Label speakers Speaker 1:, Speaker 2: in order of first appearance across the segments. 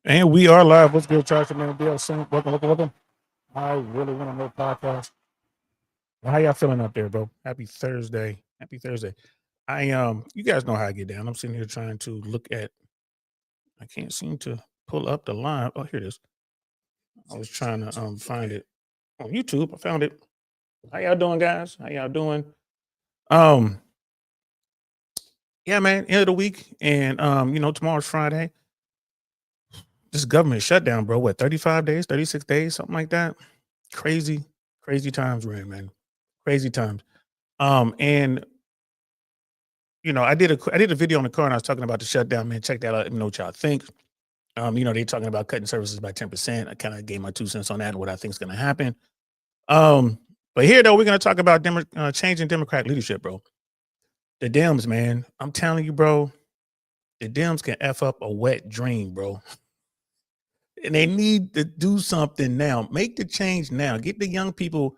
Speaker 1: And we are live. What's good, Charles? Man, BL Saint. Welcome. I really want to know podcast. How y'all feeling out there, bro? Happy Thursday. You guys know how I get down. I'm sitting here trying to look at. I can't seem to pull up the line. Oh, here it is. I was trying to find it on YouTube. I found it. How y'all doing, guys? How y'all doing? Um, yeah, man. End of the week, and tomorrow's Friday. This government shutdown, bro. What, 35 days, 36 days, something like that? Crazy, crazy times we're in, man. Crazy times. And I did a video on the car and I was talking about the shutdown, man. Check that out. Let me know what y'all think. They talking about cutting services by 10%. I kind of gave my 2 cents on that and what I think is gonna happen. Um, but here though, we're gonna talk about changing Democrat leadership, bro. The Dems, man. I'm telling you, bro, the Dems can F up a wet dream, bro. And they need to do something now. Make the change now. Get the young people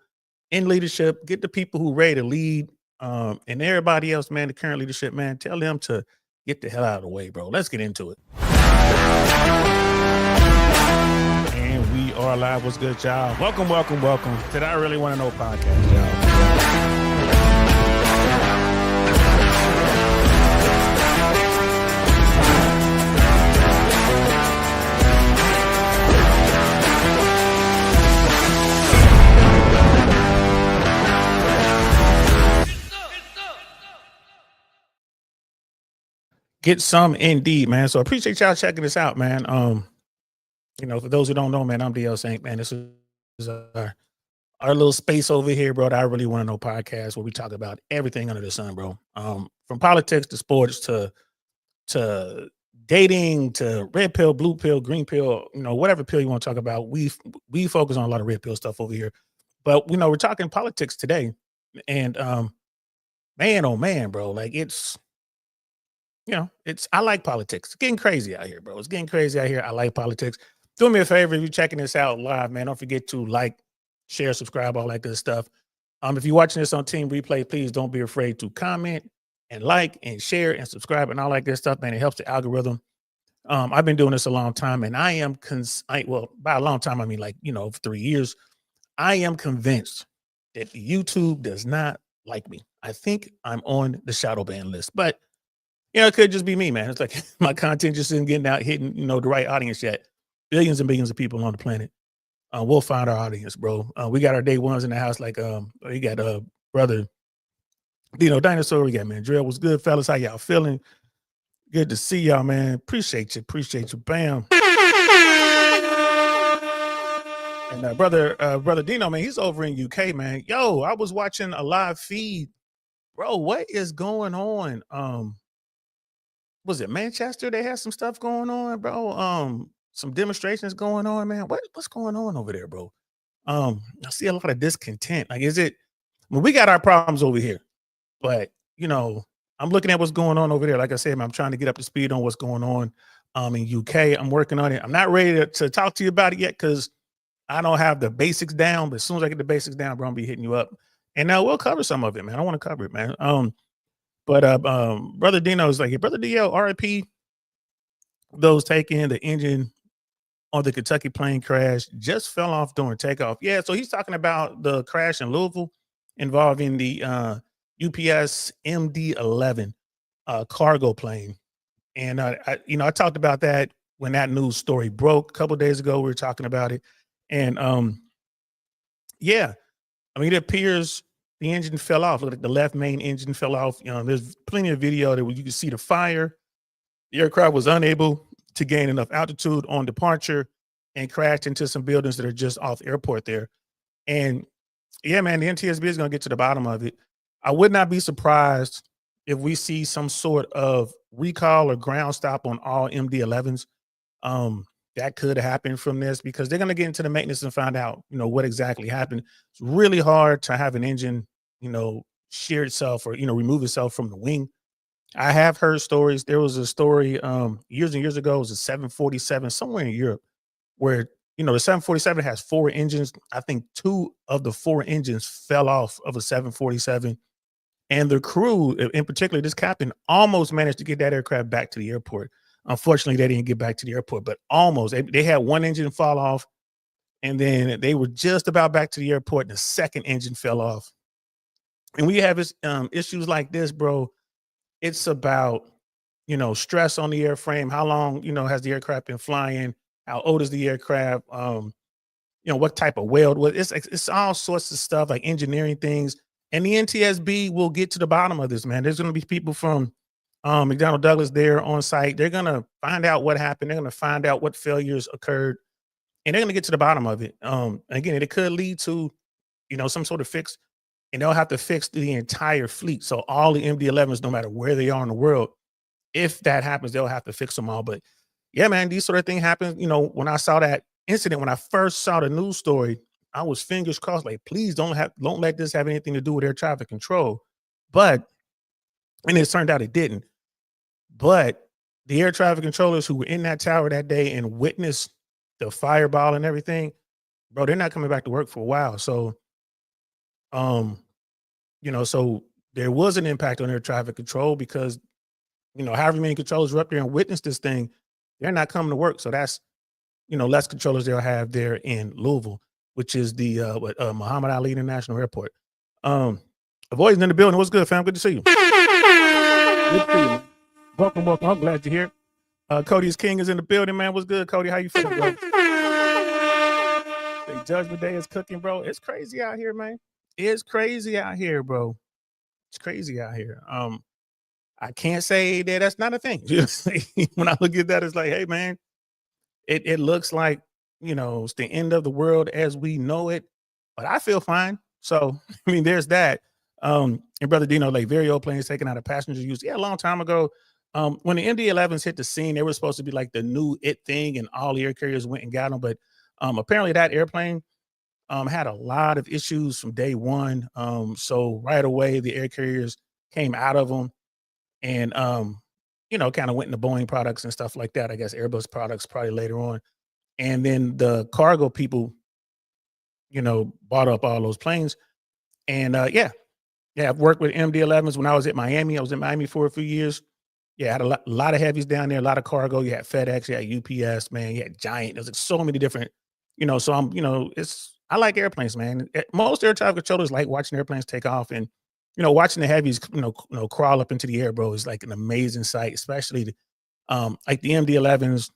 Speaker 1: in leadership. Get the people who ready to lead. And everybody else, man, the current leadership, man, tell them to get the hell out of the way, bro. Let's get into it. And we are live. What's good, y'all? Welcome to the I Really Want to Know podcast, y'all. Get some indeed, man. So I appreciate y'all checking this out, man. For those who don't know, man, I'm DL Saint, man. This is our little space over here, bro. That I Really Want to Know podcast where we talk about everything under the sun, bro. From politics to sports to dating to red pill, blue pill, green pill, whatever pill you want to talk about. We focus on a lot of red pill stuff over here. But we're talking politics today. And man, oh man, bro, like I like politics. It's getting crazy out here, bro. It's getting crazy out here. I like politics. Do me a favor, if you're checking this out live, man, don't forget to like, share, subscribe, all that good stuff. If you're watching this on Team Replay, please don't be afraid to comment and like and share and subscribe and all that good stuff, man. It helps the algorithm. I've been doing this a long time, and I am by a long time, I mean 3 years. I am convinced that YouTube does not like me. I think I'm on the shadow ban list, but it could just be me, man. It's like my content just isn't getting out, hitting, the right audience yet. Billions and billions of people on the planet. We'll find our audience, bro. We got our day ones in the house, like we got brother Dino Dinosaur. We got man Drill. What's good, fellas? How y'all feeling? Good to see y'all, man. Appreciate you. Bam. And brother Dino, man, he's over in UK, man. Yo, I was watching a live feed, bro. What is going on? Was it Manchester? They had some stuff going on, bro. Some demonstrations going on, man. What's going on over there, bro? I see a lot of discontent. Like, we got our problems over here, but I'm looking at what's going on over there. Like I said, man, I'm trying to get up to speed on what's going on in UK. I'm working on it. I'm not ready to talk to you about it yet because I don't have the basics down. But as soon as I get the basics down, bro, I'm gonna be hitting you up. And now we'll cover some of it, man. I want to cover it, man. But brother Dino is like, brother DL, RIP, those taking the engine on the Kentucky plane crash just fell off during takeoff. Yeah, so he's talking about the crash in Louisville involving the UPS MD-11 cargo plane. And I talked about that when that news story broke a couple of days ago. We were talking about it, and it appears the engine fell off. Look, the left main engine fell off. There's plenty of video that you can see the fire. The aircraft was unable to gain enough altitude on departure and crashed into some buildings that are just off the airport there. And yeah, man, the NTSB is going to get to the bottom of it. I would not be surprised if we see some sort of recall or ground stop on all MD-11s. That could happen from this because they're going to get into the maintenance and find out, what exactly happened. It's really hard to have an engine, shear itself or, remove itself from the wing. I have heard stories. There was a story years and years ago. It was a 747 somewhere in Europe where, the 747 has 4 engines. I think 2 of the 4 engines fell off of a 747. And the crew, in particular, this captain, almost managed to get that aircraft back to the airport. Unfortunately, they didn't get back to the airport, but almost. They had one engine fall off, and then they were just about back to the airport, and the second engine fell off. And we have issues like this, bro. It's about, stress on the airframe. How long, has the aircraft been flying? How old is the aircraft? What type of weld? It's all sorts of stuff like engineering things. And the NTSB will get to the bottom of this, man. There's going to be people from McDonnell Douglas there on site. They're going to find out what happened. They're going to find out what failures occurred, and they're going to get to the bottom of it. Again, it could lead to, some sort of fix, and they'll have to fix the entire fleet. So all the MD-11s, no matter where they are in the world, if that happens, they'll have to fix them all. But yeah, man, these sort of things happen. When I saw that incident, when I first saw the news story, I was fingers crossed, like, please don't let this have anything to do with air traffic control. And it turned out it didn't. But the air traffic controllers who were in that tower that day and witnessed the fireball and everything, bro, they're not coming back to work for a while. So, so there was an impact on air traffic control because, however many controllers were up there and witnessed this thing, they're not coming to work. So that's, less controllers they'll have there in Louisville, which is the Muhammad Ali International Airport. Avoid's in the building. What's good, fam? Good to see you. Good to see you. Welcome. I'm glad you're here. Cody's King is in the building, man. What's good, Cody? How you feeling, bro? The Judgment Day is cooking, bro. It's crazy out here, man. It's crazy out here, bro. It's crazy out here. I can't say that that's not a thing. When I look at that, it's like, hey, man, it looks like, it's the end of the world as we know it, but I feel fine. So, I mean, there's that. And Brother Dino, like very old planes taken out of passenger use. Yeah, a long time ago. When the MD-11s hit the scene, they were supposed to be like the new it thing, and all the air carriers went and got them. But apparently that airplane had a lot of issues from day one. So right away, the air carriers came out of them and, kind of went into Boeing products and stuff like that. I guess Airbus products probably later on. And then the cargo people, bought up all those planes. And yeah, I've worked with MD-11s when I was at Miami. I was in Miami for a few years. Yeah, I had a lot of heavies down there, a lot of cargo. You had FedEx, you had UPS, man, you had Giant. There's like so many different, so I like airplanes, man. Most air traffic controllers like watching airplanes take off, and, watching the heavies, crawl up into the air, bro, is like an amazing sight, especially like the MD-11s,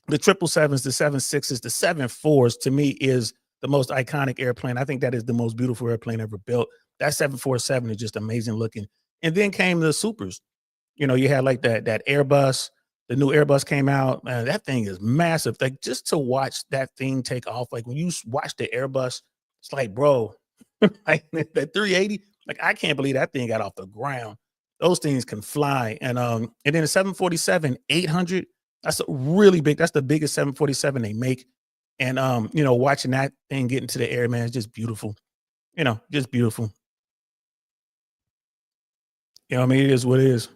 Speaker 1: the 777s, the 76s, the 74s, to me is the most iconic airplane. I think that is the most beautiful airplane ever built. That 747 is just amazing looking. And then came the supers. You had like that Airbus, the new Airbus came out. Man, that thing is massive. Like just to watch that thing take off, like when you watch the Airbus, it's like, bro, like that 380, like I can't believe that thing got off the ground. Those things can fly. And then the 747-800, that's a really big, that's the biggest 747 they make. And watching that thing get into the air, man, it's just beautiful. Just beautiful. I mean, it is what it is.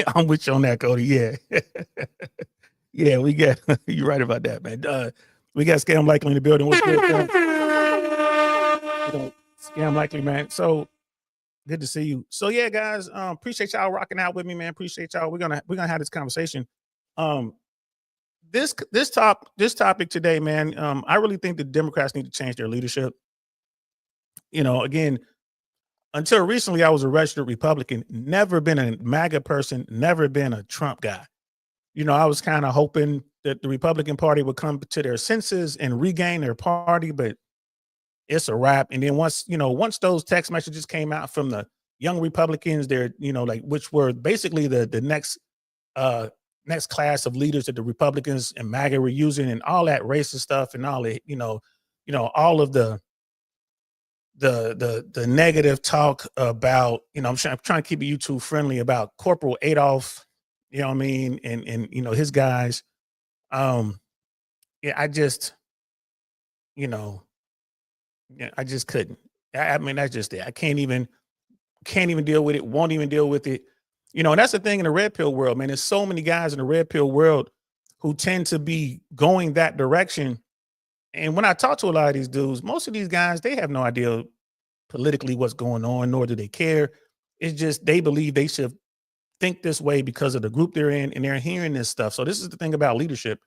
Speaker 1: I'm with you on that, Cody. Yeah. Yeah, we got you're right about that, man. We got Scam Likely in the building. What's good, Scam Likely, man. So good to see you. So yeah, guys, appreciate y'all rocking out with me, man. Appreciate y'all. We're gonna have this conversation. This topic today, man. I really think the Democrats need to change their leadership. Again, until recently, I was a registered Republican, never been a MAGA person, never been a Trump guy. I was kind of hoping that the Republican Party would come to their senses and regain their party, but it's a wrap. And then once those text messages came out from the young Republicans, they're, which were basically the next class of leaders that the Republicans and MAGA were using, and all that racist stuff and all it, all of the negative talk about, I'm trying to keep it YouTube friendly, about Corporal Adolf, you know what I mean, and his guys. Yeah, I just couldn't. I mean, that's just it. I can't even deal with it. Won't even deal with it. And that's the thing in the red pill world, man. There's so many guys in the red pill world who tend to be going that direction. And when I talk to a lot of these dudes, most of these guys, they have no idea politically what's going on, nor do they care. It's just they believe they should think this way because of the group they're in, and they're hearing this stuff. So this is the thing about leadership.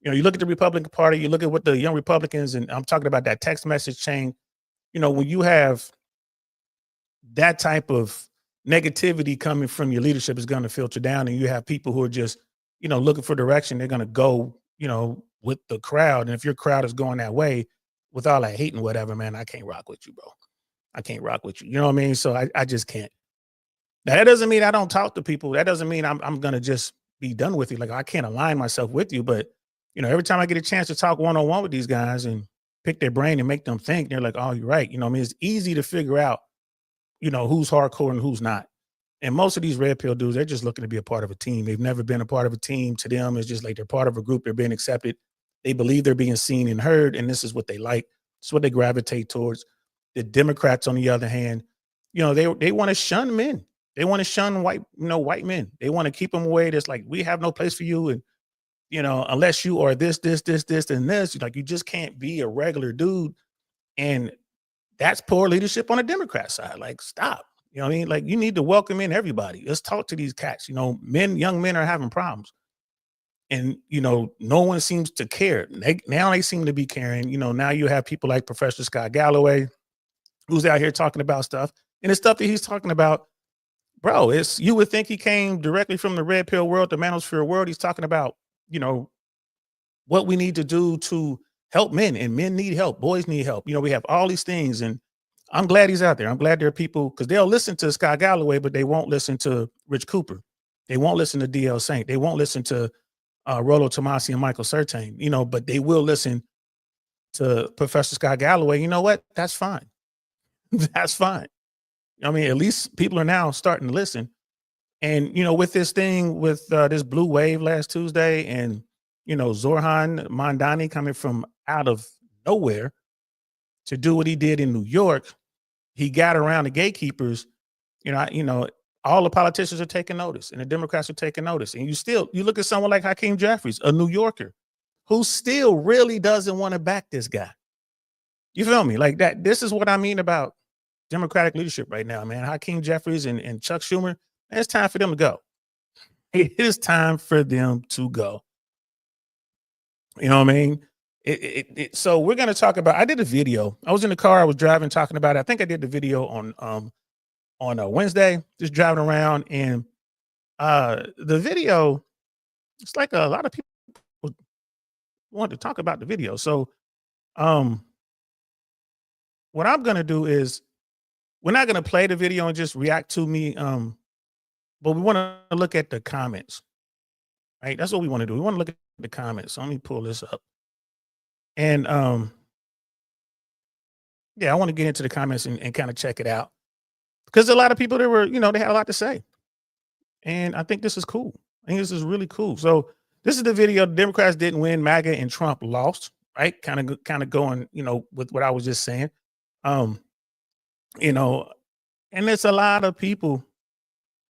Speaker 1: You look at the Republican Party, you look at what the young Republicans, and I'm talking about that text message chain. When you have that type of negativity coming from your leadership, is going to filter down, and you have people who are just, looking for direction. They're going to go, with the crowd. And if your crowd is going that way with all that hate and whatever, man, I can't rock with you, bro. I can't rock with you. You know what I mean? So I just can't. Now, that doesn't mean I don't talk to people. That doesn't mean I'm going to just be done with you. Like, I can't align myself with you. But, every time I get a chance to talk one-on-one with these guys and pick their brain and make them think, they're like, oh, you're right. It's easy to figure out, who's hardcore and who's not. And most of these red pill dudes, they're just looking to be a part of a team. They've never been a part of a team. To them, it's just like they're part of a group. They're being accepted. They believe they're being seen and heard, and this is what they like. It's what they gravitate towards. The Democrats, on the other hand, they want to shun men. They want to shun white men. They want to keep them away. That's like, we have no place for you. And, unless you are this, and this, like, you just can't be a regular dude. And that's poor leadership on the Democrat side. Like, stop. You know what I mean? Like, you need to welcome in everybody. Let's talk to these cats. Young men are having problems. And, no one seems to care. Now they seem to be caring. Now you have people like Professor Scott Galloway, who's out here talking about stuff. And the stuff that he's talking about, bro, you would think he came directly from the red pill world, the manosphere world. He's talking about, what we need to do to help men, and men need help. Boys need help. We have all these things, and I'm glad he's out there. I'm glad there are people, because they'll listen to Scott Galloway, but they won't listen to Rich Cooper. They won't listen to DL Saint. They won't listen to Rollo Tomasi and Michael Surtain, but they will listen to Professor Scott Galloway. You know what? That's fine. That's fine. At least people are now starting to listen. And, with this thing with this blue wave last Tuesday, and, Zohran Mamdani coming from out of nowhere to do what he did in New York, he got around the gatekeepers. All the politicians are taking notice, and the Democrats are taking notice. And you look at someone like Hakeem Jeffries, a New Yorker, who still really doesn't want to back this guy. You feel me? Like that. This is what I mean about Democratic leadership right now, man. Hakeem Jeffries and Chuck Schumer, man, it's time for them to go. It is time for them to go. You know what I mean? So we're going to talk about, I did a video. I was in the car, I was driving, talking about it. I think I did the video on a Wednesday, just driving around, and the video, it's like a lot of people want to talk about the video. So what I'm going to do is, we're not going to play the video and just react to me, but we want to look at the comments, right? That's what we want to do. We want to look at the comments. So let me pull this up. And yeah, I want to get into the comments and kind of check it out, because a lot of people, they were, they had a lot to say. And I think this is cool. I think this is really cool. So this is the video. The Democrats didn't win, MAGA and Trump lost, right? Kind of going, with what I was just saying. And it's a lot of people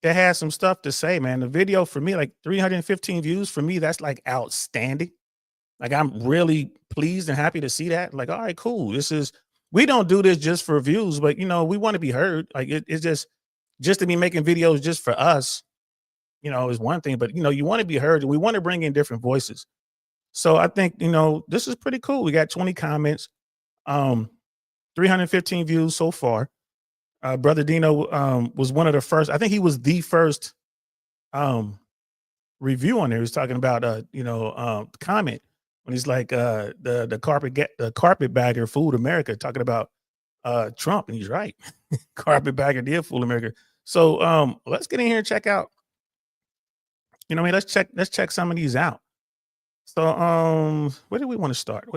Speaker 1: that had some stuff to say, man. The video, for me, like 315 views, for me, that's like outstanding. Like, I'm really pleased and happy to see that. Like, all right, cool. We don't do this just for views, but we want to be heard. Like, it's just to be making videos just for us, is one thing, but you want to be heard, and we want to bring in different voices. So I think, this is pretty cool. We got 20 comments, 315 views so far. Brother Dino was one of the first. I think he was the first review on there. He was talking about comment when he's like the carpetbagger fooled America, talking about Trump, and he's right. Carpetbagger did fool America. So let's get in here and check out. Let's check some of these out. So where do we want to start?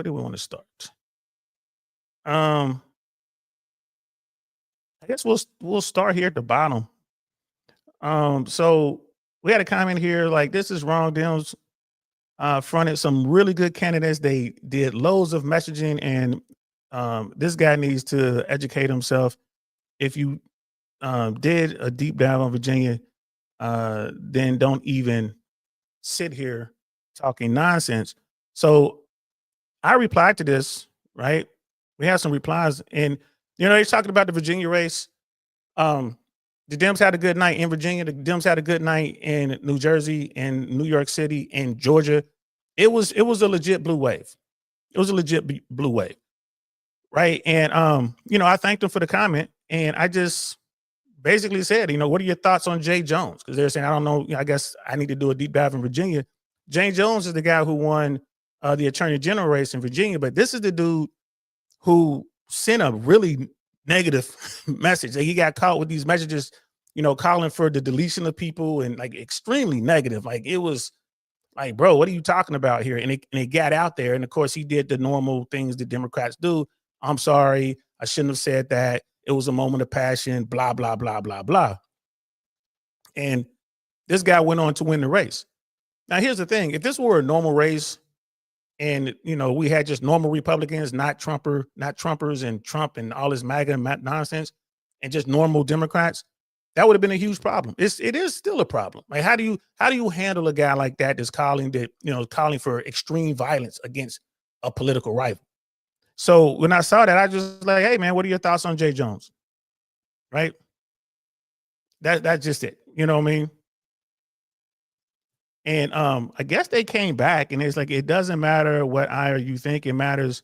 Speaker 1: I guess we'll start here at the bottom. So we had a comment here like, this is wrong. Dems fronted some really good candidates. They did loads of messaging, and this guy needs to educate himself. If you did a deep dive on Virginia, then don't even sit here talking nonsense. So I replied to this, right? We have some replies, and he's talking about the Virginia race. The Dems had a good night in Virginia. The Dems had a good night in New Jersey and New York City and Georgia. It was a legit blue wave. It was a legit blue wave, right? And I thanked them for the comment, and I just basically said, what are your thoughts on Jay Jones? Because they're saying, I don't know. I guess I need to do a deep dive in Virginia. Jay Jones is the guy who won the attorney general race in Virginia, but this is the dude who sent a really negative message. He got caught with these messages, calling for the deletion of people and like extremely negative. Like it was like, bro, what are you talking about here? And it got out there. And of course, he did the normal things that Democrats do. I'm sorry, I shouldn't have said that. It was a moment of passion, blah, blah, blah, blah, blah. And this guy went on to win the race. Now, here's the thing. If this were a normal race and, we had just normal Republicans, not Trumpers and Trump and all this MAGA nonsense, and just normal Democrats, that would have been a huge problem. It is still a problem. Like, how do you handle a guy like that that's calling for extreme violence against a political rival? So when I saw that, I just like, hey man, what are your thoughts on Jay Jones? Right? That's just it. You know what I mean? And I guess they came back and it's like, it doesn't matter what I or you think. It matters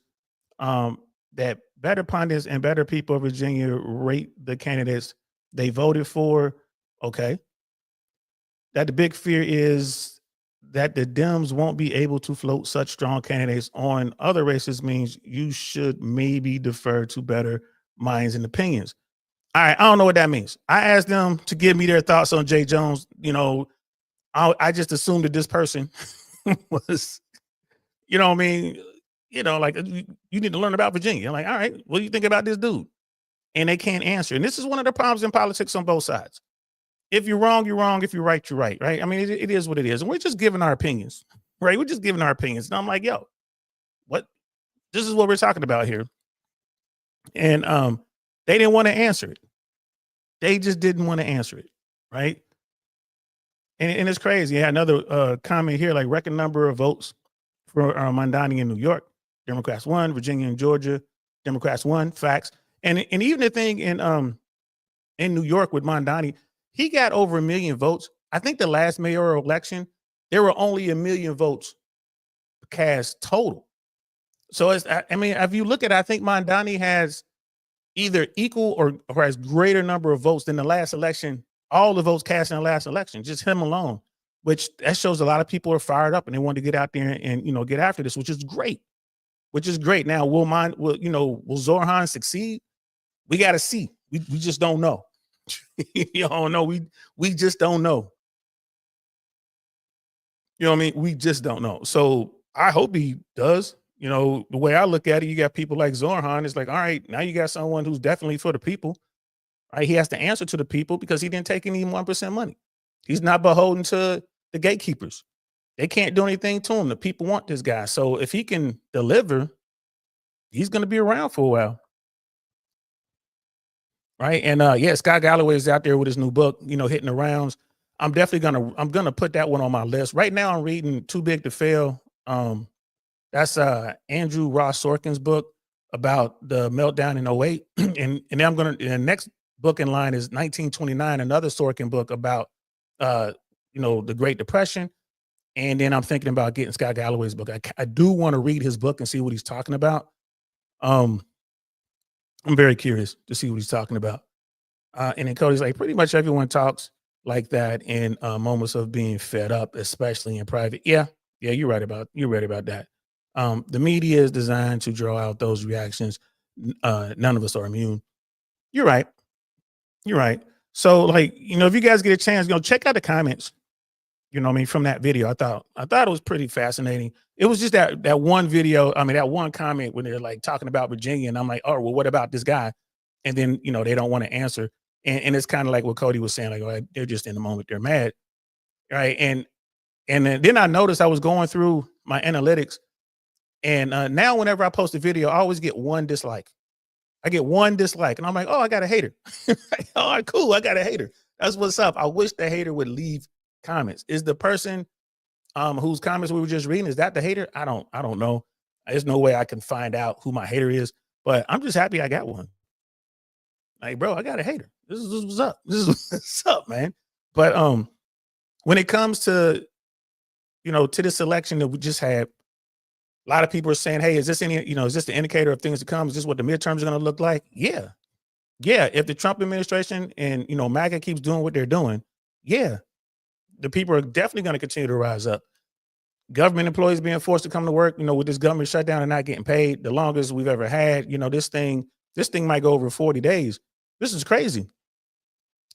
Speaker 1: that better pundits and better people of Virginia rate the candidates they voted for. Okay. That the big fear is that the Dems won't be able to float such strong candidates on other races means you should maybe defer to better minds and opinions. All right. I don't know what that means. I asked them to give me their thoughts on Jay Jones. I just assumed that this person was, like you need to learn about Virginia. I'm like, all right, what do you think about this dude? And they can't answer. And this is one of the problems in politics on both sides. If you're wrong, you're wrong. If you're right, you're right. Right. I mean, it is what it is. And we're just giving our opinions, right? We're just giving our opinions. And I'm like, yo, what? This is what we're talking about here. And they didn't want to answer it. They just didn't want to answer it. Right. And it's crazy. Yeah, another comment here, like record number of votes for Mondani in New York. Democrats won. Virginia and Georgia, Democrats won. Facts. And even the thing in New York with Mondani, he got over 1 million votes. I think the last mayoral election, there were only 1 million votes cast total. So if you look at it, I think Mondani has either equal or has greater number of votes than the last election. All the votes cast in the last election, just him alone, which that shows a lot of people are fired up and they want to get out there and get after this, which is great. Now, will Zorhan succeed? We got to see. We just don't know. You don't know. We just don't know. You know what I mean? We just don't know. So I hope he does. The way I look at it, you got people like Zorhan. It's like, all right, now you got someone who's definitely for the people. Right? He has to answer to the people because he didn't take any 1% money. He's not beholden to the gatekeepers. They can't do anything to him. The people want this guy. So if he can deliver, he's going to be around for a while. Right. And Scott Galloway is out there with his new book, hitting the rounds. I'm definitely gonna put that one on my list. Right now I'm reading Too Big to Fail. That's Andrew Ross Sorkin's book about the meltdown in 08. and then the next book in line is 1929, another Sorkin book about the Great Depression. And then I'm thinking about getting Scott Galloway's book. I do want to read his book and see what he's talking about. I'm very curious to see what he's talking about. And then Cody's like, pretty much everyone talks like that in moments of being fed up, especially in private. Yeah, you're right about that. The media is designed to draw out those reactions. None of us are immune. You're right. So, if you guys get a chance, check out the comments. From that video. I thought it was pretty fascinating. It was just that one video. I mean, that one comment when they're like talking about Virginia, and I'm like, oh, well, what about this guy? And then they don't want to answer. And it's kind of like what Cody was saying, like, oh, they're just in the moment, they're mad, right? And then I noticed I was going through my analytics, and now whenever I post a video, I always get one dislike. I get one dislike, and I'm like, oh, I got a hater. All right, cool, I got a hater. That's what's up. I wish the hater would leave comments. Is the person whose comments we were just reading, is that the hater? I don't know. There's no way I can find out who my hater is, but I'm just happy I got one. Like, bro, I got a hater. This is what's up. This is what's up, man. But when it comes to to this election that we just had, a lot of people are saying, hey, is this is this the indicator of things to come? Is this what the midterms are going to look like? Yeah. Yeah. If the Trump administration and MAGA keeps doing what they're doing, yeah, the people are definitely going to continue to rise up. Government employees being forced to come to work, with this government shutdown and not getting paid, the longest we've ever had. This thing might go over 40 days. This is crazy.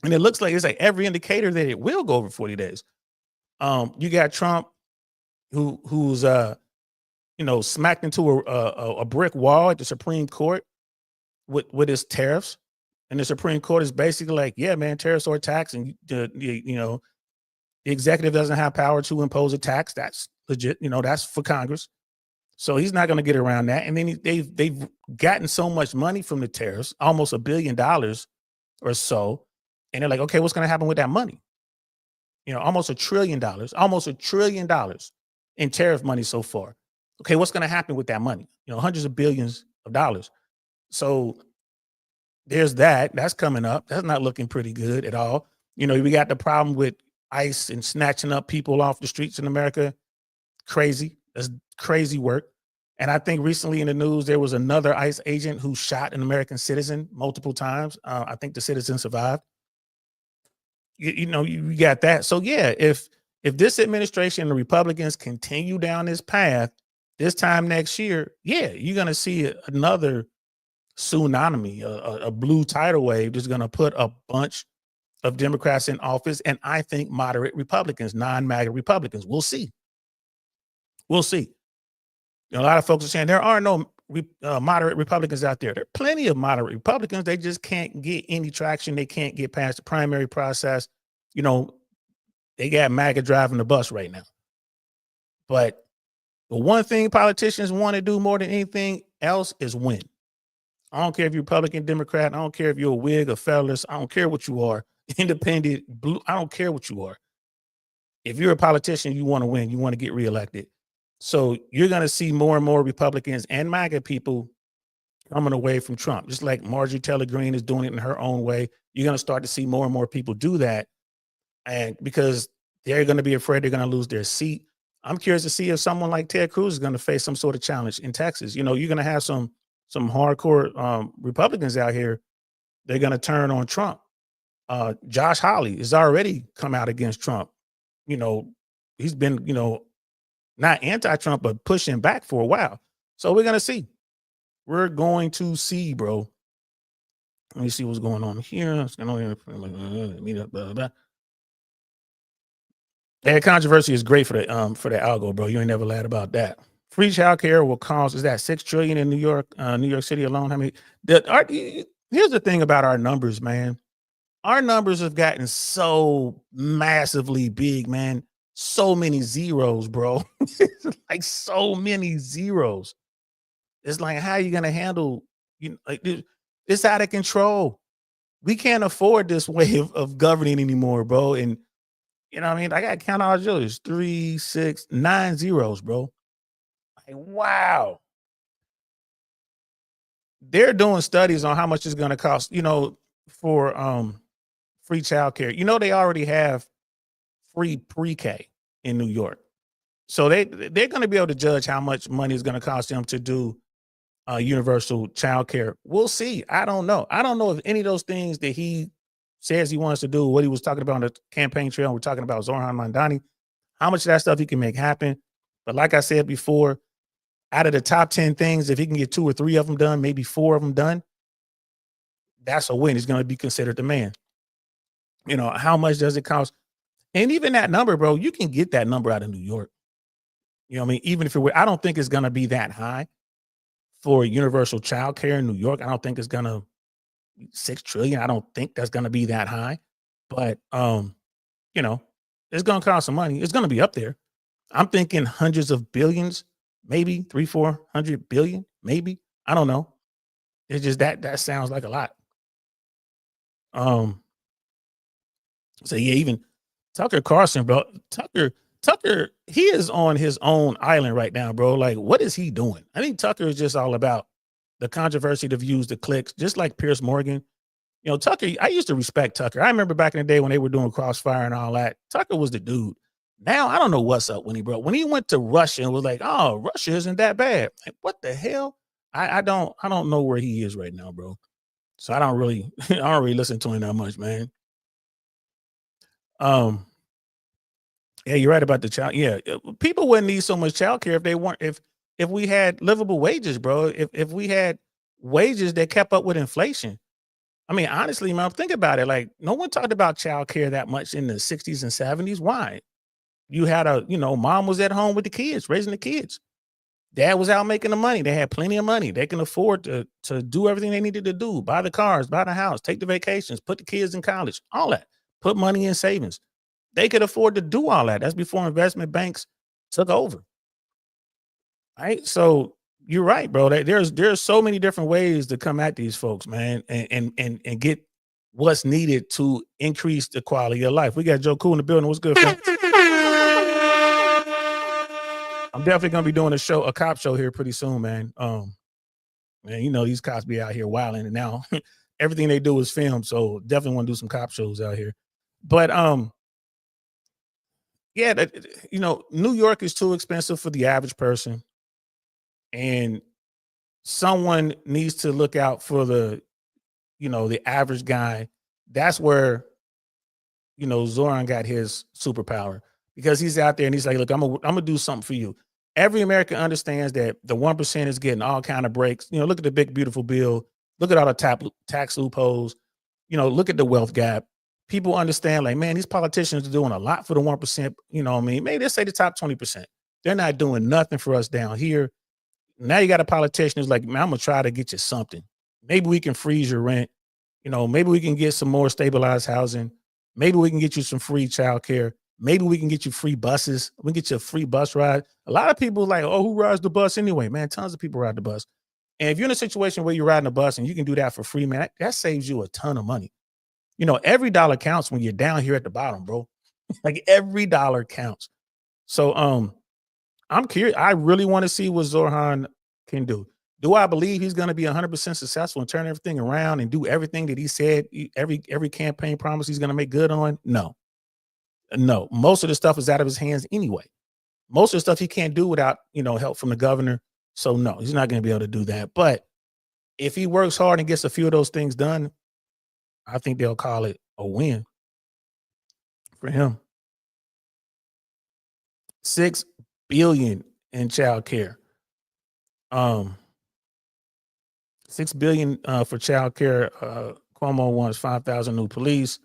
Speaker 1: And it looks like it's like every indicator that it will go over 40 days. You got Trump who's smacked into a brick wall at the Supreme Court with his tariffs. And the Supreme Court is basically like, yeah, man, tariffs are a tax, and the executive doesn't have power to impose a tax. That's legit. That's for Congress. So he's not going to get around that. And then they've gotten so much money from the tariffs, almost $1 billion or so. And they're like, okay, what's going to happen with that money? Almost $1 trillion in tariff money so far. Okay, what's going to happen with that money? Hundreds of billions of dollars. So there's that. That's coming up. That's not looking pretty good at all. We got the problem with ICE and snatching up people off the streets in America. Crazy. That's crazy work. And I think recently in the news, there was another ICE agent who shot an American citizen multiple times. I think the citizen survived. You got that. So yeah, if this administration and the Republicans continue down this path, this time next year, yeah, you're going to see another tsunami, a blue tidal wave that's going to put a bunch of Democrats in office. And I think moderate Republicans, non-MAGA Republicans. We'll see. We'll see. A lot of folks are saying there are no moderate Republicans out there. There are plenty of moderate Republicans. They just can't get any traction. They can't get past the primary process. They got MAGA driving the bus right now. But the one thing politicians want to do more than anything else is win. I don't care if you're Republican, Democrat. I don't care if you're a Whig or Federalist. I don't care what you are. Independent, blue. I don't care what you are. If you're a politician, you want to win. You want to get reelected. So you're going to see more and more Republicans and MAGA people coming away from Trump, just like Marjorie Taylor Greene is doing it in her own way. You're going to start to see more and more people do that. And because they're going to be afraid they're going to lose their seat. I'm curious to see if someone like Ted Cruz is going to face some sort of challenge in Texas. You're going to have some hardcore Republicans out here. They're going to turn on Trump. Josh Hawley has already come out against Trump. He's been, not anti-Trump, but pushing back for a while. So we're going to see. We're going to see, bro. Let me see what's going on here. That controversy is great for the algo, bro. You ain't never lied about that. Free childcare will cost, is that $6 trillion in New York City alone? How many? Here's the thing about our numbers, man. Our numbers have gotten so massively big, man. So many zeros, bro. Like so many zeros. It's like, how are you gonna handle? It's out of control. We can't afford this way of governing anymore, bro. And what I mean? I got to count all zeros. 3, 6, 9 zeros, bro. Like, wow. They're doing studies on how much it's going to cost, for free childcare. They already have free pre-K in New York. So they're going to be able to judge how much money is going to cost them to do universal childcare. We'll see. I don't know. I don't know if any of those things that he says he wants to do, what he was talking about on the campaign trail, we're talking about Zohran Mamdani, how much of that stuff he can make happen. But like I said before, out of the top 10 things, if he can get 2 or 3 of them done, maybe 4 of them done, that's a win. He's going to be considered the man. How much does it cost? And even that number, bro, you can get that number out of New York. Even if I don't think it's going to be that high for universal child care in New York. I don't think it's going to $6 trillion. I don't think that's going to be that high, but it's going to cost some money. It's going to be up there. I'm thinking hundreds of billions, maybe 300-400 billion, maybe. I don't know. It's just that sounds like a lot. So yeah, even Tucker Carlson, bro. Tucker, he is on his own island right now, bro. Like, what is he doing? I think Tucker is just all about the controversy, the views, the clicks, just like Piers Morgan. You know, Tucker, I used to respect Tucker. I remember back in the day when they were doing Crossfire and all that. Tucker was the dude. Now I don't know what's up when he broke. When he went to Russia and was like, "Oh, Russia isn't that bad." Like, what the hell? I don't know where he is right now, bro. So I don't really I don't really listen to him that much, man. Um, yeah, you're right about the child. Yeah, people wouldn't need so much child care if they weren't if we had livable wages, bro. If we had wages that kept up with inflation. I mean, honestly, man, think about it. Like, no one talked about child care that much in the 60s and 70s. Why? You had mom was at home with the kids, raising the kids. Dad was out making the money. They had plenty of money. They can afford to do everything they needed to do, buy the cars, buy the house, take the vacations, put the kids in college, all that, put money in savings. They could afford to do all that. That's before investment banks took over. Right. So you're right, bro. There's so many different ways to come at these folks, man, and get what's needed to increase the quality of life. We got Joe Cool in the building. What's good, fam? I'm definitely gonna be doing a cop show here pretty soon, man. Man, these cops be out here wilding, and now everything they do is film. So definitely want to do some cop shows out here. But yeah, New York is too expensive for the average person, and someone needs to look out for the average guy. That's where Zoran got his superpower, because he's out there and he's like, look, I'm gonna do something for you. Every American understands that the 1% is getting all kind of breaks. Look at the big beautiful bill. Look at all the tax loopholes. Look at the wealth gap. People understand, like, man, these politicians are doing a lot for the 1%. You know what I mean? Maybe let's say the top 20%. They're not doing nothing for us down here. Now you got a politician who's like, man, I'm gonna try to get you something. Maybe we can freeze your rent. Maybe we can get some more stabilized housing. Maybe we can get you some free childcare. Maybe we can get you free buses. We can get you a free bus ride. A lot of people like, oh, who rides the bus anyway? Man, tons of people ride the bus. And if you're in a situation where you're riding a bus and you can do that for free, man, that saves you a ton of money. Every dollar counts when you're down here at the bottom, bro. Like, every dollar counts. So I'm curious. I really want to see what Zoran can do. Do I believe he's going to be 100% successful and turn everything around and do everything that he said, every campaign promise he's going to make good on? No. Most of the stuff is out of his hands anyway. Most of the stuff he can't do without, help from the governor. So no, he's not going to be able to do that. But if he works hard and gets a few of those things done, I think they'll call it a win for him. $6 billion in child care. $6 billion for child care. Cuomo wants 5,000 new police.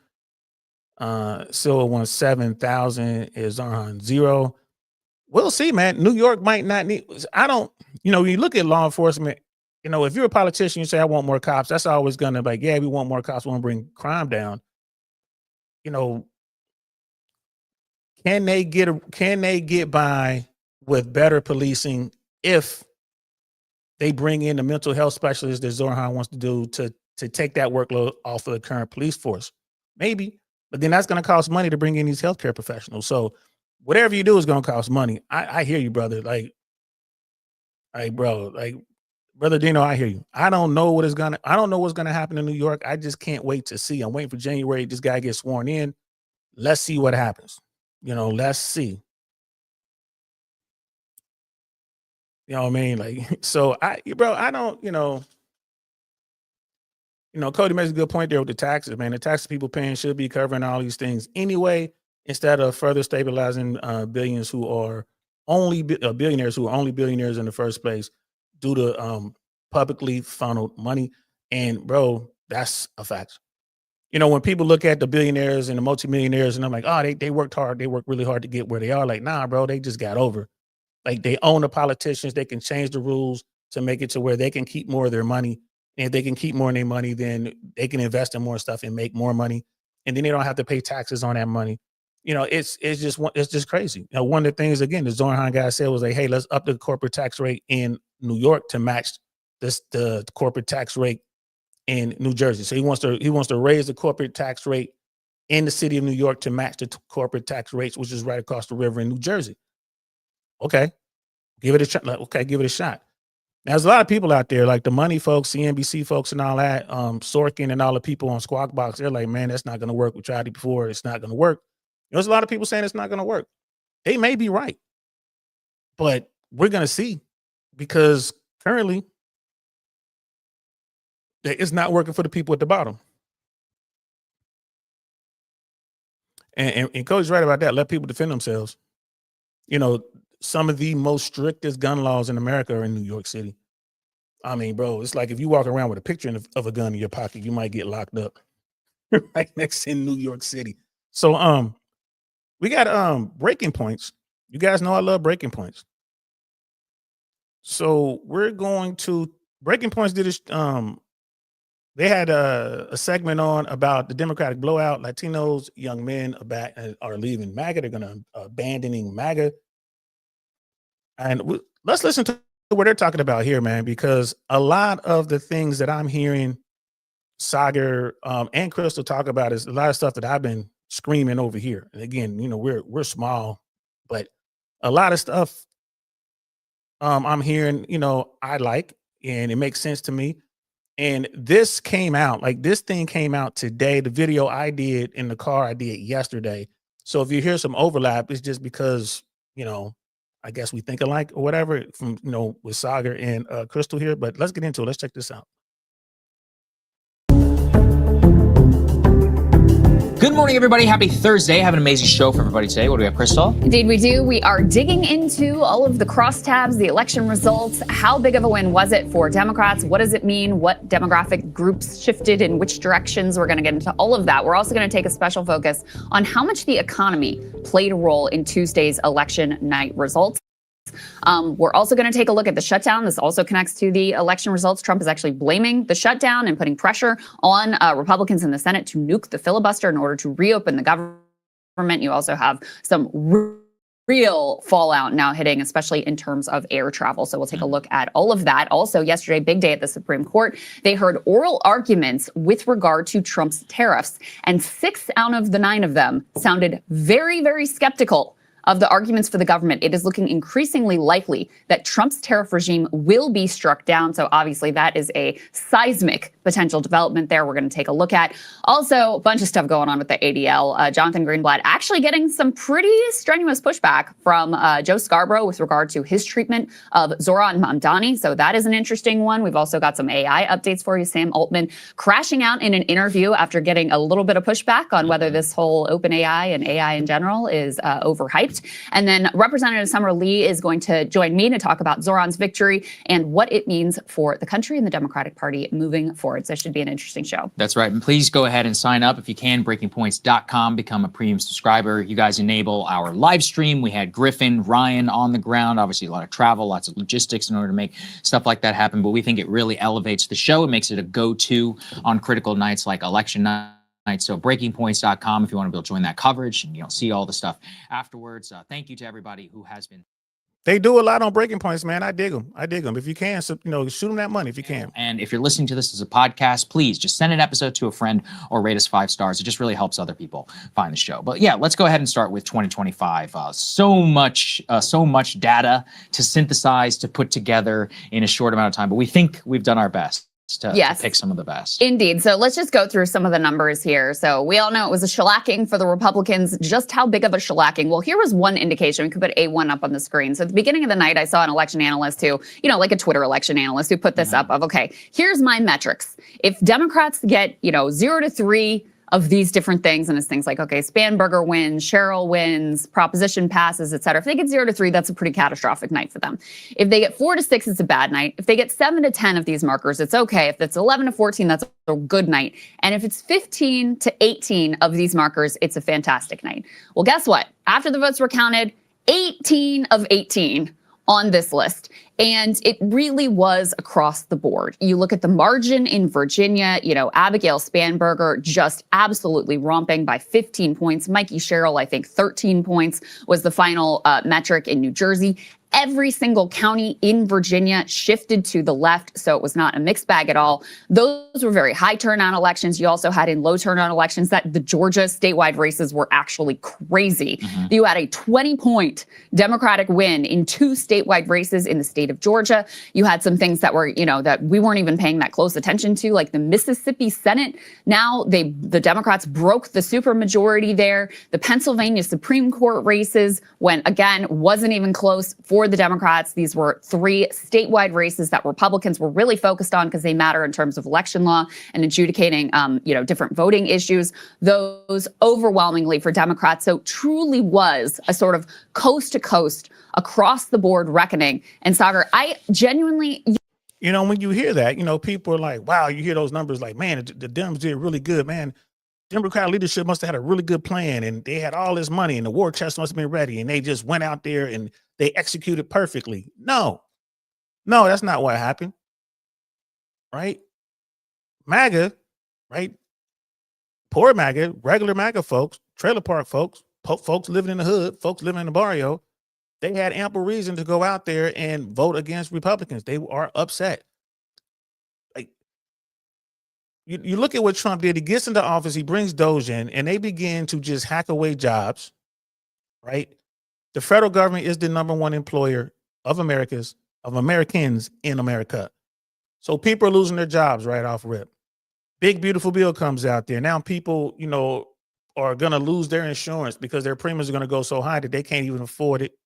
Speaker 1: Silva wants 7,000. Is on 0. We'll see, man. New York might not need. When you look at law enforcement, if you're a politician, you say, I want more cops. That's always gonna be like, yeah, we want more cops. We want to bring crime down. Can they get by with better policing if they bring in the mental health specialist that Zoran wants to do to take that workload off of the current police force? Maybe, but then that's going to cost money to bring in these healthcare professionals. Whatever you do is going to cost money. I hear you, brother. Like, Brother Dino, I hear you. I don't know what's going to happen in New York. I just can't wait to see. I'm waiting for January. This guy gets sworn in. Let's see what happens. Let's see. You know what I mean? Like, so I don't, Cody makes a good point there with the taxes, man. The taxes people paying should be covering all these things anyway, instead of further stabilizing billionaires who are only billionaires in the first place due to publicly funneled money. And bro, that's a fact. When people look at the billionaires and the multimillionaires and I'm like, oh, they worked hard. They worked really hard to get where they are. Like, nah, bro, they just got over. Like, they own the politicians. They can change the rules to make it to where they can keep more of their money. And if they can keep more of their money, then they can invest in more stuff and make more money. And then they don't have to pay taxes on that money. It's just crazy. One of the things, again, the Zoran guy said was like, hey, let's up the corporate tax rate in New York to match the corporate tax rate in New Jersey. So he wants to raise the corporate tax rate in the city of New York to match the corporate tax rates, which is right across the river in New Jersey. Okay, give it a shot. Okay, give it a shot. There's a lot of people out there, like the Money folks, CNBC folks and all that, Sorkin and all the people on Squawk Box. They're like, man, that's not going to work. We tried it before. It's not going to work. There's a lot of people saying it's not going to work. They may be right, but we're going to see, because currently it's not working for the people at the bottom. And Cody's right about that. Let people defend themselves. You know, some of the most strictest gun laws in America are in New York City. I mean, bro, it's like if you walk around with a picture of a gun in your pocket, you might get locked up. Right next in New York City. So we got breaking points. You guys know I love breaking points. So we're going to Breaking Points did this. They had a segment on about the Democratic blowout. Latinos, young men are leaving MAGA. They're going to abandoning MAGA. And let's listen to what they're talking about here, man, because a lot of the things that I'm hearing Sagar and Crystal talk about is a lot of stuff that I've been screaming over here. And again, you know, we're small, but a lot of stuff I'm hearing, you know, I like, and it makes sense to me. And this came out, like this thing came out today. The video I did in the car, I did yesterday. So if you hear some overlap, it's just because, you know, I guess we think alike or whatever from, you know, with Sagar and Crystal here. But let's get into it. Let's check this out.
Speaker 2: Good morning, everybody. Happy Thursday. Have an amazing show for everybody today. What do we have, Crystal?
Speaker 3: Indeed, we do. We are digging into all of the crosstabs, the election results. How big of a win was it for Democrats? What does it mean? What demographic groups shifted in which directions? We're going to get into all of that. We're also going to take a special focus on how much the economy played a role in Tuesday's election night results. We're also going to take a look at the shutdown. This also connects to the election results. Trump is actually blaming the shutdown and putting pressure on Republicans in the Senate to nuke the filibuster in order to reopen the government. You also have some real fallout now hitting, especially in terms of air travel. So we'll take a look at all of that. Also, yesterday, big day at the Supreme Court. They heard oral arguments with regard to Trump's tariffs, and 6 out of the 9 of them sounded very, very skeptical of the arguments for the government. It is looking increasingly likely that Trump's tariff regime will be struck down. So obviously that is a seismic potential development there we're going to take a look at. Also, a bunch of stuff going on with the ADL. Jonathan Greenblatt actually getting some pretty strenuous pushback from Joe Scarborough with regard to his treatment of Zohran Mamdani. So that is an interesting one. We've also got some AI updates for you. Sam Altman crashing out in an interview after getting a little bit of pushback on whether this whole open AI and AI in general is overhyped. And then Representative Summer Lee is going to join me to talk about Zohran's victory and what it means for the country and the Democratic Party moving forward. So it should be an interesting show.
Speaker 2: That's right. And please go ahead and sign up if you can. BreakingPoints.com. Become a premium subscriber. You guys enable our live stream. We had Griffin, Ryan on the ground. Obviously, a lot of travel, lots of logistics in order to make stuff like that happen. But we think it really elevates the show. It makes it a go-to on critical nights like election night. So breakingpoints.com if you want to be able to join that coverage and, you know, see all the stuff afterwards. Thank you to everybody who has been.
Speaker 1: They do a lot on Breaking Points, man. I dig them. I dig them. If you can, so, you know, shoot them that money if you can.
Speaker 2: And if you're listening to this as a podcast, please just send an episode to a friend or rate us 5 stars. It just really helps other people find the show. But yeah, let's go ahead and start with 2025. So much data to synthesize, to put together in a short amount of time. But we think we've done our best to pick some of the best.
Speaker 3: Indeed. So let's just go through some of the numbers here. So we all know it was a shellacking for the Republicans. Just how big of a shellacking? Well, here was one indication. We could put A1 up on the screen. So at the beginning of the night, I saw an election analyst who, you know, like a Twitter election analyst who put this up of, okay, here's my metrics. If Democrats get, 0 to 3 of these different things, and it's things like, okay, Spanberger wins, Sherrill wins, proposition passes, et cetera. If they get 0 to 3, that's a pretty catastrophic night for them. If they get 4 to 6, it's a bad night. If they get 7 to 10 of these markers, it's okay. If it's 11 to 14, that's a good night. And if it's 15 to 18 of these markers, it's a fantastic night. Well, guess what? After the votes were counted, 18 of 18 on this list. And it really was across the board. You look at the margin in Virginia, Abigail Spanberger just absolutely romping by 15 points. Mikey Sherrill, I think 13 points was the final metric in New Jersey. Every single county in Virginia shifted to the left, so it was not a mixed bag at all. Those were very high turnout elections. You also had in low turnout elections that the Georgia statewide races were actually crazy. You had a 20-point Democratic win in 2 statewide races in the state state of Georgia. You had some things that were, that we weren't even paying that close attention to, like the Mississippi Senate. Now the Democrats broke the supermajority there. The Pennsylvania Supreme Court races went, again, wasn't even close for the Democrats. These were 3 statewide races that Republicans were really focused on because they matter in terms of election law and adjudicating, different voting issues. Those overwhelmingly for Democrats. So truly was a sort of coast to coast, across the board reckoning. And Saagar, I genuinely,
Speaker 1: when you hear that, people are like, wow, you hear those numbers like, man, the Dems did really good, man. Democrat leadership must have had a really good plan, and they had all this money, and the war chest must have been ready, and they just went out there and they executed perfectly. No, that's not what happened. Right? MAGA, right? Poor MAGA, regular MAGA folks, trailer park folks, folks living in the hood, folks living in the barrio, they had ample reason to go out there and vote against Republicans. They are upset. Like, you look at what Trump did. He gets into office, he brings Doge in, and they begin to just hack away jobs, right? The federal government is the #1 employer of Americans in America. So people are losing their jobs right off rip. Big beautiful bill comes out there. Now people, are going to lose their insurance because their premiums are going to go so high that they can't even afford it.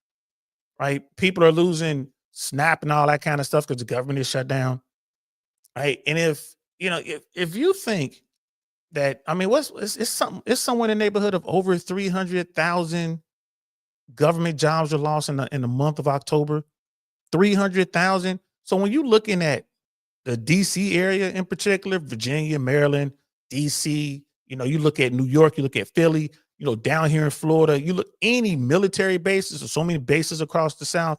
Speaker 1: Right? People are losing SNAP and all that kind of stuff because the government is shut down. Right? And if you think that, it's somewhere in the neighborhood of over 300,000 government jobs are lost in the month of October. 300,000. So when you're looking at the DC area in particular, Virginia, Maryland, DC, you look at New York, you look at Philly, down here in Florida, you look any military bases or so many bases across the South,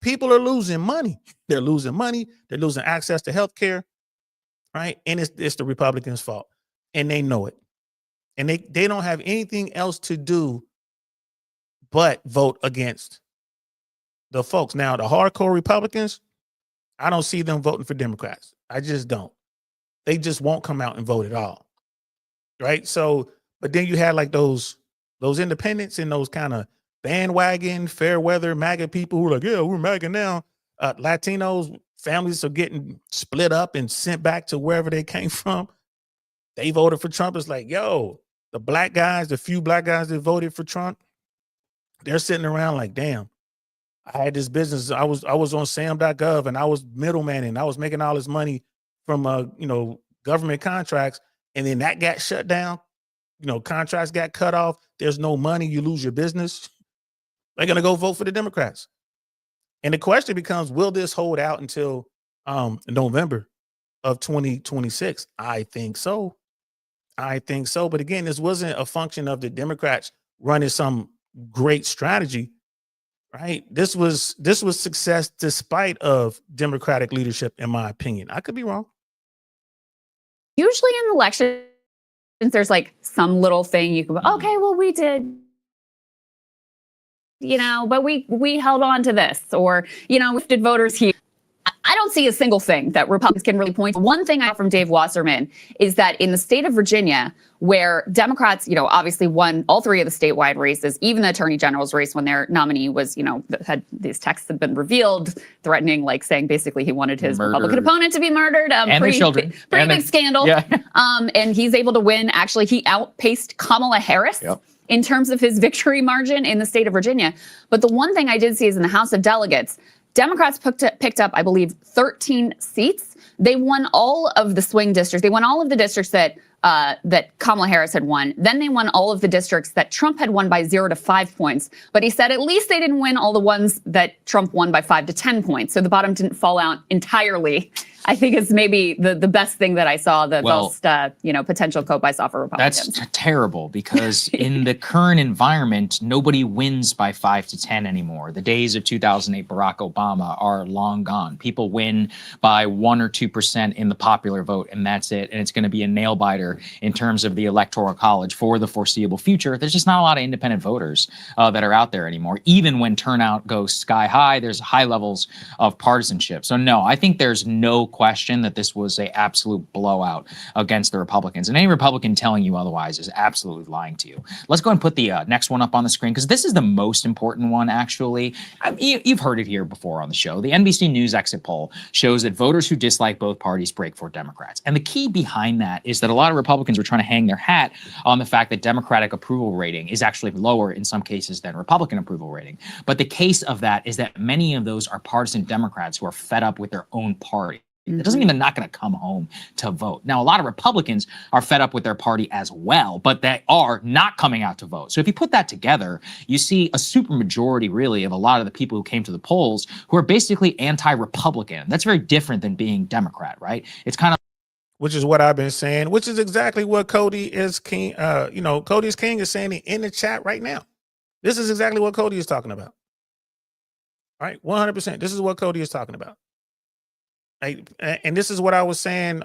Speaker 1: people are losing money. They're losing money. They're losing access to health care, right? And it's the Republicans' fault. And they know it. And they don't have anything else to do but vote against the folks. Now, the hardcore Republicans, I don't see them voting for Democrats. I just don't. They just won't come out and vote at all. Right? So, but then you had like those independents and those kind of bandwagon, fair weather MAGA people who are like, yeah, we're MAGA now. Latinos, families are getting split up and sent back to wherever they came from. They voted for Trump. It's like, yo, the black guys, the few black guys that voted for Trump, they're sitting around like, damn, I had this business. I was on sam.gov and I was middleman and I was making all this money from government contracts, and then that got shut down. Contracts got cut off. There's no money. You lose your business. They're gonna go vote for the Democrats. And the question becomes, will this hold out until November of 2026? I think so. But again, this wasn't a function of the Democrats running some great strategy. Right. This was success despite of Democratic leadership, in my opinion. I could be wrong.
Speaker 3: Usually in elections, there's like some little thing you can, okay, well, we did, but we held on to this, or, we did voters here. I don't see a single thing that Republicans can really point to. One thing I got from Dave Wasserman is that in the state of Virginia, where Democrats, obviously won all 3 of the statewide races, even the attorney general's race when their nominee was, had these texts had been revealed, threatening, like saying basically he wanted his Republican opponent to be murdered.
Speaker 2: And their children.
Speaker 3: Pretty big scandal. Yeah. And he's able to win. Actually, he outpaced Kamala Harris. Yep. In terms of his victory margin in the state of Virginia. But the one thing I did see is in the House of Delegates, Democrats picked up, I believe, 13 seats. They won all of the swing districts. They won all of the districts that Kamala Harris had won. Then they won all of the districts that Trump had won by 0 to 5 points. But he said at least they didn't win all the ones that Trump won by 5 to 10 points. So the bottom didn't fall out entirely. I think it's maybe the best thing that I saw, most potential cope I saw for Republicans.
Speaker 2: That's terrible, because in the current environment, nobody wins by 5 to 10 anymore. The days of 2008 Barack Obama are long gone. People win by 1 or 2% in the popular vote, and that's it. And it's going to be a nail biter in terms of the Electoral College for the foreseeable future. There's just not a lot of independent voters that are out there anymore. Even when turnout goes sky high, there's high levels of partisanship. So no, I think there's no question that this was an absolute blowout against the Republicans. And any Republican telling you otherwise is absolutely lying to you. Let's go and put the next one up on the screen, because this is the most important one, actually. You've heard it here before on the show. The NBC News exit poll shows that voters who dislike both parties break for Democrats. And the key behind that is that a lot of Republicans were trying to hang their hat on the fact that Democratic approval rating is actually lower in some cases than Republican approval rating. But the case of that is that many of those are partisan Democrats who are fed up with their own party. It doesn't mean they're not going to come home to vote. Now, a lot of Republicans are fed up with their party as well, but they are not coming out to vote. So if you put that together, you see a supermajority, really, of a lot of the people who came to the polls who are basically anti-Republican. That's very different than being Democrat, right? It's kind of,
Speaker 1: which is what I've been saying, which is exactly what Cody is King. Cody is King is saying in the chat right now. This is exactly what Cody is talking about. All right, 100%. This is what Cody is talking about. And this is what I was saying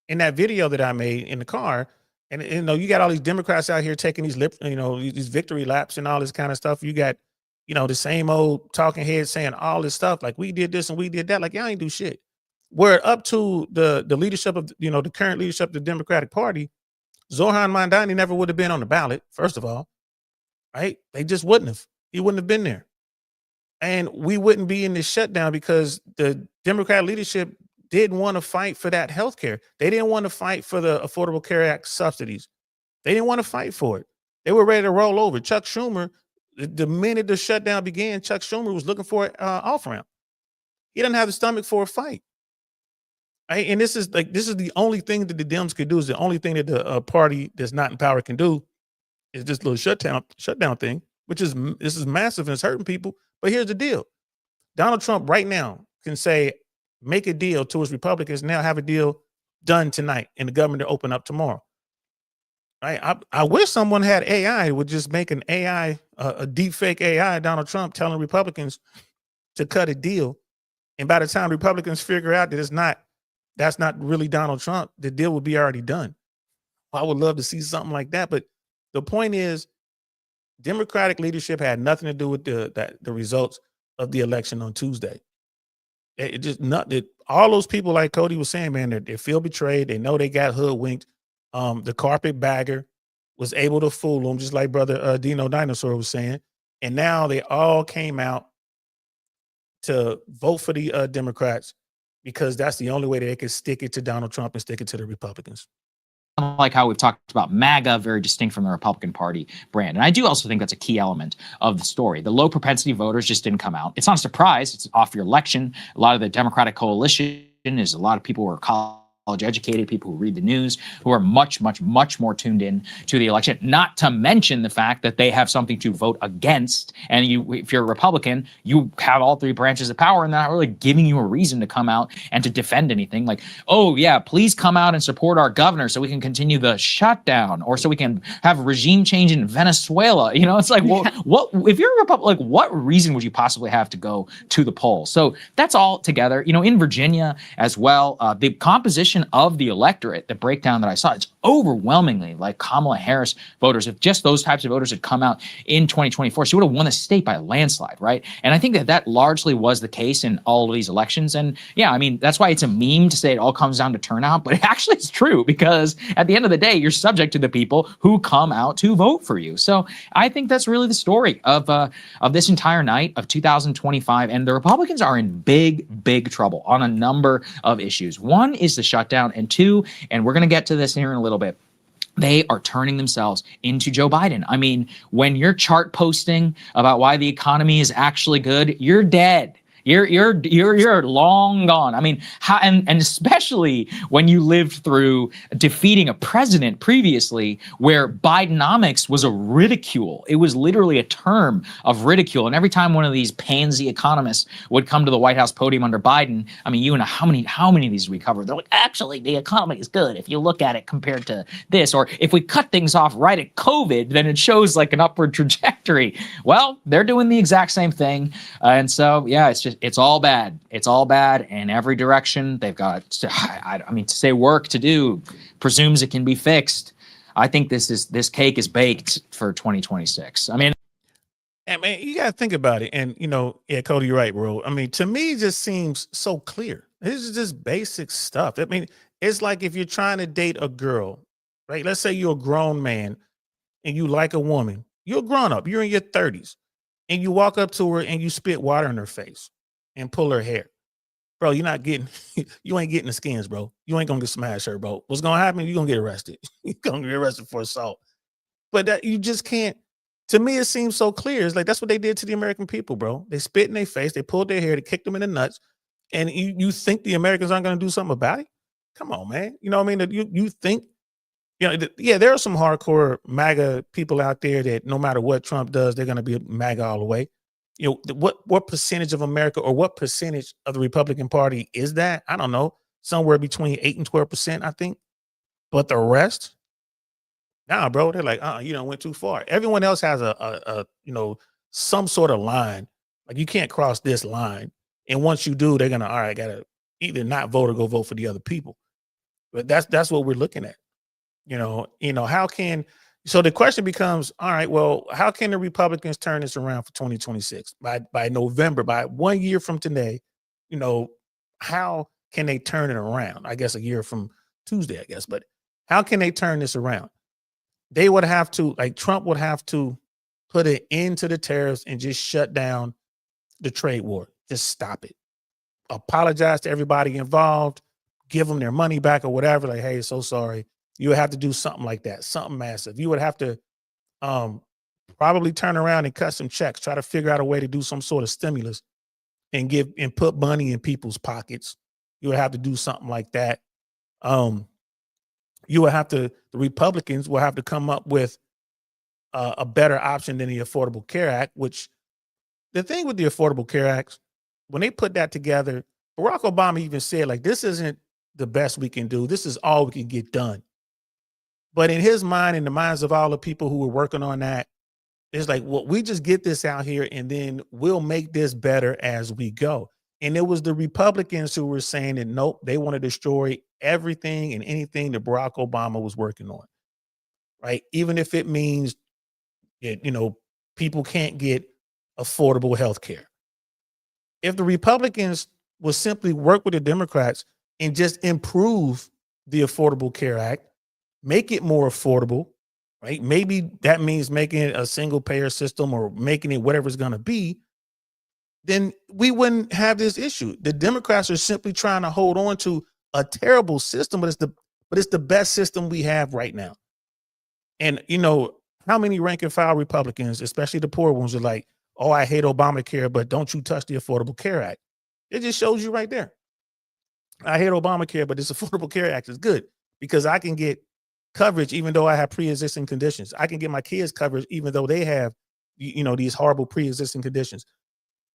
Speaker 1: in that video that I made in the car. And you got all these Democrats out here taking these these victory laps and all this kind of stuff. You got the same old talking heads saying all this stuff like we did this and we did that. Like y'all ain't do shit. We're up to the leadership of the current leadership of the Democratic Party. Zoran Mamdani never would have been on the ballot. First of all, right? They just wouldn't have. He wouldn't have been there. And we wouldn't be in this shutdown because the Democrat leadership didn't want to fight for that health care. They didn't want to fight for the Affordable Care Act subsidies. They didn't want to fight for it. They were ready to roll over. Chuck Schumer, the minute the shutdown began, Chuck Schumer was looking for an off-ramp. He didn't have the stomach for a fight. Right? And this is the only thing that the Dems could do, is the only thing that the party that's not in power can do, is this little shutdown thing, this is massive and it's hurting people. But here's the deal. Donald Trump right now can say, make a deal to his Republicans, now have a deal done tonight and the government to open up tomorrow. Right? I wish someone had AI, would just make an AI, a deep fake AI, Donald Trump telling Republicans to cut a deal. And by the time Republicans figure out that that's not really Donald Trump, the deal would be already done. I would love to see something like that. But the point is, Democratic leadership had nothing to do with the results of the election on Tuesday. It just all those people, like Cody was saying, man, they feel betrayed. They know they got hoodwinked. The carpetbagger was able to fool them, just like brother Dino Dinosaur was saying. And now they all came out to vote for the Democrats because that's the only way that they could stick it to Donald Trump and stick it to the Republicans.
Speaker 2: like how we've talked about MAGA, very distinct from the Republican Party brand. And I do also think that's a key element of the story. The low propensity voters just didn't come out. It's not a surprise. It's off your election. A lot of the Democratic coalition is a lot of people who are college educated, people who read the news, who are much more tuned in to the election, not to mention the fact that they have something to vote against. And if you're a Republican, you have all three branches of power and they're not really giving you a reason to come out and to defend anything like, oh yeah, please come out and support our governor so we can continue the shutdown or so we can have regime change in Venezuela. You know, it's like, well, what if you're a Republican, like what reason would you possibly have to go to the polls? So that's all together, you know, in Virginia as well, the composition of the electorate, the breakdown that I saw, it's overwhelmingly like Kamala Harris voters. If just those types of voters had come out in 2024, she would have won the state by a landslide, right? And I think that that largely was the case in all of these elections. And yeah, I mean, that's why it's a meme to say it all comes down to turnout, but it actually is true because at the end of the day, you're subject to the people who come out to vote for you. So I think that's really the story of this entire night of 2025. And the Republicans are in big trouble on a number of issues. One is the shutdown. And two, and we're going to get to this here in a little bit, they are turning themselves into Joe Biden. I mean, when you're chart posting about why the economy is actually good, you're dead. You're long gone. I mean, how, and especially when you lived through defeating a president previously where Bidenomics was a ridicule. It was literally a term of ridicule. And every time one of these pansy economists would come to the White House podium under Biden, I mean, you and how many of these we covered? They're like, actually, the economy is good if you look at it compared to this. Or if we cut things off right at COVID, then it shows like an upward trajectory. victory. Well, they're doing the exact same thing. And so, yeah, it's all bad. It's all bad in every direction. They've got, to say work to do presumes it can be fixed. I think this cake is baked for 2026. I mean,
Speaker 1: and man, you got to think about it. And, yeah, Cody, you're right, bro. I mean, to me, it just seems so clear. This is just basic stuff. I mean, it's like if you're trying to date a girl, right? Let's say you're a grown man and you like a woman. You're a grown up. You're in your 30s. And you walk up to her and you spit water in her face and pull her hair. Bro, you ain't getting the skins, bro. You ain't going to smash her, bro. What's going to happen? You're going to get arrested. You're going to get arrested for assault. But that you just can't. To me, it seems so clear. It's like that's what they did to the American people, bro. They spit in their face. They pulled their hair. They kicked them in the nuts. And you think the Americans aren't going to do something about it? Come on, man. You know what I mean? You think, yeah, there are some hardcore MAGA people out there that no matter what Trump does, they're going to be MAGA all the way. What percentage of America or what percentage of the Republican Party is that? I don't know. Somewhere between 8 and 12%, I think. But the rest, nah, bro, they're like, went too far. Everyone else has a some sort of line. Like you can't cross this line. And once you do, they're gonna, all right, gotta either not vote or go vote for the other people. But that's what we're looking at. How can, so the question becomes, all right, well, how can the Republicans turn this around for 2026? By November, by 1 year from today, how can they turn it around? I guess a year from Tuesday, I guess, but how can they turn this around? They would have to, like Trump would have to put an end to the tariffs and just shut down the trade war. Just stop it. Apologize to everybody involved, give them their money back or whatever. Like, hey, so sorry. You would have to do something like that, something massive. You would have to probably turn around and cut some checks, try to figure out a way to do some sort of stimulus and put money in people's pockets. You would have to do something like that. The Republicans will have to come up with a better option than the Affordable Care Act, which the thing with the Affordable Care Act, when they put that together, Barack Obama even said, like, this isn't the best we can do. This is all we can get done. But in his mind, in the minds of all the people who were working on that, it's like, well, we just get this out here and then we'll make this better as we go. And it was the Republicans who were saying that, nope, they want to destroy everything and anything that Barack Obama was working on, right? Even if it means that, people can't get affordable health care. If the Republicans would simply work with the Democrats and just improve the Affordable Care Act, make it more affordable, right? Maybe that means making it a single payer system or making it whatever it's going to be, then we wouldn't have this issue. The Democrats are simply trying to hold on to a terrible system, but it's the best system we have right now. And how many rank and file Republicans, especially the poor ones, are like, oh, I hate Obamacare, but don't you touch the Affordable Care Act. It just shows you right there. I hate Obamacare, but this Affordable Care Act is good because I can get coverage even though I have pre-existing conditions. I can get my kids coverage even though they have, these horrible pre-existing conditions.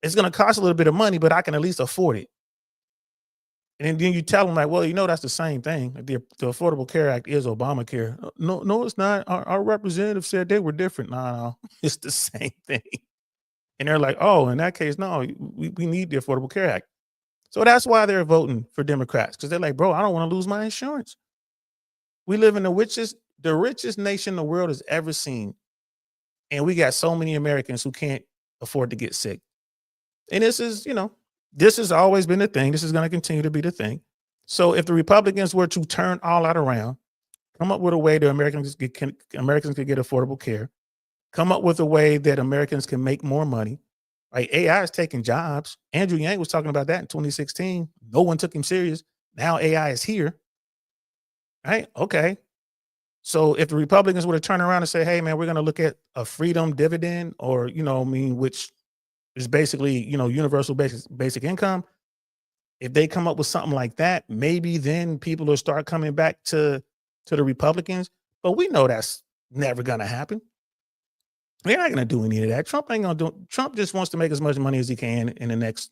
Speaker 1: It's going to cost a little bit of money, but I can at least afford it. And then you tell them like, well, that's the same thing. The Affordable Care Act is Obamacare. No, it's not. Our representative said they were different. No, it's the same thing. And they're like, oh, in that case, no, we need the Affordable Care Act. So that's why they're voting for Democrats, because they're like, bro, I don't want to lose my insurance. We live in the richest nation the world has ever seen. And we got so many Americans who can't afford to get sick. And this has always been the thing. This is going to continue to be the thing. So if the Republicans were to turn all that around, come up with a way that Americans could get affordable care, come up with a way that Americans can make more money, right? AI is taking jobs. Andrew Yang was talking about that in 2016. No one took him serious. Now AI is here, right? Okay. So if the Republicans were to turn around and say, hey, man, we're going to look at a freedom dividend or, which is basically, universal basic income. If they come up with something like that, maybe then people will start coming back to the Republicans. But we know that's never going to happen. They're not going to do any of that. Trump ain't going to do. Trump just wants to make as much money as he can in the next,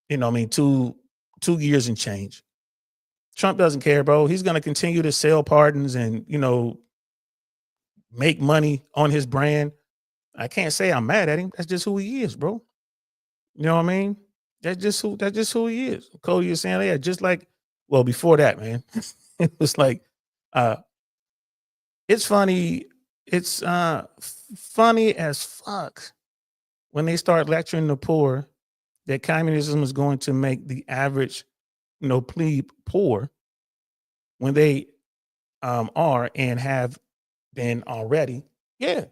Speaker 1: 2 years and change. Trump doesn't care, bro. He's going to continue to sell pardons and, make money on his brand. I can't say I'm mad at him. That's just who he is, bro. You know what I mean? That's just who he is. Cody is saying, yeah, just like, well, before that, man, it was like, it's funny. It's funny as fuck when they start lecturing the poor that communism is going to make the average, plebe poor when they are and have been already. Yeah.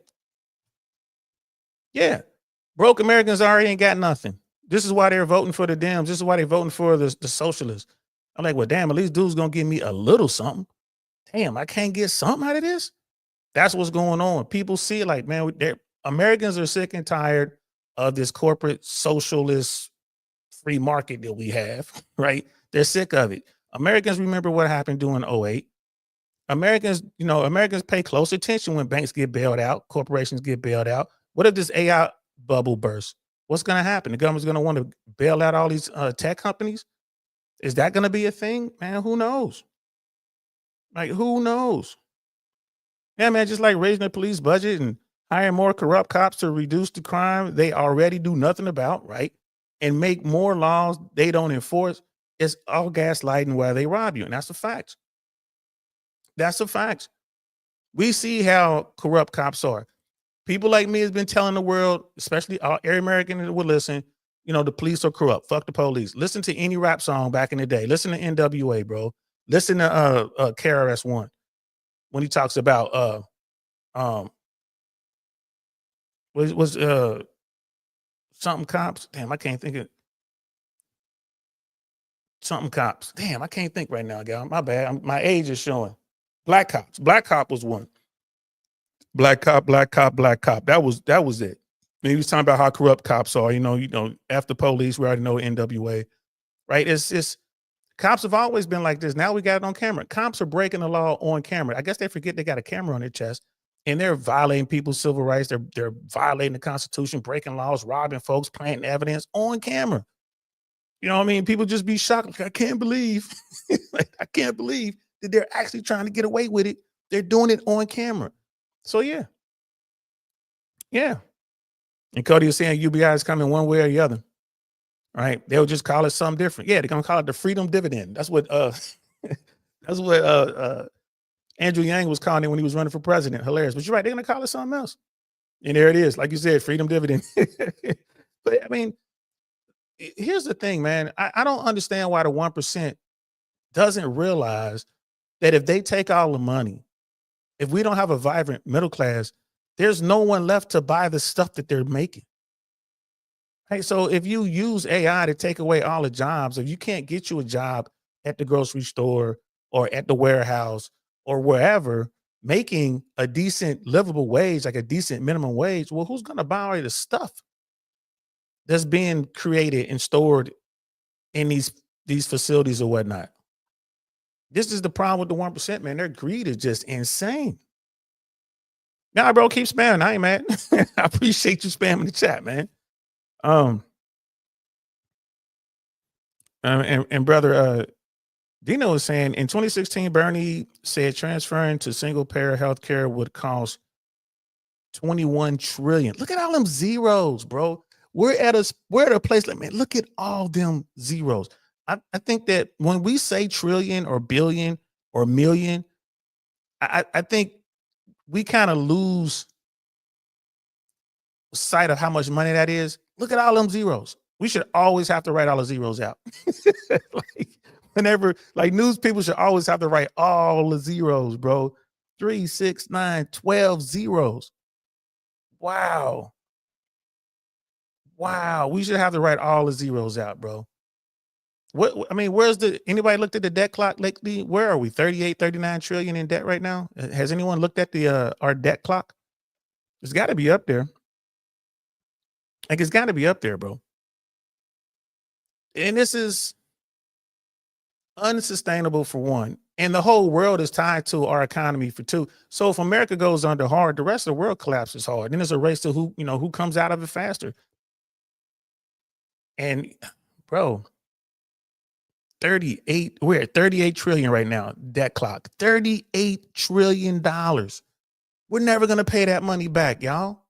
Speaker 1: Yeah. Broke Americans already ain't got nothing. This is why they're voting for the Dems. This is why they're voting for the socialists. I'm like, well, damn, at least dude's gonna give me a little something. Damn, I can't get something out of this. That's what's going on. People see it like, man, Americans are sick and tired of this corporate socialist free market that we have, right? They're sick of it. Americans remember what happened during 08. Americans pay close attention when banks get bailed out, corporations get bailed out. What if this AI bubble bursts? What's going to happen? The government's going to want to bail out all these tech companies. Is that going to be a thing? Man, who knows? Like, who knows? Yeah, man, just like raising the police budget and hiring more corrupt cops to reduce the crime they already do nothing about, right? And make more laws they don't enforce. It's all gaslighting while they rob you. And that's a fact. That's a fact. We see how corrupt cops are. People like me has been telling the world, especially every American that would listen, the police are corrupt. Fuck the police. Listen to any rap song back in the day. Listen to NWA, bro. Listen to KRS-One when he talks about was something cops. Damn, I can't think of something cops. Damn, I can't think right now, guy. My bad. My age is showing. Black cops. Black cop was one. Black cop, black cop, black cop. That was it. And he was talking about how corrupt cops are. After police, we already know NWA, right? It's cops have always been like this. Now we got it on camera. Cops are breaking the law on camera. I guess they forget they got a camera on their chest, and they're violating people's civil rights. They're violating the Constitution, breaking laws, robbing folks, planting evidence on camera. You know what I mean? People just be shocked. Like, I can't believe, I can't believe that they're actually trying to get away with it. They're doing it on camera. So yeah. And Cody was saying UBI is coming one way or the other. Right? They'll just call it something different. Yeah, they're gonna call it the freedom dividend. That's what Andrew Yang was calling it when he was running for president. Hilarious. But you're right, they're gonna call it something else. And there it is, like you said, freedom dividend. But I mean, here's the thing, man. I don't understand why the 1% doesn't realize that if they take all the money, if we don't have a vibrant middle class, there's no one left to buy the stuff that they're making. Hey, so if you use AI to take away all the jobs, if you can't get you a job at the grocery store or at the warehouse or wherever, making a decent livable wage, like a decent minimum wage, well, who's going to buy all the stuff that's being created and stored in these facilities or whatnot? This is the problem with the 1%, man. Their greed is just insane. Nah, bro, keep spamming. I ain't mad. I appreciate you spamming the chat, man. And brother Dino was saying in 2016, Bernie said transferring to single payer healthcare would cost 21 trillion. Look at all them zeros, bro. We're at a place like, man, look at all them zeros. I think that when we say trillion or billion or million, I think we kind of lose sight of how much money that is. Look at all them zeros. We should always have to write all the zeros out. Like news people should always have to write all the zeros, bro. 3, 6, 9, 12 zeros. Wow. We should have to write all the zeros out, bro. Anybody looked at the debt clock lately? Where are we? 38, 39 trillion in debt right now? Has anyone looked at our debt clock? It's got to be up there. Like, it's got to be up there, bro. And this is unsustainable for one. And the whole world is tied to our economy for two. So if America goes under hard, the rest of the world collapses hard. Then there's a race to who comes out of it faster. And bro, we're at 38 trillion right now, debt clock. $38 trillion. We're never going to pay that money back, y'all.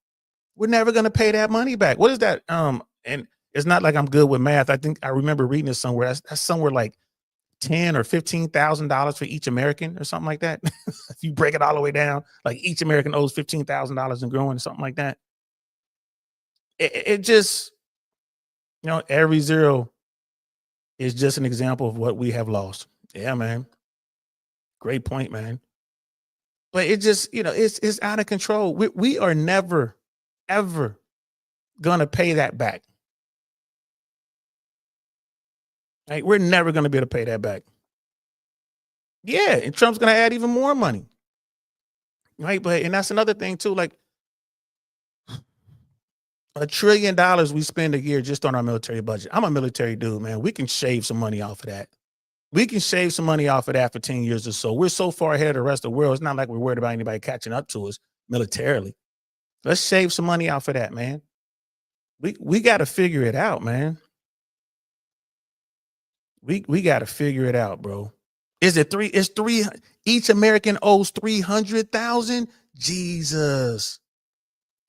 Speaker 1: We're never going to pay that money back. What is that? And it's not like I'm good with math. I think I remember reading this somewhere. That's somewhere like $10,000 or $15,000 for each American or something like that. If you break it all the way down, like each American owes $15,000 and growing or something like that. It just, every zero is just an example of what we have lost. Yeah, man. Great point, man. But it just, it's out of control. We are never, ever gonna pay that back. Right? We're never gonna be able to pay that back. Yeah, and Trump's gonna add even more money. Right? And that's another thing too. Like $1 trillion we spend a year just on our military budget. I'm a military dude, man. We can shave some money off of that. We can shave some money off of that for 10 years or so. We're so far ahead of the rest of the world. It's not like we're worried about anybody catching up to us militarily. Let's shave some money off of that, man. We got to figure it out, man. We got to figure it out, bro. Is it three? It's three. Each American owes 300,000. Jesus.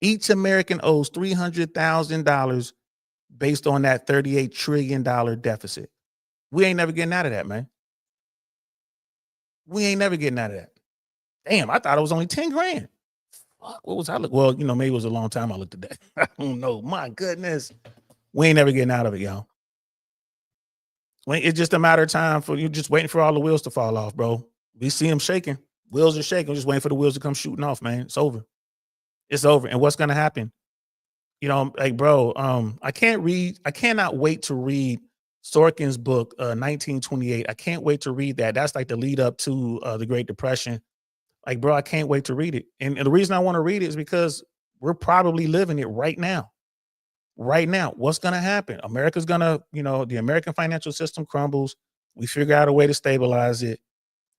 Speaker 1: Each American owes $300,000 based on that $38 trillion deficit. We ain't never getting out of that, man. We ain't never getting out of that. Damn, I thought it was only 10 grand. Fuck, what was I look? Well, maybe it was a long time I looked at that. I don't know. My goodness. We ain't never getting out of it, y'all. It's just a matter of time for you, just waiting for all the wheels to fall off, bro. We see them shaking. Wheels are shaking. We're just waiting for the wheels to come shooting off, man. It's over. It's over. And what's going to happen? Bro, I cannot wait to read Sorkin's book, 1928. I can't wait to read that. That's like the lead up to the Great Depression. Like, bro, I can't wait to read it. And the reason I want to read it is because we're probably living it right now. Right now, what's going to happen? America's going to, the American financial system crumbles. We figure out a way to stabilize it.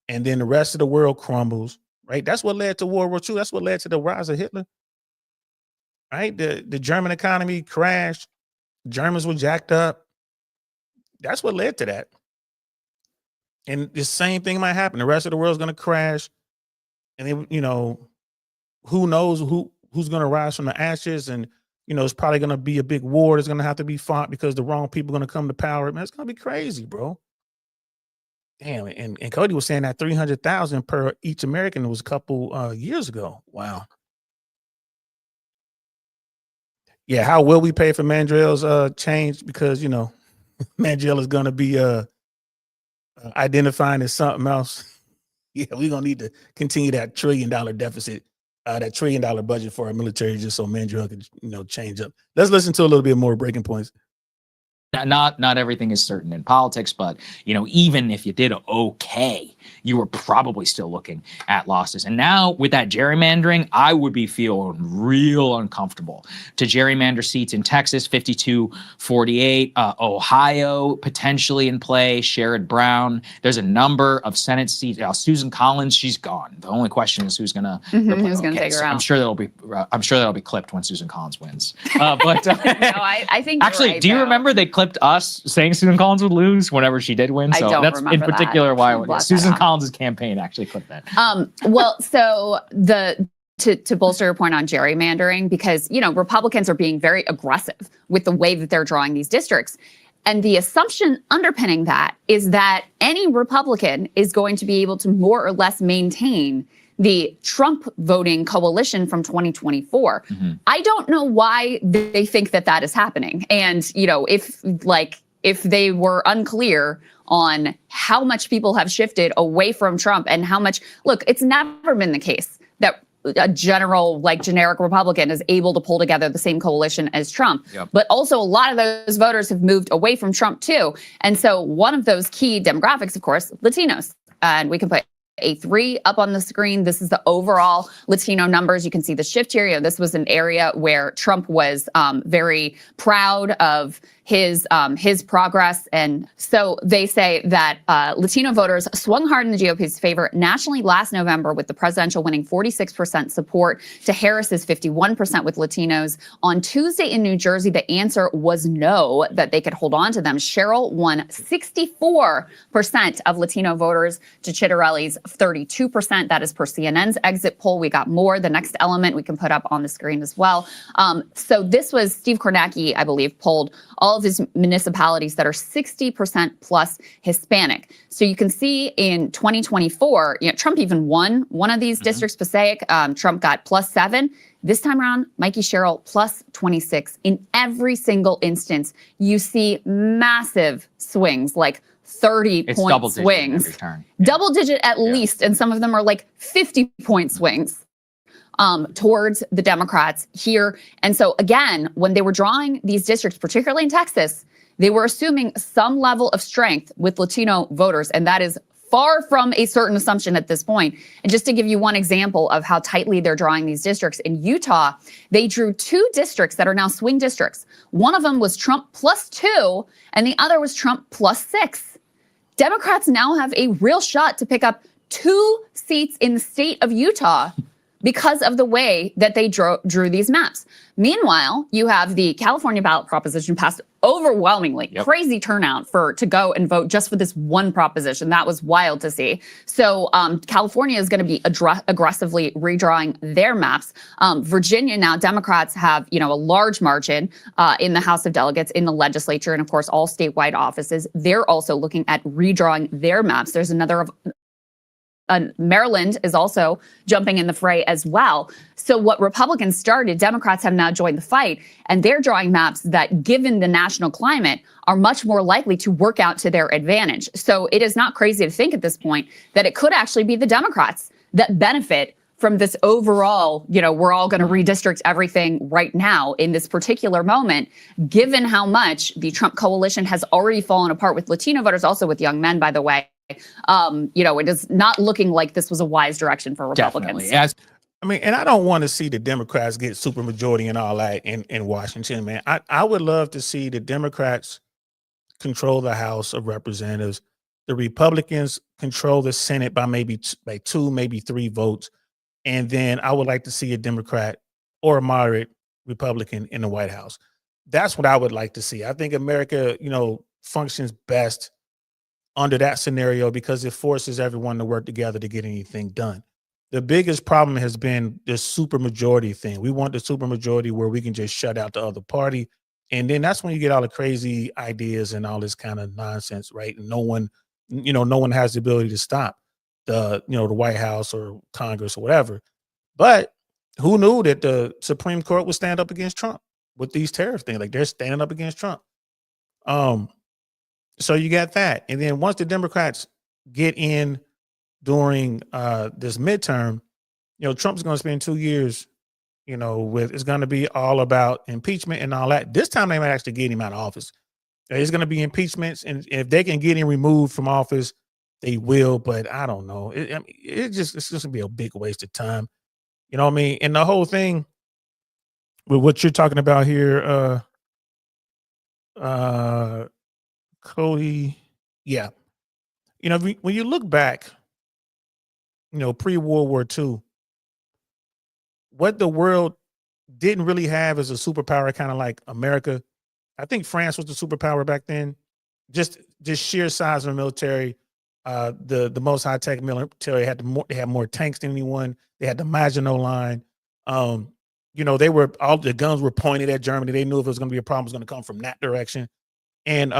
Speaker 1: And then the rest of the world crumbles, right? That's what led to World War II. That's what led to the rise of Hitler, right? The German economy crashed. Germans were jacked up. That's what led to that. And the same thing might happen. The rest of the world's going to crash. And then, who knows who's going to rise from the ashes. And, it's probably going to be a big war that's going to have to be fought because the wrong people are going to come to power. Man, it's going to be crazy, bro. Damn. And Cody was saying that 300,000 per each American was a couple years ago. Wow. Yeah. How will we pay for Mandrell's change? Because, Mandrell is going to be identifying as something else. Yeah, we're going to need to continue that $1 trillion deficit, that $1 trillion budget for our military, just so Mandrell can, change up. Let's listen to a little bit more breaking points.
Speaker 2: Not everything is certain in politics, but even if you did okay, you were probably still looking at losses. And now with that gerrymandering, I would be feeling real uncomfortable. To gerrymander seats in Texas, 52-48, Ohio potentially in play, Sherrod Brown. There's a number of Senate seats. Susan Collins, she's gone. The only question is who's gonna
Speaker 3: take her out.
Speaker 2: I'm sure that'll be clipped when Susan Collins wins. But
Speaker 3: no, I think
Speaker 2: actually,
Speaker 3: right,
Speaker 2: do you remember they clipped us saying Susan Collins would lose whenever she did win? So that's in particular why Susan Collins' campaign actually clipped that.
Speaker 3: Well, so to bolster your point on gerrymandering, because Republicans are being very aggressive with the way that they're drawing these districts. And the assumption underpinning that is that any Republican is going to be able to more or less maintain the Trump voting coalition from 2024. Mm-hmm. I don't know why they think that is happening. And, if they were unclear on how much people have shifted away from Trump and how much, look, it's never been the case that a generic Republican is able to pull together the same coalition as Trump. Yep. But also a lot of those voters have moved away from Trump too. And so one of those key demographics, of course, Latinos. And we can put A3 up on the screen. This is the overall Latino numbers. You can see the shift here. This was an area where Trump was very proud of his progress. And so they say that Latino voters swung hard in the GOP's favor nationally last November, with the presidential winning 46% support to Harris's 51% with Latinos. On Tuesday in New Jersey, the answer was no, that they could hold on to them. Sherrill won 64% of Latino voters to Chitterelli's 32%. That is per CNN's exit poll. We got more. The next element we can put up on the screen as well. So this was Steve Kornacki, I believe, polled all of his municipalities that are 60% plus Hispanic. So you can see in 2024, Trump even won one of these districts, Passaic. Trump got +7. This time around, Mikey Sherrill +26. In every single instance, you see massive swings, like 30-point swings. Double digit at least, and some of them are like 50-point swings towards the Democrats here. And so again, when they were drawing these districts, particularly in Texas, they were assuming some level of strength with Latino voters, and that is far from a certain assumption at this point. And just to give you one example of how tightly they're drawing these districts, in Utah, they drew 2 districts that are now swing districts. One of them was Trump +2, and the other was Trump +6. Democrats now have a real shot to pick up 2 seats in the state of Utah because of the way that they drew these maps. Meanwhile, you have the California ballot proposition passed overwhelmingly. Crazy turnout to go and vote just for this one proposition. That was wild to see. So California is going to be aggressively redrawing their maps. Virginia now, Democrats have a large margin in the House of Delegates, in the legislature, and of course all statewide offices. They're also looking at redrawing their maps. There's another Maryland is also jumping in the fray as well. So what Republicans started, Democrats have now joined the fight, and they're drawing maps that, given the national climate, are much more likely to work out to their advantage. So it is not crazy to think at this point that it could actually be the Democrats that benefit from this overall, we're all going to redistrict everything right now in this particular moment, given how much the Trump coalition has already fallen apart with Latino voters, also with young men, by the way. It is not looking like this was a wise direction for Republicans.
Speaker 1: Definitely. And I don't want to see the Democrats get super majority and all that in Washington, man. I would love to see the Democrats control the House of Representatives. The Republicans control the Senate by maybe 2, maybe 3 votes. And then I would like to see a Democrat or a moderate Republican in the White House. That's what I would like to see. I think America, functions best under that scenario because it forces everyone to work together to get anything done. The biggest problem has been this supermajority thing. We want the supermajority where we can just shut out the other party. And then that's when you get all the crazy ideas and all this kind of nonsense, right? And no one has the ability to stop the White House or Congress or whatever. But who knew that the Supreme Court would stand up against Trump with these tariff things? Like, they're standing up against Trump. So you got that. And then once the Democrats get in during this midterm, Trump's going to spend 2 years, it's going to be all about impeachment and all that. This time they might actually get him out of office. There's going to be impeachments, and if they can get him removed from office, they will. But I don't know. It's just going to be a big waste of time. You know what I mean? And the whole thing with what you're talking about here, Cody, yeah. When you look back, pre-World War II, what the world didn't really have as a superpower, kind of like America. I think France was the superpower back then. Just sheer size of the military, the most high-tech military they had more tanks than anyone. They had the Maginot Line. All the guns were pointed at Germany. They knew if it was going to be a problem, it was going to come from that direction. And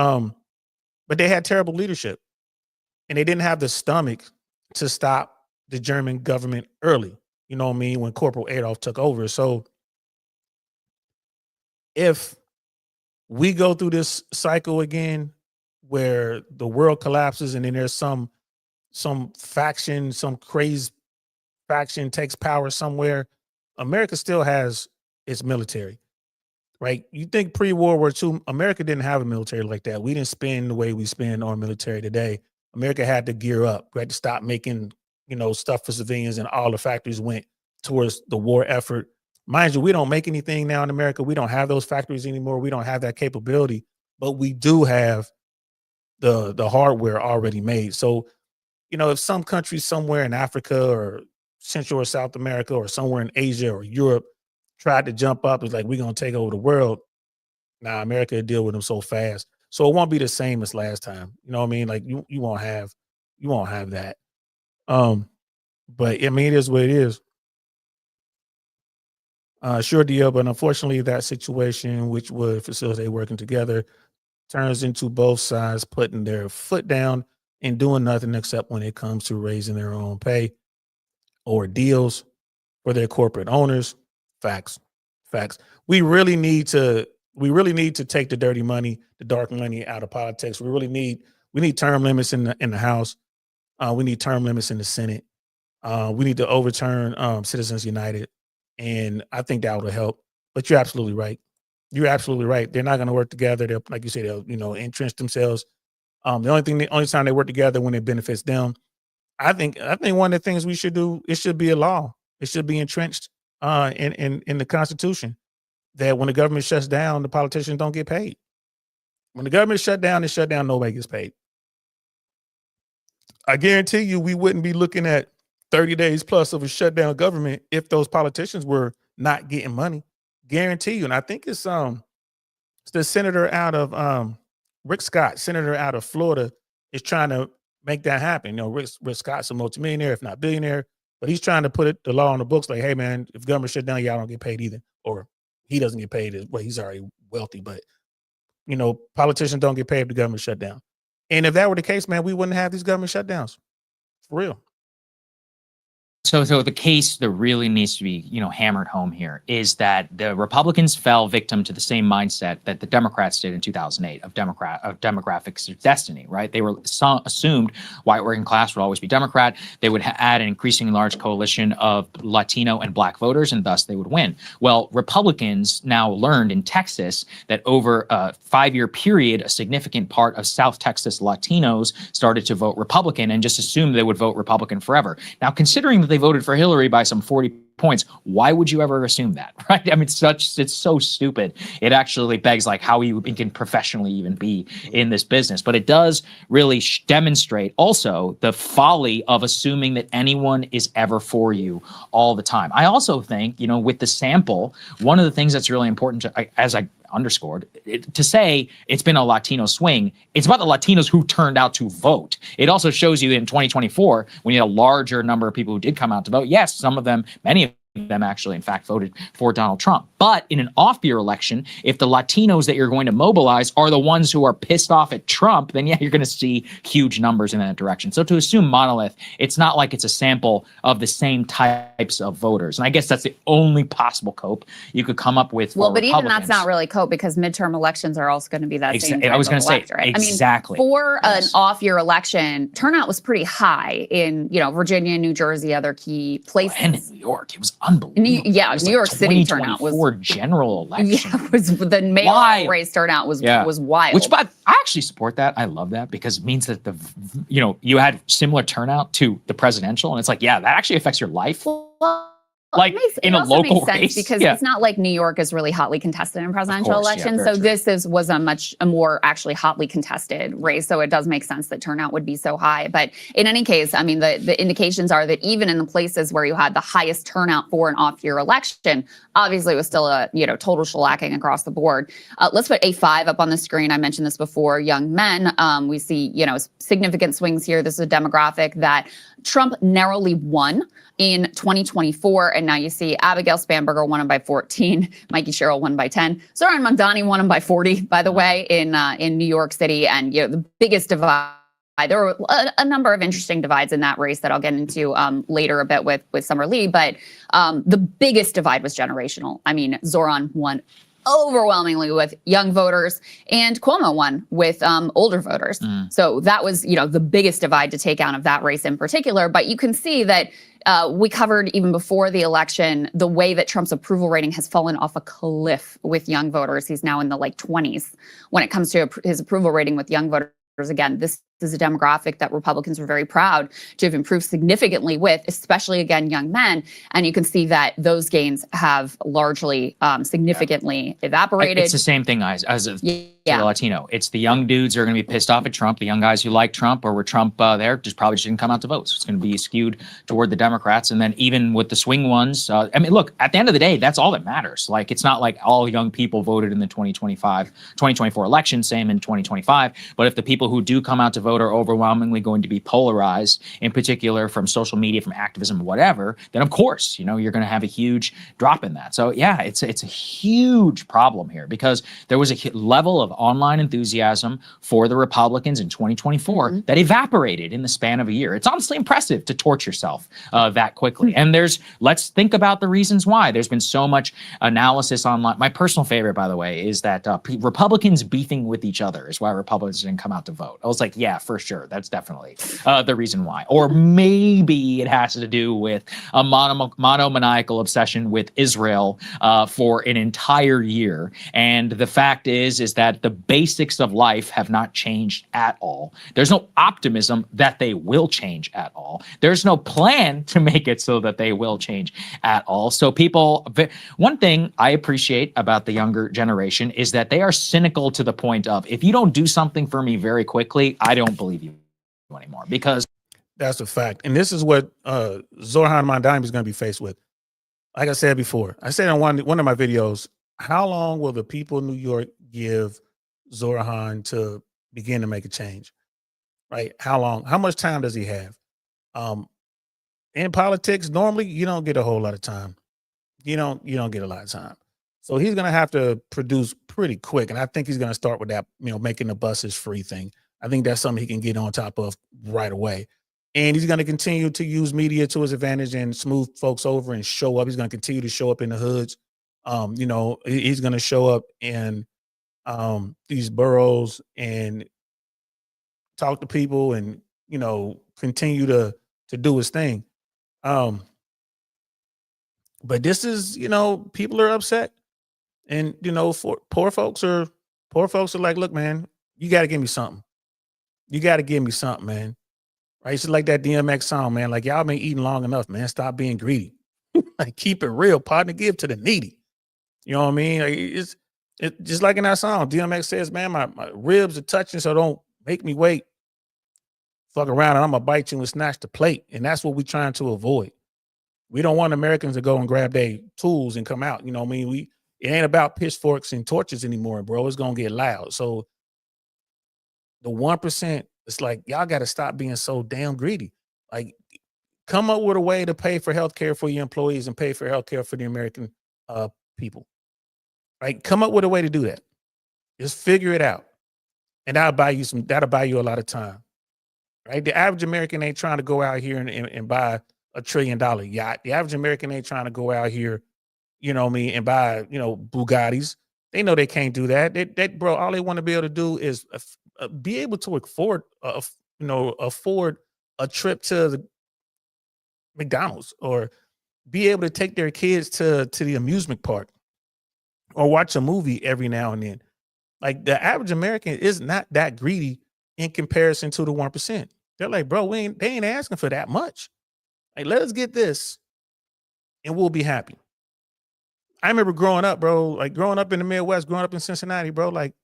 Speaker 1: but they had terrible leadership, and they didn't have the stomach to stop the German government early. You know what I mean? When Corporal Adolf took over. So if we go through this cycle again, where the world collapses, and then there's some faction, some crazy faction takes power somewhere, America still has its military. Right? You think pre-World War II, America didn't have a military like that. We didn't spend the way we spend our military today. America had to gear up. We had to stop making, stuff for civilians, and all the factories went towards the war effort. Mind you, we don't make anything now in America. We don't have those factories anymore. We don't have that capability. but we do have the hardware already made. So, if some country somewhere in Africa or Central or South America or somewhere in Asia or Europe tried to jump up, it's like, we're going to take over the world. Now, America will deal with them so fast. So it won't be the same as last time. You know what I mean? Like you won't have that. But I mean, it is what it is. Sure deal, but unfortunately that situation, which would facilitate working together, turns into both sides putting their foot down and doing nothing except when it comes to raising their own pay or deals for their corporate owners. Facts. We really need to take the dirty money, the dark money out of politics. We need term limits in the House. We need term limits in the Senate. We need to overturn Citizens United. And I think that would help. But you're absolutely right. They're not going to work together. They'll, like you said, they'll entrench themselves. The only time they work together when it benefits them. I think one of the things we should do, it should be a law. It should be entrenched in the Constitution that when the government shuts down, the politicians don't get paid. When the government shut down, nobody gets paid. I guarantee you we wouldn't be looking at 30 days plus of a shutdown government if those politicians were not getting money. Guarantee you. And I think it's the senator out of Rick Scott, senator out of Florida, is trying to make that happen. Rick Scott's a multimillionaire, if not billionaire, but he's trying to put the law on the books like, hey man, if government shut down, y'all don't get paid either. Or he doesn't get paid. Well, he's already wealthy, but politicians don't get paid if the government shut down. And if that were the case, man, we wouldn't have these government shutdowns. For real.
Speaker 2: So the case that really needs to be, hammered home here is that the Republicans fell victim to the same mindset that the Democrats did in 2008 of demographic destiny, right? They were assumed white working class would always be Democrat. They would add an increasingly large coalition of Latino and Black voters, and thus they would win. Well, Republicans now learned in Texas that over a 5-year period, a significant part of South Texas Latinos started to vote Republican and just assumed they would vote Republican forever. Now, considering that they voted for Hillary by some 40 points, why would you ever assume that, right? I mean, it's so stupid. It actually begs like how you can professionally even be in this business. But it does really demonstrate also the folly of assuming that anyone is ever for you all the time. I also think, with the sample, one of the things that's really important as I underscored, to say it's been a Latino swing, it's about the Latinos who turned out to vote. It also shows you in 2024, when you had a larger number of people who did come out to vote, yes, some of them, many of them actually, in fact, voted for Donald Trump. But in an off-year election, if the Latinos that you're going to mobilize are the ones who are pissed off at Trump, then yeah, you're going to see huge numbers in that direction. So to assume monolith, it's not like it's a sample of the same types of voters. And I guess that's the only possible cope you could come up with.
Speaker 3: Well, but even that's not really cope, because midterm elections are also going to be that same type
Speaker 2: I was going to say,
Speaker 3: right?
Speaker 2: exactly.
Speaker 3: I mean, for an off-year election, turnout was pretty high in, Virginia, New Jersey, other key places.
Speaker 2: And in New York, it was unbelievable.
Speaker 3: New York City turnout was
Speaker 2: general election.
Speaker 3: Yeah, was the mayoral race turnout was wild.
Speaker 2: Which, but I actually support that. I love that because it means that you had similar turnout to the presidential, and it's like, yeah, that actually affects your life. Like in a local race,
Speaker 3: because it's not like New York is really hotly contested in presidential elections. So this was a more actually hotly contested race. So it does make sense that turnout would be so high. But in any case, I mean, the indications are that even in the places where you had the highest turnout for an off-year election, obviously it was still a total shellacking across the board. Let's put A5 up on the screen. I mentioned this before. Young men. We see significant swings here. This is a demographic that Trump narrowly won in 2024. And now you see Abigail Spanberger won him by 14. Mikey Sherrill won by 10. Zoran Mamdani won him by 40, by the way, in New York City. And the biggest divide. There were a number of interesting divides in that race that I'll get into later a bit with Summer Lee. But the biggest divide was generational. I mean, Zoran won overwhelmingly with young voters, and Cuomo won with older voters. So that was, the biggest divide to take out of that race in particular. But you can see that we covered even before the election the way that Trump's approval rating has fallen off a cliff with young voters. He's now in the 20s when it comes to his approval rating with young voters. Again, this is a demographic that Republicans were very proud to have improved significantly with, especially, again, young men. And you can see that those gains have largely significantly evaporated.
Speaker 2: It's the same thing, guys, as a
Speaker 3: Yeah.
Speaker 2: Latino. It's the young dudes who are going to be pissed off at Trump. The young guys who like Trump or were Trump there just probably didn't come out to vote. So it's going to be skewed toward the Democrats. And then even with the swing ones, I mean, look, at the end of the day, that's all that matters. Like, it's not like all young people voted in the 2024 election, same in 2025. But if the people who do come out to vote are overwhelmingly going to be polarized, in particular from social media, from activism, whatever, then of course, you're going to have a huge drop in that. So yeah, it's a huge problem here because there was a level of online enthusiasm for the Republicans in 2024 that evaporated in the span of a year. It's honestly impressive to torch yourself that quickly. And let's think about the reasons why. There's been so much analysis online. My personal favorite, by the way, is that Republicans beefing with each other is why Republicans didn't come out to vote. I was like, yeah, for sure. That's definitely the reason why. Or maybe it has to do with a monomaniacal obsession with Israel for an entire year. And the fact is that the basics of life have not changed at all. There's no optimism that they will change at all. There's no plan to make it so that they will change at all. So one thing I appreciate about the younger generation is that they are cynical to the point of, if you don't do something for me very quickly, I don't believe you anymore. Because
Speaker 1: that's a fact. And this is what Zoran Mondani is going to be faced with. Like I said before, I said in one of my videos, how long will the people of New York give Zoran to begin to make a change? Right? How long? How much time does he have? In politics, normally you don't get a whole lot of time. You don't get a lot of time. So he's going to have to produce pretty quick. And I think he's going to start with that, making the buses free thing. I think that's something he can get on top of right away. And he's going to continue to use media to his advantage and smooth folks over and show up. He's going to continue to show up in the hoods. He's going to show up in these boroughs and talk to people and, continue to do his thing. But this is, people are upset. And, for poor folks are like, look, man, you got to give me something. You got to give me something, man. Right? It's like that DMX song, man. Like, y'all been eating long enough, man. Stop being greedy. Like, keep it real, partner. Give to the needy. You know what I mean? Like, it's just like in that song. DMX says, man, my ribs are touching, so don't make me wait. Fuck around and I'm going to bite you and snatch the plate. And that's what we're trying to avoid. We don't want Americans to go and grab their tools and come out. You know what I mean? It ain't about pitchforks and torches anymore, bro. It's going to get loud. So the 1%, it's like, y'all got to stop being so damn greedy. Like, come up with a way to pay for healthcare for your employees and pay for healthcare for the American people. Right? Come up with a way to do that. Just figure it out. And that'll buy you a lot of time. Right? The average American ain't trying to go out here and buy $1 trillion yacht. The average American ain't trying to go out here, and buy, Bugattis. They know they can't do that. They bro, all they want to be able to do is be able to afford a trip to the McDonald's or be able to take their kids to the amusement park or watch a movie every now and then. Like, the average American is not that greedy in comparison to the 1%. They're like, bro, they ain't asking for that much. Like, let us get this and we'll be happy. I remember growing up, bro, like growing up in the Midwest, growing up in Cincinnati, bro, like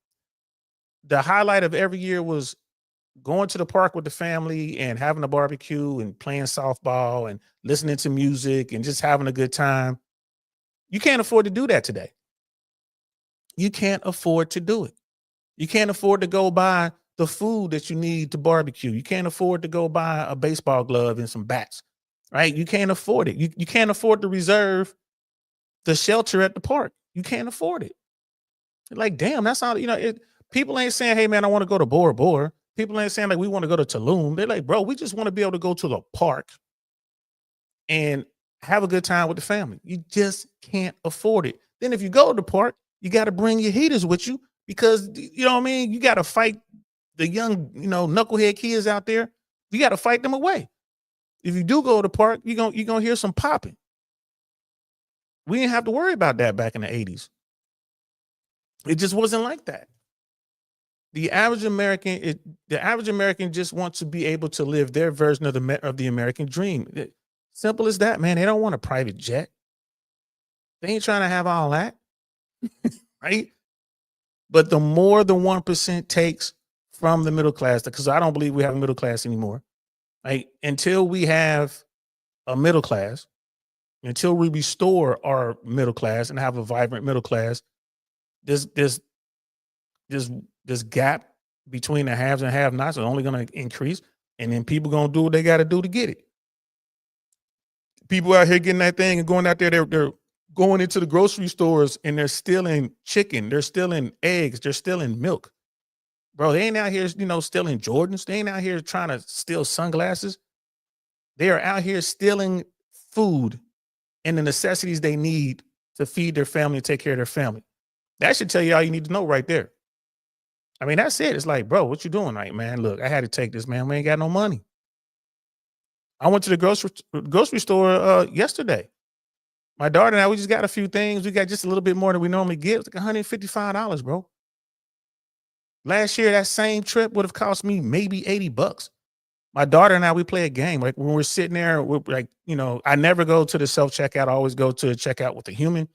Speaker 1: the highlight of every year was going to the park with the family and having a barbecue and playing softball and listening to music and just having a good time. You can't afford to do that today. You can't afford to do it. You can't afford to go buy the food that you need to barbecue. You can't afford to go buy a baseball glove and some bats, right? You can't afford it. You can't afford to reserve the shelter at the park. You can't afford it. Like, damn, that's all, people ain't saying, hey, man, I want to go to Bora Bora. People ain't saying, like, we want to go to Tulum. They're like, bro, we just want to be able to go to the park and have a good time with the family. You just can't afford it. Then if you go to the park, you got to bring your heaters with you because, you know what I mean? You got to fight the young, knucklehead kids out there. You got to fight them away. If you do go to the park, you're going to hear some popping. We didn't have to worry about that back in the 80s. It just wasn't like that. The average American just wants to be able to live their version of the American dream. Simple as that, man. They don't want a private jet. They ain't trying to have all that, right? But the more the 1% takes from the middle class, because I don't believe we have a middle class anymore, right? Until we have a middle class, until we restore our middle class and have a vibrant middle class, this gap between the haves and have-nots is only going to increase, and then people going to do what they got to do to get it. People out here getting that thing and going out there, they're going into the grocery stores and they're stealing chicken, they're stealing eggs, they're stealing milk. Bro, they ain't out here, stealing Jordans. They ain't out here trying to steal sunglasses. They are out here stealing food and the necessities they need to feed their family and take care of their family. That should tell you all you need to know right there. I mean, that's it. It's like, bro, what you doing? Like, man, look, I had to take this, man. We ain't got no money. I went to the grocery store yesterday. My daughter and I, we just got a few things. We got just a little bit more than we normally get. It's like $155, bro. Last year, that same trip would have cost me maybe $80. My daughter and I, we play a game. Like when we're sitting there, we're like, I never go to the self-checkout. I always go to the checkout with a human.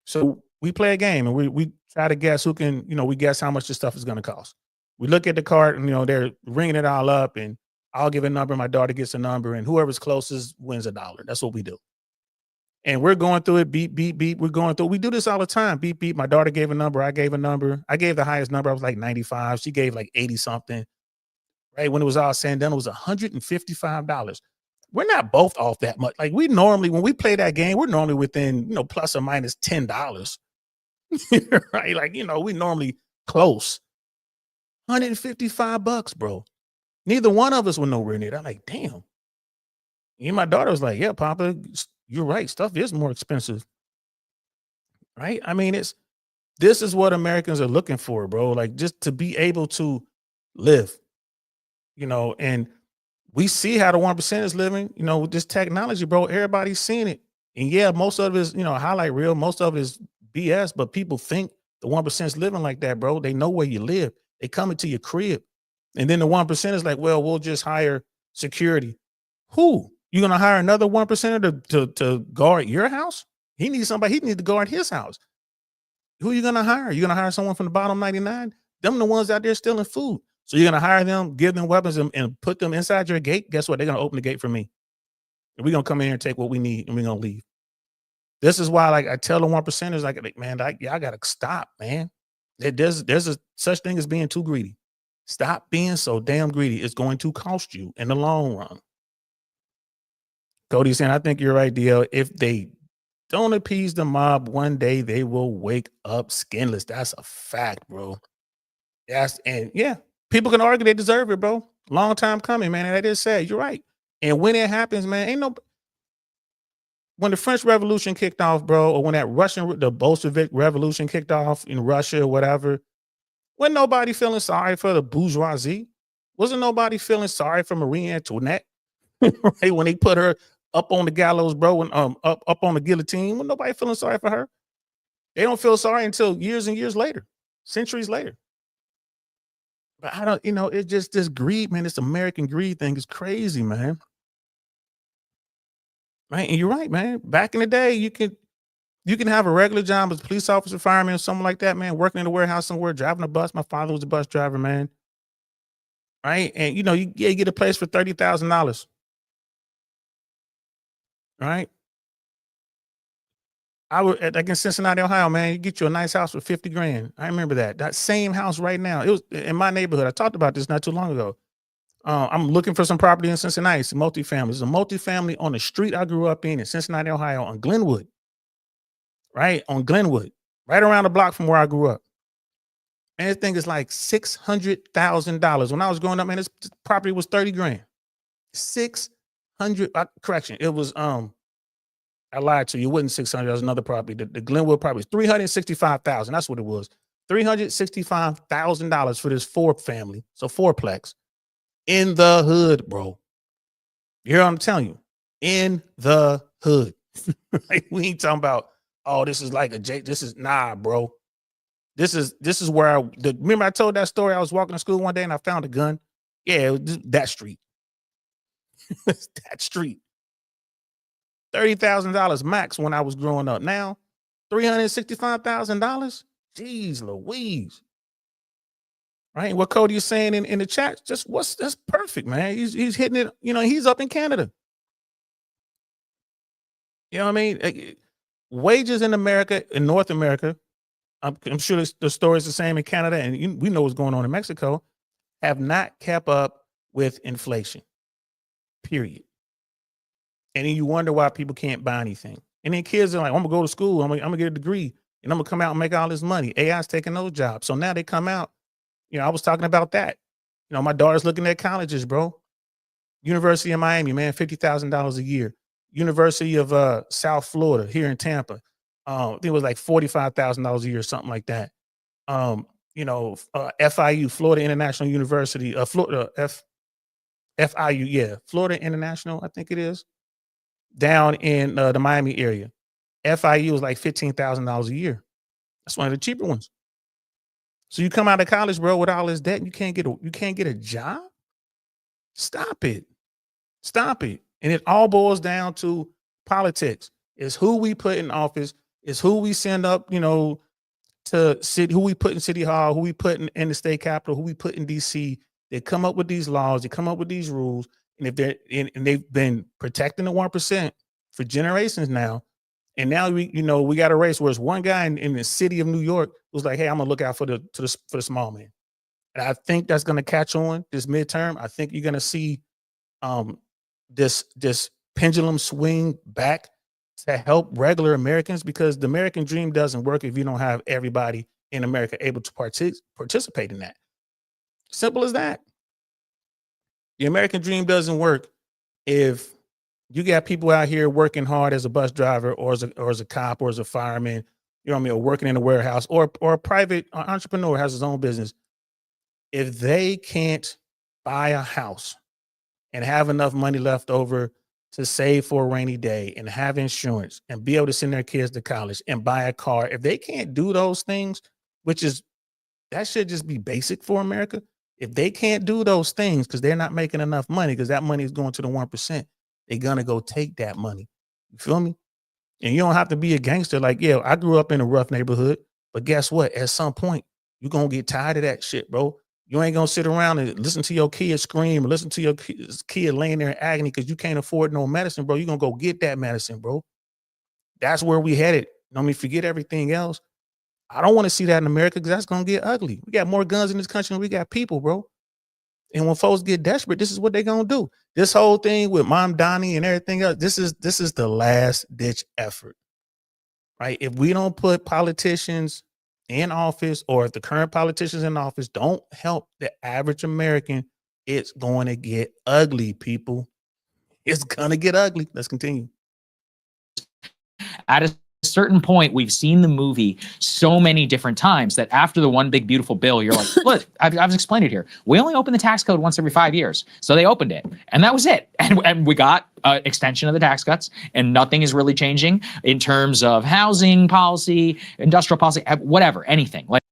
Speaker 1: So we play a game and we try to guess who can, we guess how much this stuff is going to cost. We look at the cart and, they're ringing it all up and I'll give a number. My daughter gets a number and whoever's closest wins $1. That's what we do. And we're going through it, beep, beep, beep. We're going through. We do this all the time. Beep, beep. My daughter gave a number. I gave a number. I gave the highest number. I was like 95. She gave like 80 something. Right. When it was all said and done, it was $155. We're not both off that much. Like we normally, when we play that game, we're normally within, plus or minus $10. Right. Like, we normally close. $155, bro. Neither one of us were nowhere near that. I'm like, damn. And my daughter was like, yeah, Papa, you're right. Stuff is more expensive. Right. I mean, this is what Americans are looking for, bro. Like just to be able to live, and we see how the 1% is living, with this technology, bro. Everybody's seeing it. And yeah, most of it is, highlight reel. Most of it is BS, but people think the 1% is living like that, bro. They know where you live. They come into your crib. And then the 1% is like, well, we'll just hire security. Who? You going to hire another 1% to guard your house? He needs to guard his house. Who are you going to hire? You're going to hire someone from the bottom 99? Them the ones out there stealing food. So you're going to hire them, give them weapons and put them inside your gate? Guess what? They're going to open the gate for me. And we're going to come in here and take what we need and we're going to leave. This is why, like, I tell the 1%ers, like, man, y'all got to stop, man. There's a such thing as being too greedy. Stop being so damn greedy. It's going to cost you in the long run. Cody's saying, I think you're right, DL. If they don't appease the mob, one day they will wake up skinless. That's a fact, bro. People can argue they deserve it, bro. Long time coming, man. And that is sad. You're right. And when it happens, man, when the French Revolution kicked off, bro, or when the Bolshevik Revolution kicked off in Russia or whatever, wasn't nobody feeling sorry for the bourgeoisie? Wasn't nobody feeling sorry for Marie Antoinette? Right? When they put her up on the gallows, bro, and up on the guillotine, wasn't nobody feeling sorry for her? They don't feel sorry until years and years later, centuries later. But I don't, it's just this greed, man. This American greed thing is crazy, man. Right? And you're right, man. Back in the day, you can have a regular job as a police officer, fireman, or something like that, man, working in a warehouse somewhere, driving a bus. My father was a bus driver, man. Right? And, you get a place for $30,000. Right? I was like in Cincinnati, Ohio, man. You get you a nice house for $50,000. I remember that same house right now. It was in my neighborhood. I talked about this not too long ago. I'm looking for some property in Cincinnati. It's a multifamily. It's a multifamily on the street I grew up in Cincinnati, Ohio, on Glenwood. Right? On Glenwood. Right around the block from where I grew up. And this thing is like $600,000. When I was growing up, man, this property was $30,000. 600. Correction. It was I lied to you. It wasn't 600. That was another property. The Glenwood property was $365,000. That's what it was. $365,000 for this family. So fourplex in the hood, bro. You hear what I'm telling you? In the hood. Like, we ain't talking about, oh, this is like this is nah, bro. This is where remember I told that story. I was walking to school one day and I found a gun. Yeah, it was that street. That street. $30,000 max when I was growing up. Now, $365,000. Jeez Louise. Right? What Cody is saying in the chat, that's perfect, man. He's hitting it, he's up in Canada. You know what I mean? Wages in America, in North America, I'm sure the story is the same in Canada, and we know what's going on in Mexico, have not kept up with inflation, period. And then you wonder why people can't buy anything. And then kids are like, I'm going to go to school, I'm gonna get a degree, and I'm going to come out and make all this money. AI's taking those jobs. So now they come out, I was talking about that. My daughter's looking at colleges, bro. University of Miami, man, $50,000 a year. University of South Florida here in Tampa. I think it was like $45,000 a year, something like that. FIU, Florida International University, Florida FIU, yeah, Florida International, I think it is, down in the Miami area. FIU is like $15,000 a year. That's one of the cheaper ones. So you come out of college, bro, with all this debt, and you can't get a job. Stop it. And it all boils down to politics. It's who we put in office. It's who we send up, to city, who we put in City Hall, who we put in the state capitol, who we put in DC. They come up with these laws. They come up with these rules. And if they've been protecting the 1% for generations now. And now we got a race where it's one guy in the city of New York who's like, hey, I'm gonna look out for the small man. And I think that's gonna catch on this midterm. I think you're gonna see this pendulum swing back to help regular Americans, because the American dream doesn't work if you don't have everybody in America able to participate in that. Simple as that. The American dream doesn't work if you got people out here working hard as a bus driver or as a cop or as a fireman, or working in a warehouse, or a private entrepreneur has his own business. If they can't buy a house and have enough money left over to save for a rainy day and have insurance and be able to send their kids to college and buy a car, if they can't do those things, that should just be basic for America. If they can't do those things because they're not making enough money, because that money is going to the 1%, they're going to go take that money. You feel me? And you don't have to be a gangster. Like, yeah, I grew up in a rough neighborhood, but guess what? At some point, you're going to get tired of that shit, bro. You ain't going to sit around and listen to your kid scream or listen to your kid laying there in agony because you can't afford no medicine, bro. You're going to go get that medicine, bro. That's where we headed. Forget everything else. I don't want to see that in America because that's going to get ugly. We got more guns in this country than we got people, bro. And when folks get desperate, this is what they're going to do. This whole thing with Mom Donnie and everything else, this is the last ditch effort, right? If we don't put politicians in office, or if the current politicians in office don't help the average American, it's going to get ugly, people. It's going to get ugly. Let's continue.
Speaker 2: At a certain point, we've seen the movie so many different times that after the one big beautiful bill, you're like, look, I've explained it here. We only open the tax code once every 5 years. So they opened it and that was it. And we got extension of the tax cuts, and nothing is really changing in terms of housing policy, industrial policy, whatever, anything. Like,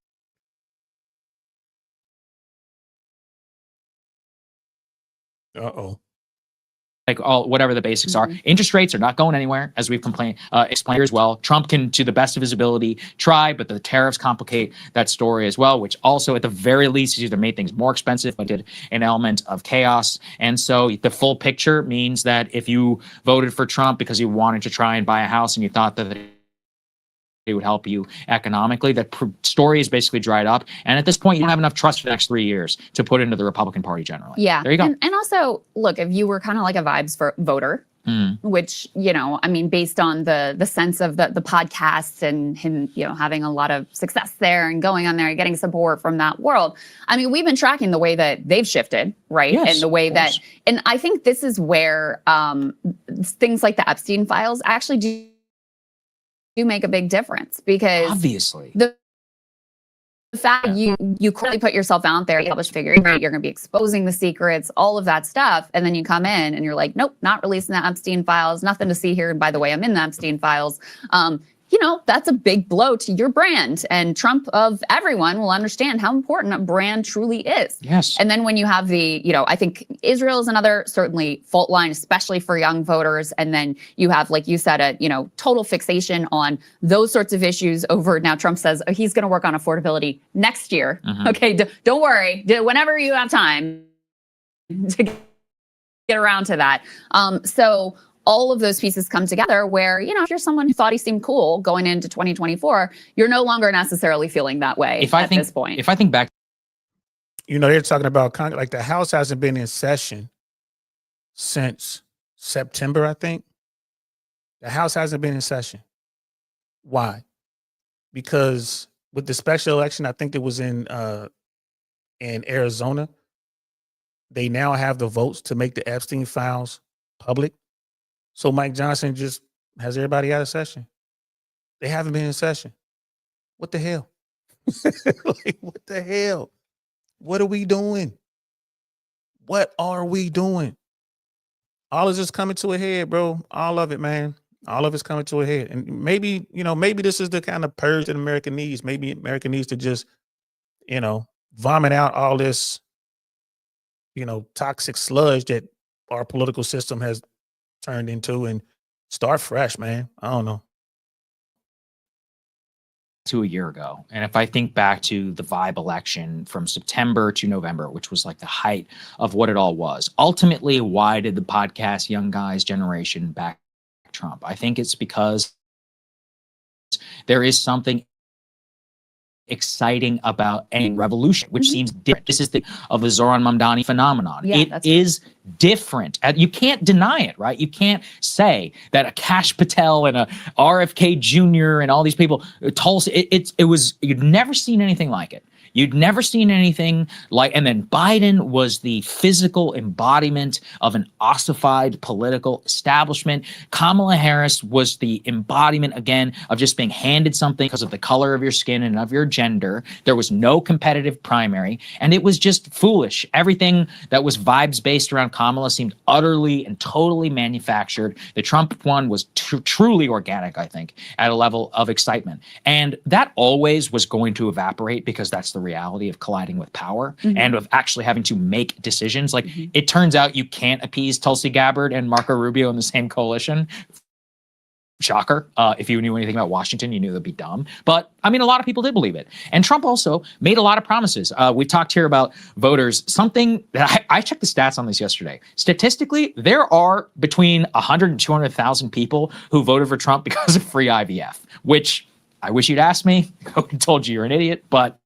Speaker 2: all whatever the basics are. Interest rates are not going anywhere, as we've explained here as well. Trump can, to the best of his ability, try, but the tariffs complicate that story as well, which also, at the very least, has either made things more expensive, but did an element of chaos. And so the full picture means that if you voted for Trump because you wanted to try and buy a house and you thought that it would help you economically, that story is basically dried up. And at this point, you don't have enough trust for the next 3 years to put into the Republican Party generally.
Speaker 3: Yeah.
Speaker 2: There you go.
Speaker 3: And also, look, if you were kind of like a vibes for voter, which, based on the sense of the podcasts and him, having a lot of success there and going on there and getting support from that world. I mean, we've been tracking the way that they've shifted, right?
Speaker 2: Yes,
Speaker 3: and the way that, and I think this is where things like the Epstein files actually do make a big difference, because
Speaker 2: obviously
Speaker 3: the fact you clearly put yourself out there, you publish figure, right? You're going to be exposing the secrets, all of that stuff, and then you come in and you're like, nope, not releasing the Epstein files, nothing to see here. And by the way, I'm in the Epstein files. you know, that's a big blow to your brand. And Trump of everyone will understand how important a brand truly is.
Speaker 2: Yes.
Speaker 3: And then when you have the, you know, I think Israel is another certainly fault line, especially for young voters. And then you have, like you said, a, you know, total fixation on those sorts of issues over, now Trump says he's going to work on affordability next year. Okay, don't worry. Whenever you have time to get around to that. So all of those pieces come together where, you know, if you're someone who thought he seemed cool going into 2024, you're no longer necessarily feeling that way at this point.
Speaker 2: If I think back,
Speaker 1: You know, they're talking about like the House hasn't been in session since September, I think. The House hasn't been in session. Why? Because with the special election, I think it was in Arizona, they now have the votes to make the Epstein files public. So Mike Johnson just has everybody out of session. They haven't been in session. What the hell? Like, what the hell? What are we doing? What are we doing? All is just coming to a head, bro. All of it, man. All of it's coming to a head. And maybe, you know, maybe this is the kind of purge that America needs. Maybe America needs to just, you know, vomit out all this, you know, toxic sludge that our political system has turned into and start fresh, man. I don't know.
Speaker 2: to a year ago. And if I think back to the vibe election from September to November, which was like the height of what it all was, ultimately, why did the podcast Young Guys generation back Trump? I think it's because there is something exciting about a revolution, which seems different. This is the Zohran Mamdani phenomenon.
Speaker 3: Yeah,
Speaker 2: it is different. You can't deny it, right? You can't say that a Kash Patel and a RFK Jr. and all these people, Tulsi, you'd never seen anything like it. You'd never seen anything like, and then Biden was the physical embodiment of an ossified political establishment. Kamala Harris was the embodiment, again, of just being handed something because of the color of your skin and of your gender. There was no competitive primary, and it was just foolish. Everything that was vibes based around Kamala seemed utterly and totally manufactured. The Trump one was truly organic, I think, at a level of excitement. And that always was going to evaporate because that's the reality of colliding with power and of actually having to make decisions. Like, it turns out you can't appease Tulsi Gabbard and Marco Rubio in the same coalition. Shocker. If you knew anything about Washington, you knew that'd be dumb. But I mean, a lot of people did believe it. And Trump also made a lot of promises. We talked here about voters, something that I checked the stats on this yesterday. Statistically, there are between 100 and 200,000 people who voted for Trump because of free IVF, which I wish you'd asked me. I would have told you you're an idiot, but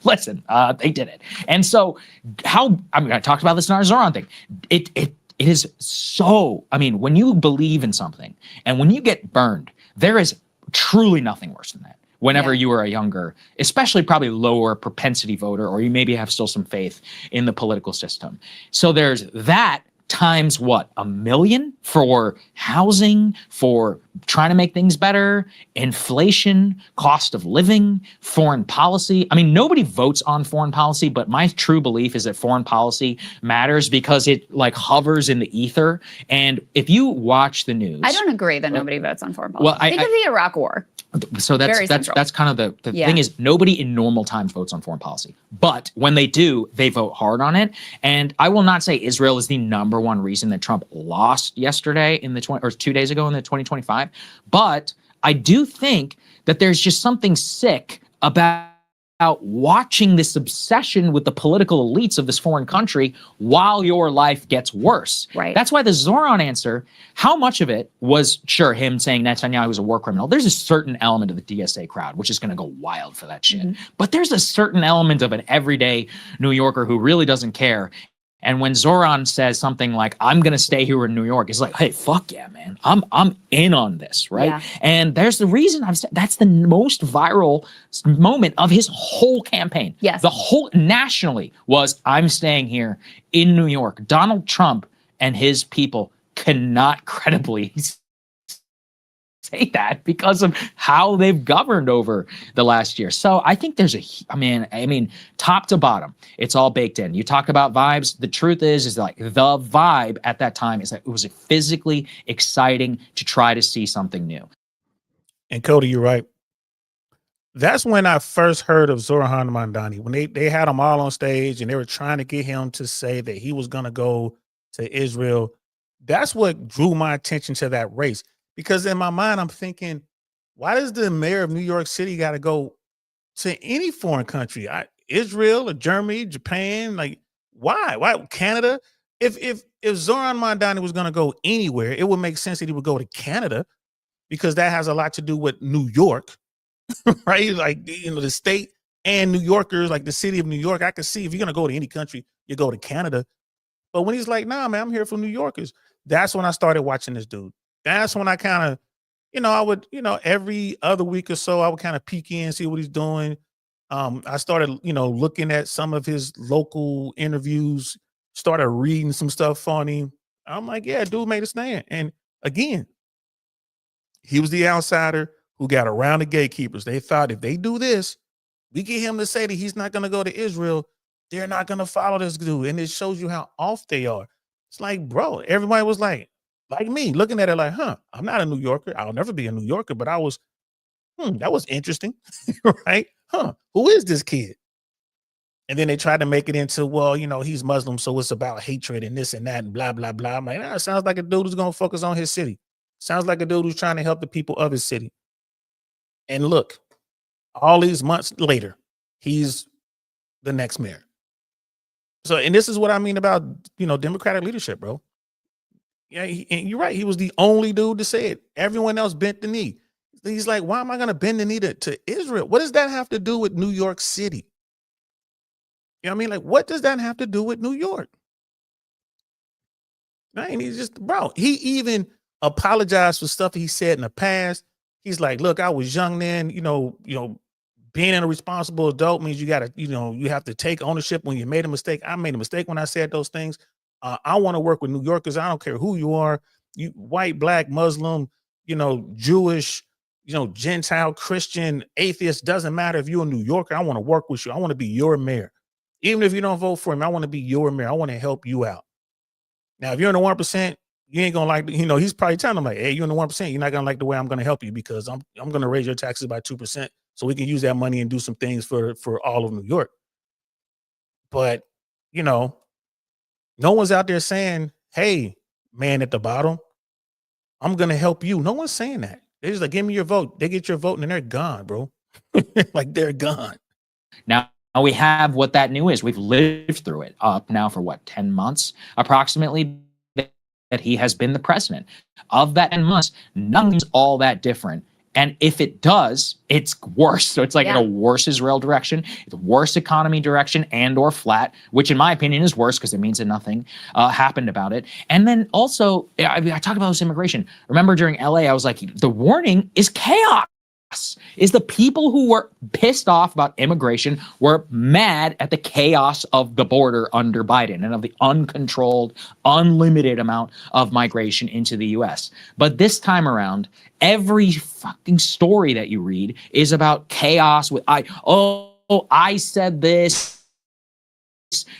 Speaker 2: listen, they did it. And so I talked about this in our Zohran thing. It is so, I mean, when you believe in something and when you get burned, there is truly nothing worse than that. Whenever you are a younger, especially probably lower propensity voter, or you maybe have still some faith in the political system. So there's that times what, 1 million for housing, for trying to make things better, inflation, cost of living, foreign policy. I mean, nobody votes on foreign policy, but my true belief is that foreign policy matters because it like hovers in the ether. And if you watch the news,
Speaker 3: I don't agree that nobody votes on foreign policy.
Speaker 2: Well,
Speaker 3: think of the Iraq War.
Speaker 2: So that's kind of the thing is, nobody in normal times votes on foreign policy, but when they do, they vote hard on it. And I will not say Israel is the number one reason that Trump lost yesterday in the 2 days ago in the 2025, but I do think that there's just something sick about watching this obsession with the political elites of this foreign country while your life gets worse.
Speaker 3: Right.
Speaker 2: That's why the Zohran answer, how much of it was, sure, him saying Netanyahu was a war criminal. There's a certain element of the DSA crowd, which is going to go wild for that shit. But there's a certain element of an everyday New Yorker who really doesn't care. And when Zohran says something like, I'm going to stay here in New York, it's like, hey, fuck yeah, man. I'm in on this, right? Yeah. And there's the reason I've said that's the most viral moment of his whole campaign.
Speaker 3: Yes.
Speaker 2: The whole nationally was, I'm staying here in New York. Donald Trump and his people cannot credibly say that because of how they've governed over the last year. So I think there's I mean, top to bottom, it's all baked in. You talk about vibes. The truth is like the vibe at that time is that it was physically exciting to try to see something new.
Speaker 1: And Cody, you're right. That's when I first heard of Zoran Mamdani, when they had him all on stage and they were trying to get him to say that he was going to go to Israel. That's what drew my attention to that race. Because in my mind, I'm thinking, why does the mayor of New York City got to go to any foreign country? Israel or Germany, Japan? Like, why? Why Canada? If Zoran Mamdani was going to go anywhere, it would make sense that he would go to Canada because that has a lot to do with New York. Right? Like, the state and New Yorkers, like the city of New York, I can see if you're going to go to any country, you go to Canada. But when he's like, nah, man, I'm here for New Yorkers. That's when I started watching this dude. That's when I kind of, I would, every other week or so, I would kind of peek in, see what he's doing. I started, looking at some of his local interviews, started reading some stuff on him. I'm like, yeah, dude made a stand. And again, he was the outsider who got around the gatekeepers. They thought if they do this, we get him to say that he's not going to go to Israel, they're not going to follow this dude. And it shows you how off they are. It's like, bro, everybody was like me, looking at it like, I'm not a New Yorker. I'll never be a New Yorker. But I was, that was interesting, right? Who is this kid? And then they tried to make it into, well, he's Muslim, so it's about hatred and this and that and blah, blah, blah. I'm like, it sounds like a dude who's going to focus on his city. Sounds like a dude who's trying to help the people of his city. And look, all these months later, he's the next mayor. So, and this is what I mean about, Democratic leadership, bro. Yeah, and you're right. He was the only dude to say it. Everyone else bent the knee. He's like, why am I going to bend the knee to Israel? What does that have to do with New York City? You know what I mean? Like, what does that have to do with New York? Right? He's just, bro, he even apologized for stuff he said in the past. He's like, look, I was young then, being an irresponsible adult means you got to, you have to take ownership when you made a mistake. I made a mistake when I said those things. I want to work with New Yorkers. I don't care who you are, you white, black, Muslim, Jewish, Gentile, Christian, atheist, doesn't matter. If you're a New Yorker, I want to work with you. I want to be your mayor. Even if you don't vote for him, I want to be your mayor. I want to help you out. Now, if you're in the 1%, you ain't gonna like, he's probably telling them like, hey, you're in the 1%. You're not gonna like the way I'm gonna help you because I'm gonna raise your taxes by 2% so we can use that money and do some things for all of New York. But no one's out there saying, hey, man at the bottom, I'm gonna help you. No one's saying that. They're just like, give me your vote. They get your vote and they're gone, bro. Like they're gone.
Speaker 2: Now we have what that new is. We've lived through it up now for 10 months approximately. That he has been the president. Of that 10 months, nothing's all that different. And if it does, it's worse. So it's like in a worse Israel direction, it's worse economy direction and or flat, which in my opinion is worse because it means that nothing happened about it. And then also, I talked about this immigration. Remember during LA, I was like, the warning is chaos. Is the people who were pissed off about immigration were mad at the chaos of the border under Biden and of the uncontrolled, unlimited amount of migration into the US. But this time around, every fucking story that you read is about chaos with I said this.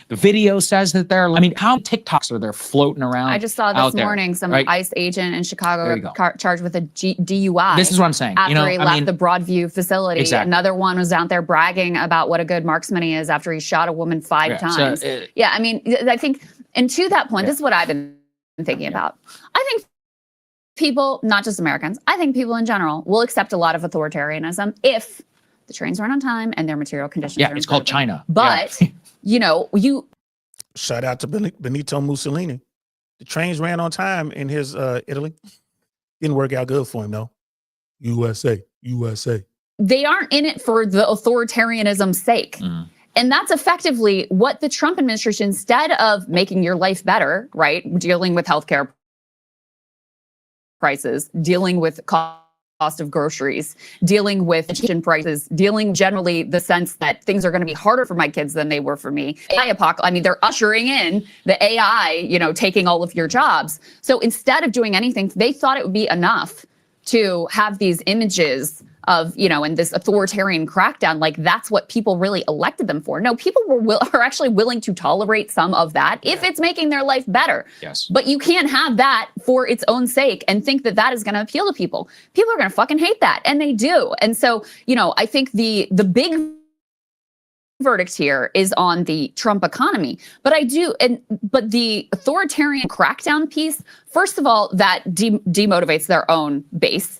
Speaker 2: The video says that how many TikToks are there floating around?
Speaker 3: I just saw this morning some ICE agent in Chicago charged with a DUI.
Speaker 2: This is what I'm saying.
Speaker 3: After he left the Broadview facility. Exactly. Another one was out there bragging about what a good marksman he is after he shot a woman 5 times. So, I think, and to that point, this is what I've been thinking about. I think people, not just Americans, I think people in general will accept a lot of authoritarianism if the trains run on time and their material conditions are improving.
Speaker 2: It's called China.
Speaker 3: But...
Speaker 1: shout out to Benito Mussolini. The trains ran on time in his Italy. Didn't work out good for him though. USA.
Speaker 3: They aren't in it for the authoritarianism's sake. And that's effectively what the Trump administration, instead of making your life better, right? Dealing with healthcare prices, dealing with cost of groceries, dealing with education prices, dealing generally the sense that things are going to be harder for my kids than they were for me. They're ushering in the AI, taking all of your jobs. So instead of doing anything, they thought it would be enough to have these images of, you know, and this authoritarian crackdown, like that's what people really elected them for. No, people are actually willing to tolerate some of that if it's making their life better.
Speaker 2: Yes.
Speaker 3: But you can't have that for its own sake and think that that is going to appeal to people. People are going to fucking hate that, and they do. And so, you know, I think the big verdict here is on the Trump economy. But but the authoritarian crackdown piece, first of all, that demotivates their own base,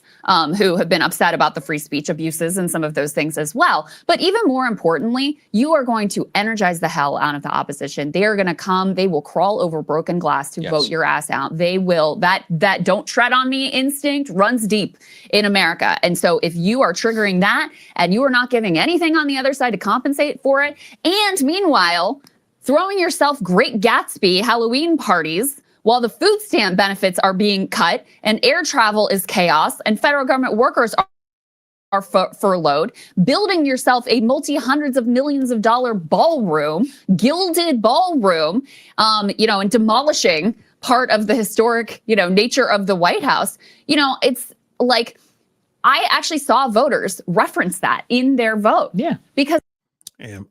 Speaker 3: who have been upset about the free speech abuses and some of those things as well. But even more importantly, you are going to energize the hell out of the opposition. They are going to come, they will crawl over broken glass to vote your ass out. They will, that don't tread on me instinct runs deep in America. And so if you are triggering that and you are not giving anything on the other side to compensate for it, and meanwhile, throwing yourself Great Gatsby Halloween parties while the food stamp benefits are being cut and air travel is chaos and federal government workers are furloughed, building yourself a multi-hundreds of millions of dollar ballroom, gilded ballroom, you know, and demolishing part of the historic, you know, nature of the White House. You know, it's like, I actually saw voters reference that in their vote.
Speaker 2: Yeah.
Speaker 3: Because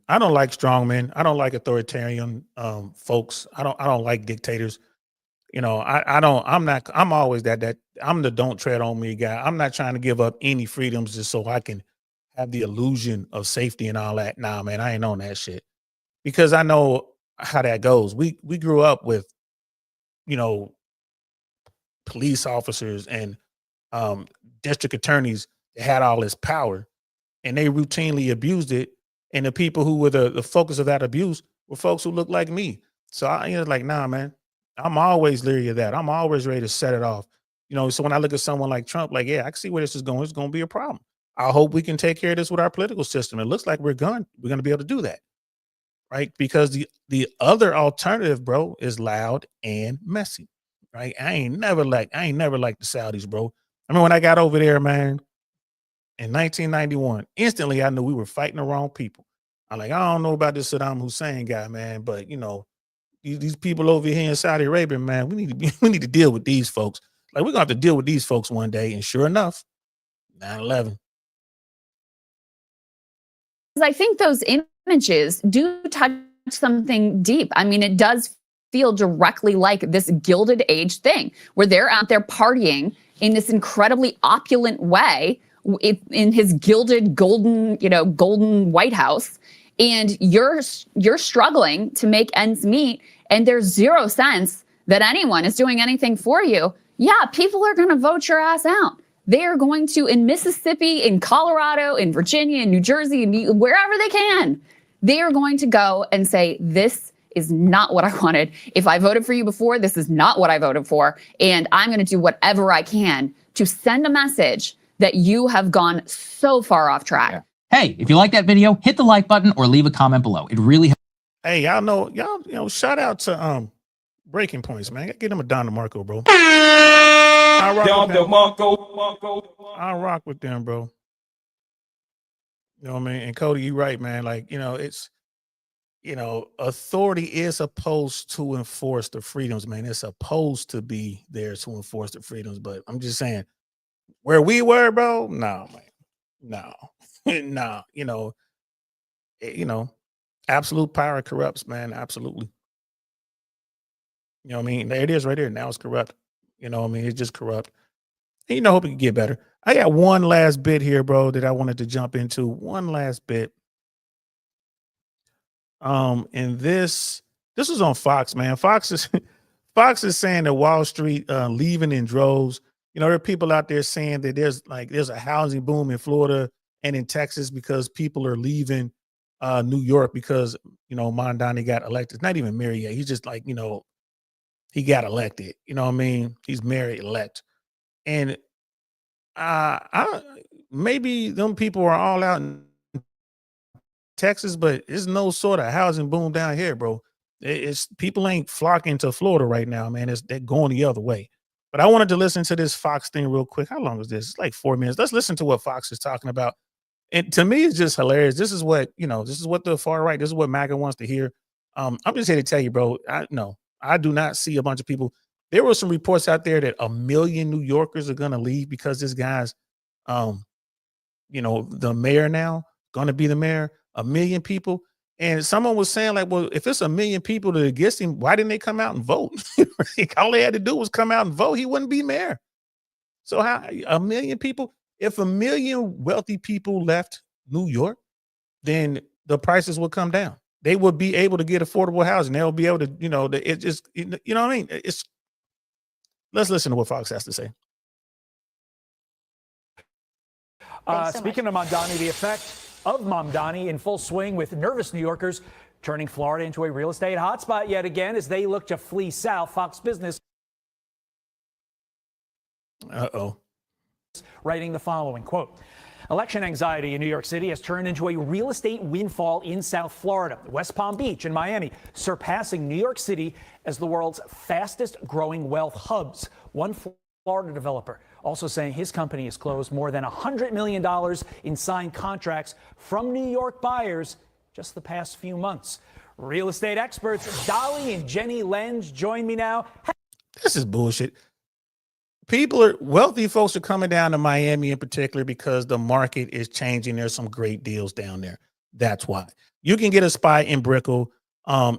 Speaker 1: I don't like strongmen. I don't like authoritarian folks. I don't like dictators. You know, I'm always that I'm the don't tread on me guy. I'm not trying to give up any freedoms just so I can have the illusion of safety and all that. Nah, man, I ain't on that shit, because I know how that goes. We grew up with, you know, police officers and district attorneys that had all this power, and they routinely abused it. And the people who were the focus of that abuse were folks who looked like me. So I was like, nah, man, I'm always leery of that. I'm always ready to set it off. You know, so when I look at someone like Trump, like, yeah, I can see where this is going. It's going to be a problem. I hope we can take care of this with our political system. It looks like we're going to be able to do that, right? Because the other alternative, bro, is loud and messy, right? I ain't never liked the Saudis, bro. I mean, when I got over there, man, in 1991, instantly I knew we were fighting the wrong people. I'm like, I don't know about this Saddam Hussein guy, man, but you know, these people over here in Saudi Arabia, man, we need to deal with these folks. Like, we're gonna have to deal with these folks one day. And sure enough, 9/11.
Speaker 3: I think those images do touch something deep. I mean, it does feel directly like this Gilded Age thing, where they're out there partying in this incredibly opulent way in his gilded, golden White House, and you're struggling to make ends meet, and there's zero sense that anyone is doing anything for you. Yeah, people are going to vote your ass out. They are going to, in Mississippi, in Colorado, in Virginia, in New Jersey, wherever they can, they are going to go and say, this is not what I wanted. If I voted for you before, this is not what I voted for. And I'm going to do whatever I can to send a message that you have gone so far off track.
Speaker 2: Yeah. Hey, if you like that video, hit the like button or leave a comment below. It really helps.
Speaker 1: Hey, y'all know, shout out to Breaking Points, man. Get them a Don DeMarco, bro. I rock with them, bro. You know what I mean? And Cody, you right, man. Like, you know, it's, you know, authority is supposed to enforce the freedoms, man. It's supposed to be there to enforce the freedoms. But I'm just saying, where we were, bro, no, man. No. No, you know, absolute power corrupts, man. Absolutely. You know what I mean? There it is right there. Now it's corrupt. You know what I mean? It's just corrupt. And, you know, hope it can get better. I got one last bit here, bro, that I wanted to jump into. One last bit. And this was on Fox, man. Fox is saying that Wall Street leaving in droves. You know, there are people out there saying that there's a housing boom in Florida and in Texas because people are leaving New York because, you know, Mondani got elected. It's not even married yet. He's just like, you know, he got elected. You know what I mean? He's married elect. And maybe them people are all out in Texas, but there's no sort of housing boom down here, bro. It's people ain't flocking to Florida right now, man. They're going the other way. But I wanted to listen to this Fox thing real quick. How long is this? It's like 4 minutes. Let's listen to what Fox is talking about. And to me, it's just hilarious. This is what the far right, this is what MAGA wants to hear. I'm just here to tell you, bro, I do not see a bunch of people. There were some reports out there that 1 million New Yorkers are going to leave because this guy's the mayor now going to be the mayor, 1 million people. And someone was saying like, well, if it's 1 million people that are against him, why didn't they come out and vote? All they had to do was come out and vote. He wouldn't be mayor. So how 1 million people, if 1 million wealthy people left New York, then the prices would come down. They would be able to get affordable housing. They'll be able to, it just, you know what I mean? Let's listen to what Fox has to say.
Speaker 4: Speaking of Mamdani, the effect of Mamdani in full swing with nervous New Yorkers turning Florida into a real estate hotspot yet again as they look to flee south. Fox Business writing the following, quote, election anxiety in New York City has turned into a real estate windfall in South Florida, West Palm Beach and Miami, surpassing New York City as the world's fastest growing wealth hubs. One Florida developer also saying his company has closed more than $100 million in signed contracts from New York buyers just the past few months. Real estate experts Dolly and Jenny Lenz join me now.
Speaker 1: This is bullshit. Wealthy folks are coming down to Miami in particular because the market is changing. There's some great deals down there. That's why. You can get a spot in Brickell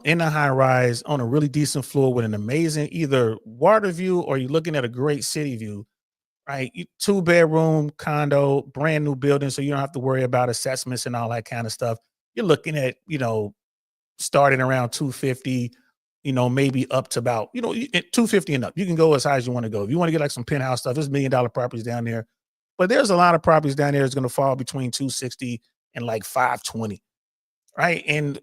Speaker 1: in a high rise on a really decent floor with an amazing either water view or you're looking at a great city view, right? 2-bedroom condo, brand new building. So you don't have to worry about assessments and all that kind of stuff. You're looking at, starting around 250, maybe up to about, 250 and up. You can go as high as you want to go. If you want to get like some penthouse stuff, there's $1 million properties down there. But there's a lot of properties down there that's going to fall between 260 and like 520, right? And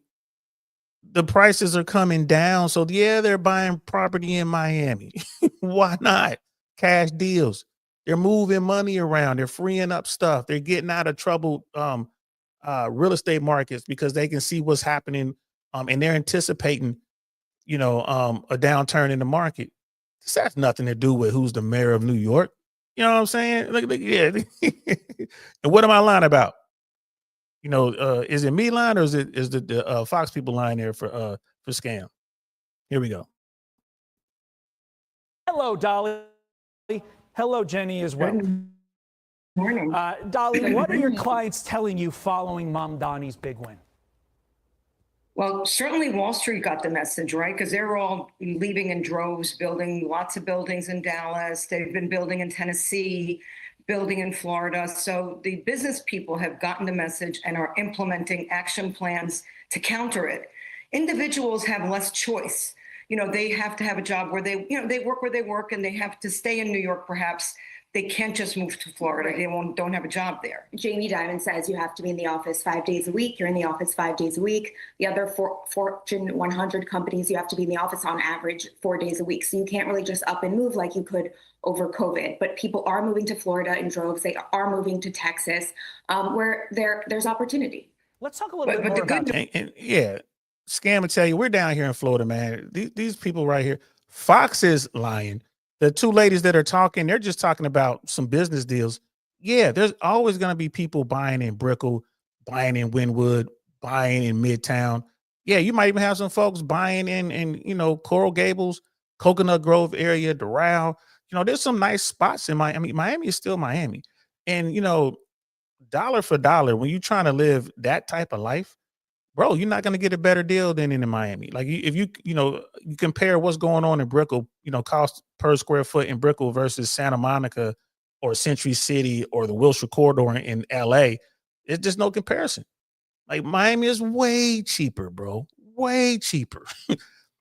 Speaker 1: the prices are coming down. So yeah, they're buying property in Miami. Why not? Cash deals. They're moving money around. They're freeing up stuff. They're getting out of troubled real estate markets because they can see what's happening. And they're anticipating, a downturn in the market. This has nothing to do with who's the mayor of New York. You know what I'm saying? Yeah. And what am I lying about? Is it me lying or is the Fox people lying there for scam? Here we go.
Speaker 4: Hello, Dolly. Hello, Jenny, as well.
Speaker 5: Morning.
Speaker 4: Dolly, what are your clients telling you following Mamdani's big win?
Speaker 5: Well, certainly Wall Street got the message, right? Because they're all leaving in droves, building lots of buildings in Dallas. They've been building in Tennessee, building in Florida. So the business people have gotten the message and are implementing action plans to counter it. Individuals have less choice. They have to have a job where they work where they work and they have to stay in New York, perhaps. They can't just move to Florida. They don't have a job there.
Speaker 6: Jamie Dimon says you have to be in the office 5 days a week. You're in the office 5 days a week. The other Fortune 100 companies, you have to be in the office on average 4 days a week. So you can't really just up and move like you could over COVID. But people are moving to Florida in droves. They are moving to Texas, where there's opportunity.
Speaker 4: Let's talk a little bit more about
Speaker 1: yeah, scam will tell you, we're down here in Florida, man. These people right here, Fox is lying. The two ladies that are talking, they're just talking about some business deals. Yeah, there's always going to be people buying in Brickell, buying in Wynwood, buying in Midtown. Yeah, you might even have some folks buying in Coral Gables, Coconut Grove area, Doral. There's some nice spots in Miami. Miami is still Miami. And, dollar for dollar, when you're trying to live that type of life, bro, you're not going to get a better deal than in Miami. Like if you compare what's going on in Brickell, cost per square foot in Brickell versus Santa Monica or Century City or the Wilshire Corridor in LA, it's just no comparison. Like Miami is way cheaper, bro, way cheaper.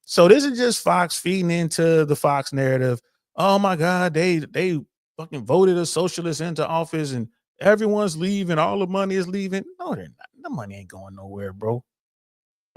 Speaker 1: So this is just Fox feeding into the Fox narrative. Oh my God, they fucking voted a socialist into office and everyone's leaving. All the money is leaving. No, they're not. The money ain't going nowhere, bro.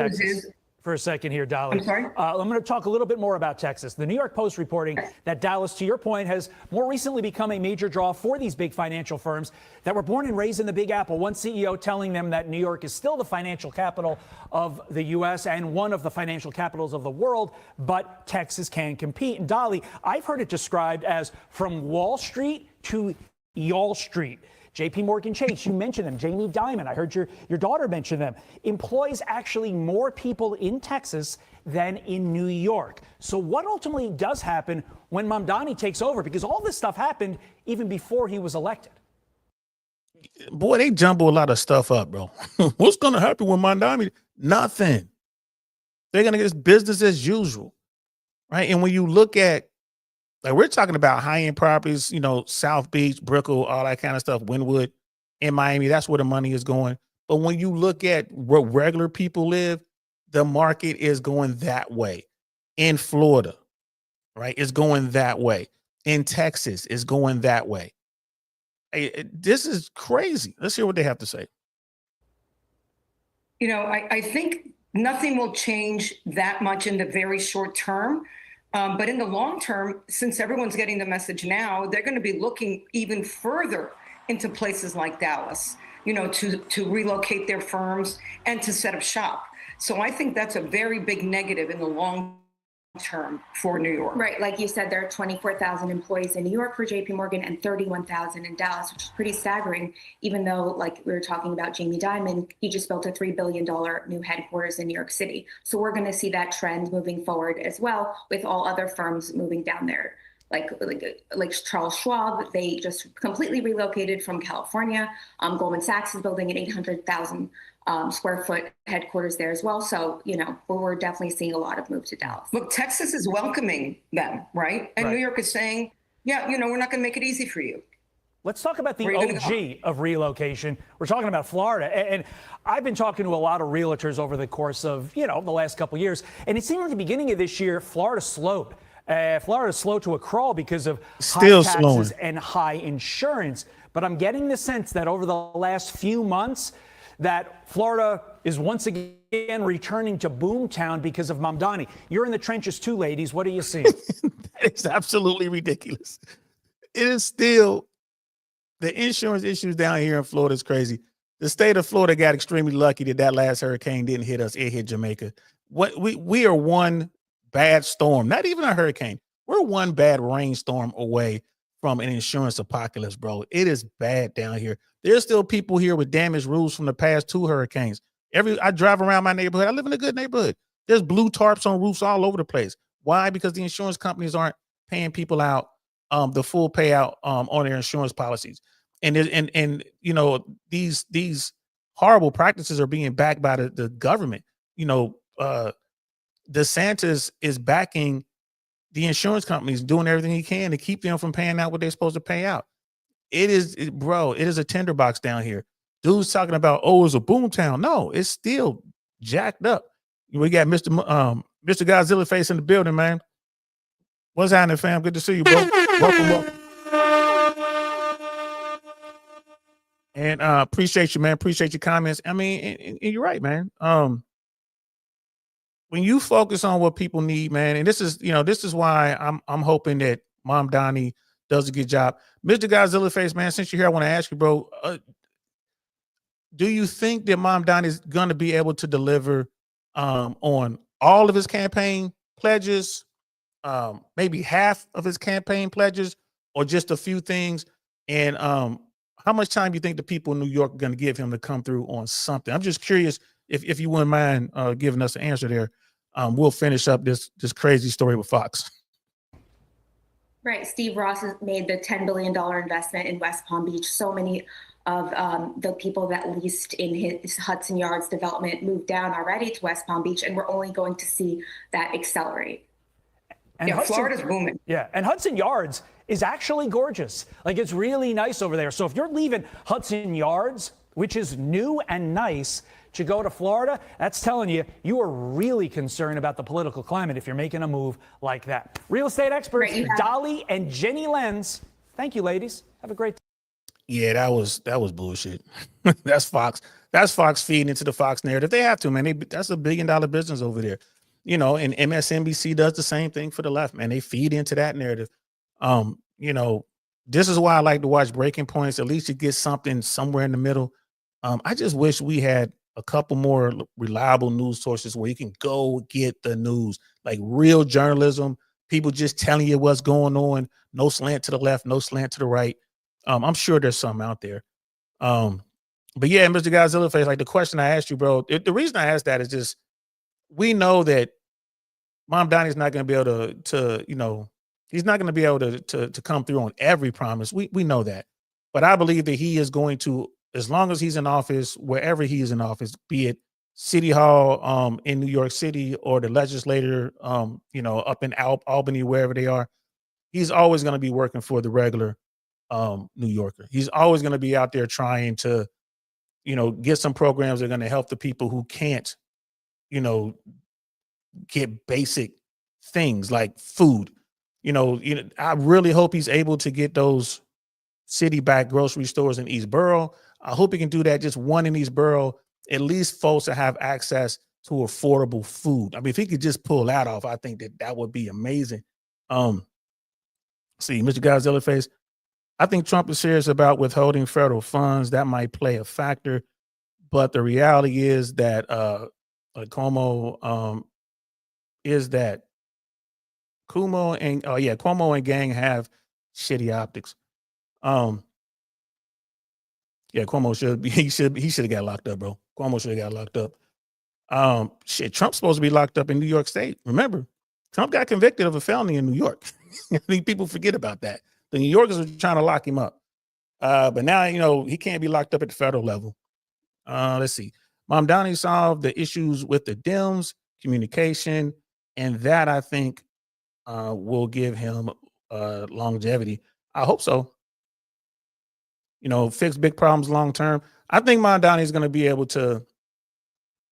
Speaker 4: Texas for a second here, Dolly.
Speaker 5: I'm sorry?
Speaker 4: I'm going to talk a little bit more about Texas. The New York Post reporting that Dallas, to your point, has more recently become a major draw for these big financial firms that were born and raised in the Big Apple. One CEO telling them that New York is still the financial capital of the U.S. and one of the financial capitals of the world, but Texas can compete. And Dolly, I've heard it described as from Wall Street to Y'all Street. JP Morgan Chase, you mentioned them. Jamie Dimon, I heard your daughter mention them, employs actually more people in Texas than in New York. So what ultimately does happen when Mamdani takes over? Because all this stuff happened even before he was elected.
Speaker 1: boy, they jumble a lot of stuff up, bro. What's going to happen with Mondami? Nothing. They're going to get business as usual, right? And when you look at, like, we're talking about high-end properties, South Beach, Brickell, all that kind of stuff, Wynwood in Miami, that's where the money is going. But when you look at where regular people live, the market is going that way. In Florida, right, it's going that way. In Texas, it's going that way. This is crazy. Let's hear what they have to say.
Speaker 5: I think nothing will change that much in the very short term. But in the long term, since everyone's getting the message now, they're going to be looking even further into places like Dallas, to relocate their firms and to set up shop. So I think that's a very big negative in the long term for New York.
Speaker 6: Right. Like you said, there are 24,000 employees in New York for JP Morgan and 31,000 in Dallas, which is pretty staggering, even though, like we were talking about Jamie Dimon, he just built a $3 billion new headquarters in New York City. So we're going to see that trend moving forward as well, with all other firms moving down there. Like Charles Schwab, they just completely relocated from California. Goldman Sachs is building an 800,000 square foot headquarters there as well. So, we're definitely seeing a lot of move to Dallas.
Speaker 5: Look, Texas is welcoming them, right? And
Speaker 4: Right.
Speaker 5: New York is saying, yeah, we're not going to make it easy for you.
Speaker 4: Let's talk about the
Speaker 5: Where are you gonna
Speaker 4: OG of relocation. We're talking about Florida. And I've been talking to a lot of realtors over the course of, the last couple of years. And it seemed like the beginning of this year, Florida slowed. Florida slowed to a crawl because of
Speaker 1: Still
Speaker 4: high taxes
Speaker 1: slowing.
Speaker 4: and high insurance. But I'm getting the sense that over the last few months, that Florida is once again returning to boomtown because of Mamdani. You're in the trenches too, ladies. What are you seeing?
Speaker 1: It's absolutely ridiculous. It is still, the insurance issues down here in Florida is crazy. The state of Florida got extremely lucky that last hurricane didn't hit us. It hit Jamaica. We are one bad storm, not even a hurricane. We're one bad rainstorm away from an insurance apocalypse, bro. It is bad down here. There's still people here with damaged roofs from the past 2 hurricanes. I drive around my neighborhood. I live in a good neighborhood. There's blue tarps on roofs all over the place. Why? Because the insurance companies aren't paying people out the full payout on their insurance policies. And these horrible practices are being backed by the government. DeSantis is backing the insurance companies, doing everything he can to keep them from paying out what they're supposed to pay out. It is a tinderbox down here. Dude's talking about, it's a boom town. No, it's still jacked up. We got Mr. Godzilla face in the building, man. What's happening, fam? Good to see you, bro. Welcome. And appreciate you, man. Appreciate your comments. I mean, and you're right, man. When you focus on what people need, man, and this is why I'm hoping that Mamdani does a good job. Mr. Godzilla face, man, since you're here, I want to ask you, bro, do you think that Mamdani is going to be able to deliver on all of his campaign pledges, maybe half of his campaign pledges, or just a few things? And how much time do you think the people in New York are going to give him to come through on something? I'm just curious if you wouldn't mind giving us an answer there. We'll finish up this crazy story with Fox.
Speaker 6: Right. Steve Ross has made the $10 billion investment in West Palm Beach. So many of the people that leased in his Hudson Yards development moved down already to West Palm Beach, and we're only going to see that accelerate.
Speaker 4: And
Speaker 5: Florida's booming.
Speaker 4: Yeah, and Hudson Yards is actually gorgeous. Like, it's really nice over there. So if you're leaving Hudson Yards, which is new and nice, to go to Florida, that's telling you are really concerned about the political climate if you're making a move like that. Real estate experts,
Speaker 6: Right,
Speaker 4: Dolly and Jenny Lenz. Thank you, ladies. Have a great day.
Speaker 1: Yeah, that was bullshit. That's Fox. That's Fox feeding into the Fox narrative. They have to, man. That's $1 billion business over there. And MSNBC does the same thing for the left, man. They feed into that narrative. This is why I like to watch Breaking Points. At least you get something somewhere in the middle. I just wish we had a couple more reliable news sources where you can go get the news, like real journalism, people just telling you what's going on, no slant to the left, no slant to the right. I'm sure there's some out there. But yeah, Mr. Godzilla face, like the question I asked you, bro, the reason I asked that is just, we know that Mamdani's not going to be able to he's not going to be able to come through on every promise. We know that. But I believe that he is going to, as long as he's in office, wherever he is in office, be it City Hall in New York City or the legislator, up in Albany, wherever they are, he's always going to be working for the regular New Yorker. He's always going to be out there trying to, get some programs that are going to help the people who can't, get basic things like food. I really hope he's able to get those city-backed grocery stores in East Borough. I hope he can do that, just one in East Borough, at least folks to have access to affordable food. I mean, if he could just pull that off, I think that would be amazing. See, Mr. Godzilla Face, I think Trump is serious about withholding federal funds. That might play a factor, but the reality is that Cuomo Cuomo and gang have shitty optics. Cuomo should have got locked up, bro. Cuomo should have got locked up. Trump's supposed to be locked up in New York State. Remember, Trump got convicted of a felony in New York. I think people forget about that. The New Yorkers are trying to lock him up. But now, he can't be locked up at the federal level. Let's see. Mamdani solved the issues with the Dems, communication, and that I think will give him longevity. I hope so. Fix big problems long term. I think Mamdani is going to be able to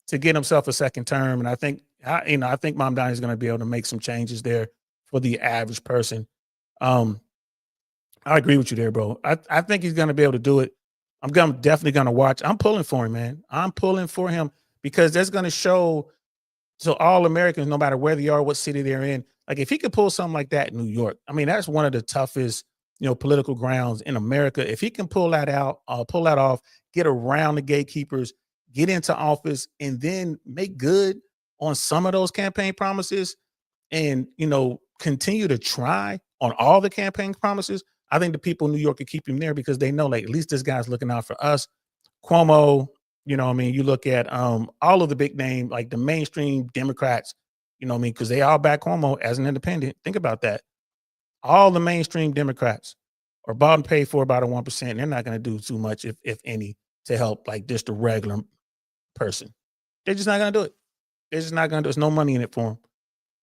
Speaker 1: get himself a second term, and I think Mamdani is going to be able to make some changes there for the average person. I agree with you there, bro. I think he's going to be able to do it. I'm definitely going to watch. I'm pulling for him, man. I'm pulling for him because that's going to show to all Americans, no matter where they are, what city they're in. Like if he could pull something like that in New York, I mean, that's one of the toughest, political grounds in America. If he can pull that off, get around the gatekeepers, get into office, and then make good on some of those campaign promises and, continue to try on all the campaign promises, I think the people in New York could keep him there because they know, like, at least this guy's looking out for us. Cuomo, you look at all of the big name, like the mainstream Democrats, because they all back Cuomo as an independent. Think about that. All the mainstream Democrats are bought and paid for by the 1%. They're not going to do too much, if any, to help like just a regular person. They're just not going to do it. They're just not going to do it. There's no money in it for them.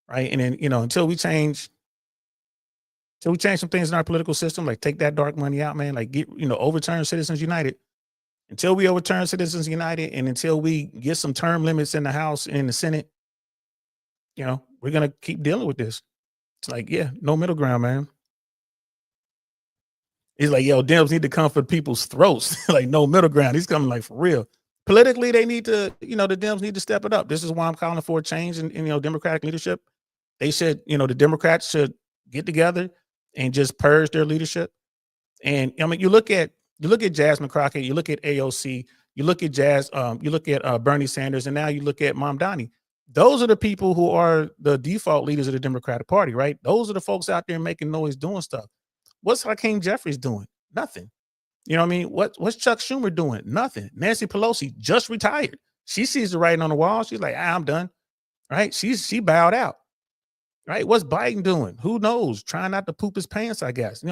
Speaker 1: Right. And then, until we change some things in our political system, like take that dark money out, man, like overturn Citizens United. Until we overturn Citizens United and until we get some term limits in the House and in the Senate, we're going to keep dealing with this. It's like, no middle ground, man. He's like, Dems need to come for people's throats. Like no middle ground. He's coming like for real. Politically, they need to, the Dems need to step it up. This is why I'm calling for a change in Democratic leadership. They should, the Democrats should get together and just purge their leadership. And I mean, you look at Jasmine Crockett, you look at AOC, you look at Bernie Sanders, and now you look at Mamdani. Those are the people who are the default leaders of the Democratic Party, right? Those are the folks out there making noise, doing stuff. What's Hakeem Jeffries doing? Nothing. You know what I mean? What's Chuck Schumer doing? Nothing. Nancy Pelosi just retired. She sees the writing on the wall. She's like, I'm done. Right? She bowed out. Right? What's Biden doing? Who knows? Trying not to poop his pants, I guess.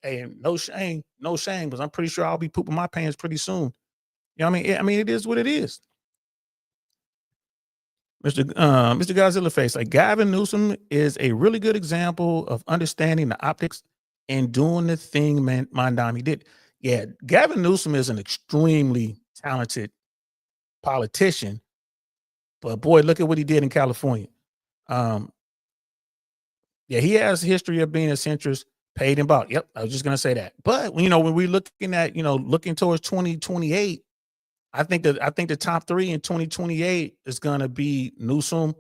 Speaker 1: Hey, no shame, because I'm pretty sure I'll be pooping my pants pretty soon. You know what I mean? It is what it is. Mr. Godzilla Face, like Gavin Newsom is a really good example of understanding the optics and doing the thing Mamdani did. Yeah, Gavin Newsom is an extremely talented politician, but boy, look at what he did in California. He has a history of being a centrist, paid and bought. Yep, I was just gonna say that. But when we're looking at looking towards 2028, I think the top three in 2028 is gonna be Newsom,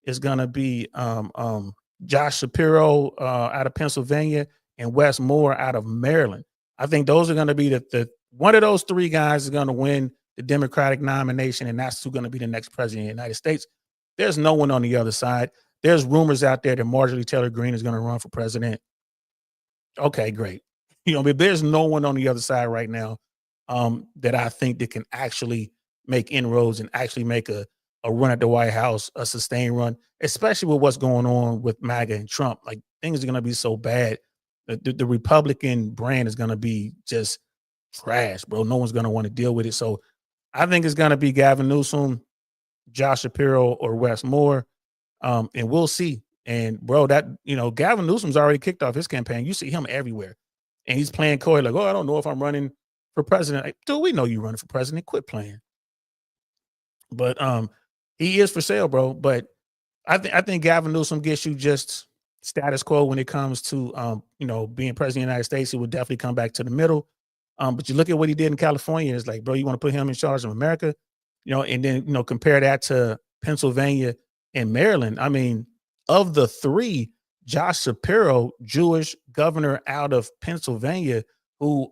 Speaker 1: is gonna be Josh Shapiro out of Pennsylvania, and Wes Moore out of Maryland. I think those are going to be the one of those three guys is going to win the Democratic nomination, and that's who's going to be the next president of the United States. There's no one on the other side. There's rumors out there that Marjorie Taylor Greene is going to run for president. Okay, great. But there's no one on the other side right now that I think that can actually make inroads and actually make a run at the White House, a sustained run, especially with what's going on with MAGA and Trump. Like things are going to be so bad. The Republican brand is gonna be just trash, bro. No one's gonna want to deal with it. So I think it's gonna be Gavin Newsom, Josh Shapiro, or Wes Moore. And we'll see. And bro, that Gavin Newsom's already kicked off his campaign. You see him everywhere. And he's playing coy, like, oh, I don't know if I'm running for president. Like, dude, we know you running for president. Quit playing. But he is for sale, bro. But I think Gavin Newsom gets you just status quo when it comes to being president of the United States. He would definitely come back to the middle. But you look at what he did in California, it's like, bro, you want to put him in charge of America, and then compare that to Pennsylvania and Maryland. I mean, of the three, Josh Shapiro, Jewish governor out of Pennsylvania, who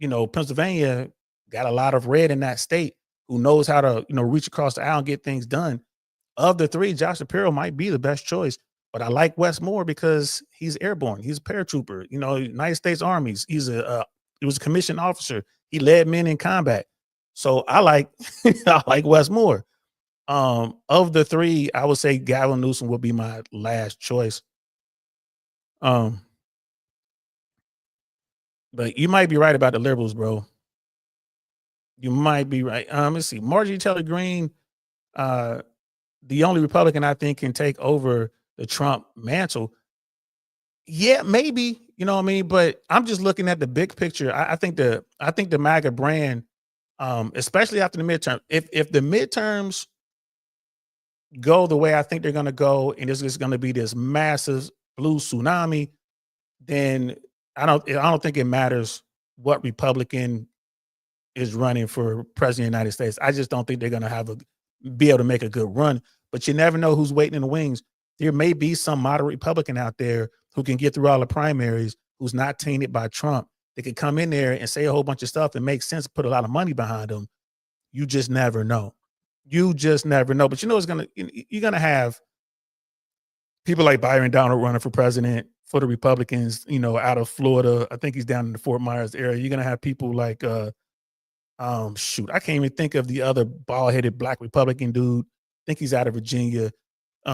Speaker 1: Pennsylvania got a lot of red in that state, who knows how to reach across the aisle and get things done. Of the three, Josh Shapiro might be the best choice. But I like Wes Moore because he's airborne. He's a paratrooper. United States Army. He was a commissioned officer. He led men in combat. So I like I like Wes Moore. Of the three, I would say Gavin Newsom will be my last choice. But you might be right about the liberals, bro. You might be right. Let's see. Marjorie Taylor Greene, the only Republican I think can take over the Trump mantle. Yeah, maybe, but I'm just looking at the big picture. I think the MAGA brand, especially after the midterm, if the midterms go the way I think they're going to go, and this is going to be this massive blue tsunami, then I don't think it matters what Republican is running for president of the United States. I just don't think they're going to be able to make a good run. But you never know who's waiting in the wings. There may be some moderate Republican out there who can get through all the primaries, who's not tainted by Trump. They could come in there and say a whole bunch of stuff and make sense, put a lot of money behind them. You just never know. You just never know. But you're going to have people like Byron Donald running for president for the Republicans, out of Florida. I think he's down in the Fort Myers area. You're going to have people like, I can't even think of the other bald-headed black Republican dude. I think he's out of Virginia.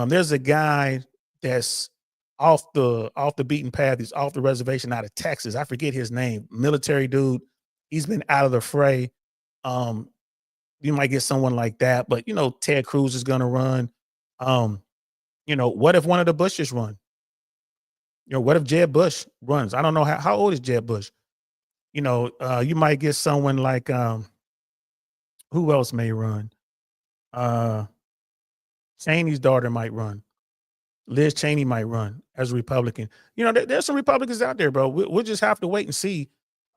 Speaker 1: There's a guy that's off the beaten path. He's off the reservation out of Texas. I forget his name. Military dude. He's been out of the fray. You might get someone like that, but Ted Cruz is going to run. What if one of the Bushes run? What if Jeb Bush runs? I don't know how old is Jeb Bush. You might get someone like who else may run? Cheney's daughter might run. Liz Cheney might run as a Republican. There's some Republicans out there, bro. We'll just have to wait and see.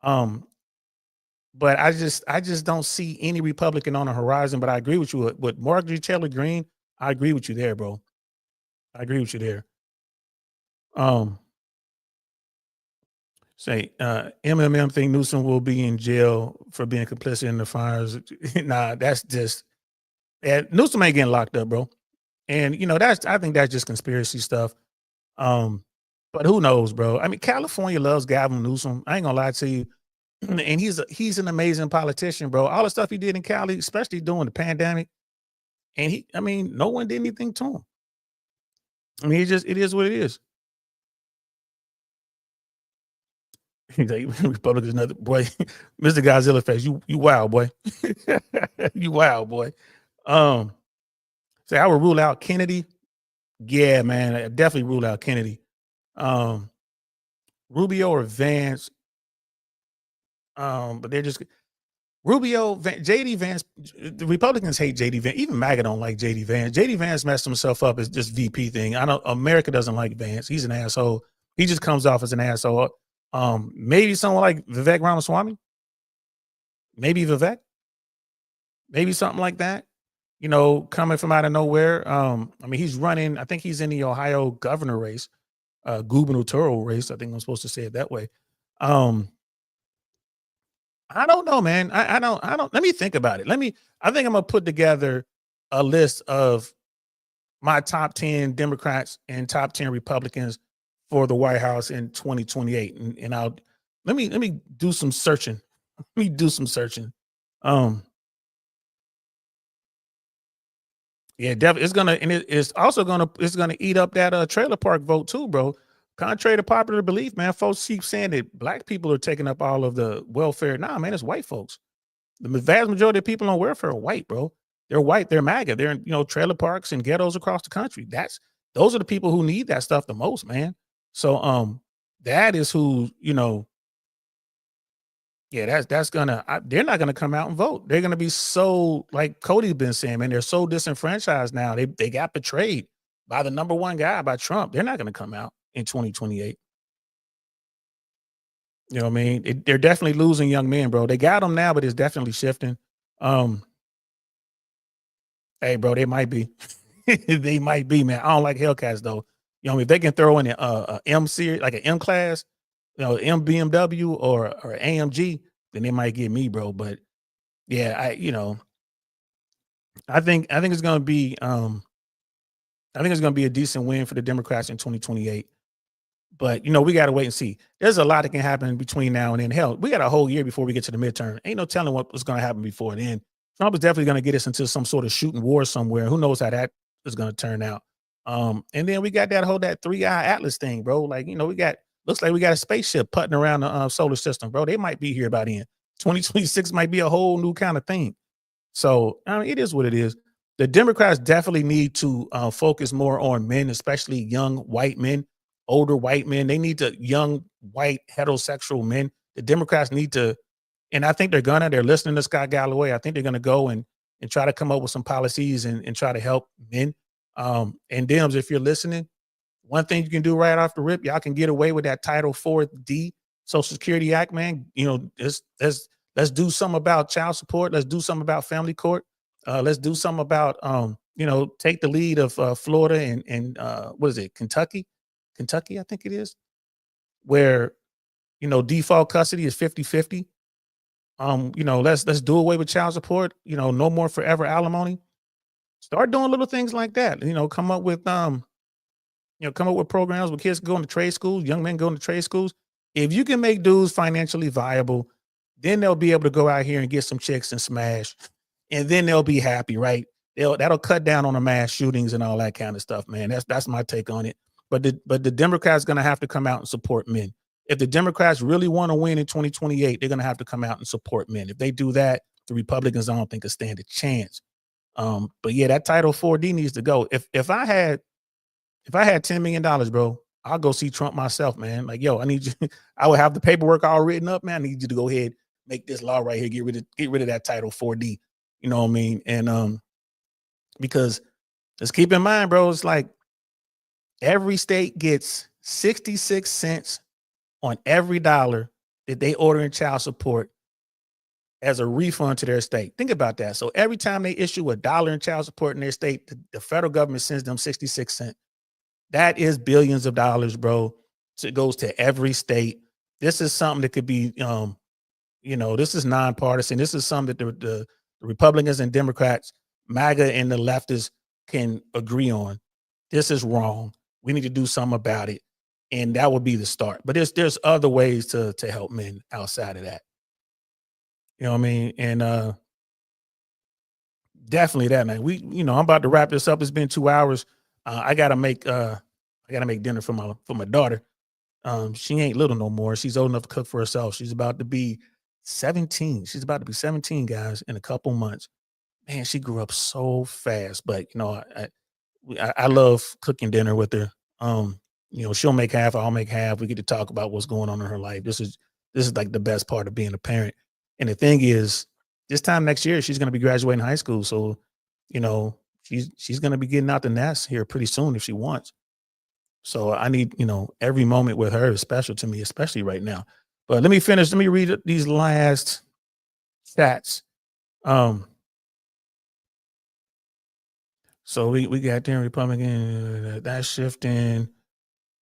Speaker 1: But I just don't see any Republican on the horizon. But I agree with you with Marjorie Taylor Greene. I agree with you there, bro. I agree with you there. MMM think Newsom will be in jail for being complicit in the fires. Nah, that's just Newsom ain't getting locked up, bro. And I think that's just conspiracy stuff. But who knows, bro? I mean, California loves Gavin Newsom. I ain't gonna lie to you. And he's an amazing politician, bro. All the stuff he did in Cali, especially during the pandemic. And no one did anything to him. I mean, it is what it is. He's like, Republicans, another boy, Mr. Godzilla face. You wild, boy. You wild, boy. Say I would rule out Kennedy. Yeah, man, I definitely rule out Kennedy. Rubio or Vance. But they're just Rubio, JD Vance. The Republicans hate JD Vance. Even MAGA don't like JD Vance. JD Vance messed himself up as this VP thing. America doesn't like Vance. He's an asshole. He just comes off as an asshole. Maybe someone like Vivek Ramaswamy. Maybe Vivek. Maybe something like that. Coming from out of nowhere. He's running. I think he's in the Ohio governor race, gubernatorial race. I think I'm supposed to say it that way. I don't know, man. I don't. Let me think about it. I think I'm gonna put together a list of my top 10 Democrats and top 10 Republicans for the White House in 2028, and let me do some searching. Let me do some searching. Yeah, definitely. It's gonna eat up that trailer park vote too, bro. contrary to popular belief, man, folks keep saying that black people are taking up all of the welfare. Nah, man, it's white folks. The vast majority of people on welfare are white, bro. They're white. They're MAGA. They're in, trailer parks and ghettos across the country. Those are the people who need that stuff the most, man. So, that is who, yeah, they're not gonna come out and vote. They're gonna be so, like Cody's been saying, man, they're so disenfranchised now. They got betrayed by the number one guy, by Trump. They're not gonna come out in 2028. You know what I mean? They're definitely losing young men, bro. They got them now, but it's definitely shifting. Hey, bro, they might be. They might be, man. I don't like Hellcats though. You know, if they can throw in a M series, like an M class, M BMW or AMG, then they might get me, bro. But yeah, I think it's gonna be a decent win for the Democrats in 2028. But we got to wait and see. There's a lot that can happen between now and then. Hell, we got a whole year before we get to the midterm. Ain't no telling what's going to happen before then. Trump is definitely going to get us into some sort of shooting war somewhere. Who knows how that is going to turn out? And then we got that 3-eye atlas thing, bro. Like, looks like we got a spaceship putting around the solar system, bro. They might be here by then. 2026 might be a whole new kind of thing. So, I mean, it is what it is. The Democrats definitely need to focus more on men, especially young white men, older white men. They need young white heterosexual men. The Democrats need to, and I think they're listening to Scott Galloway. I think they're going to go and try to come up with some policies and try to help men. And Dems, if you're listening, one thing you can do right off the rip, y'all can get away with that Title 4D Social Security Act, man. Let's do something about child support. Let's do something about family court. Let's do something about, take the lead of Florida and what is it, Kentucky, I think it is, where, default custody is 50-50. Let's do away with child support. No more forever alimony. Start doing little things like that. Come up with programs where kids go into trade schools, young men go into trade schools. If you can make dudes financially viable, then they'll be able to go out here and get some chicks and smash, and then they'll be happy, right? That'll cut down on the mass shootings and all that kind of stuff, man. That's my take on it. But the Democrats going to have to come out and support men. If the Democrats really want to win in 2028, they're going to have to come out and support men. If they do that, the Republicans, I don't think, will stand a chance. But yeah, that Title 4D needs to go. If I had $10 million, bro, I'll go see Trump myself, man. Like, yo, I need you. I would have the paperwork all written up, man. I need you to go ahead, make this law right here, get rid of that Title 4D. You know what I mean? And because let's keep in mind, bro, it's like every state gets 66 cents on every dollar that they order in child support as a refund to their state. Think about that. So every time they issue $1 in child support in their state, the federal government sends them 66 cents. That is billions of dollars, bro. So it goes to every state. This is something that could be, this is nonpartisan. This is something that the Republicans and Democrats, MAGA and the leftists can agree on. This is wrong. We need to do something about it. And that would be the start. But there's other ways to help men outside of that. You know what I mean? And definitely that, man. I'm about to wrap this up. It's been 2 hours. I gotta make dinner for my daughter. She ain't little no more. She's old enough to cook for herself. She's about to be 17. She's about to be 17, guys, in a couple months. Man, she grew up so fast. But I love cooking dinner with her. She'll make half, I'll make half. We get to talk about what's going on in her life. This is like the best part of being a parent. And the thing is, this time next year, she's going to be graduating high school. So, she's going to be getting out the nest here pretty soon if she wants. So I need, every moment with her is special to me, especially right now. But let me read these last stats. So we got there Republican, that's shifting.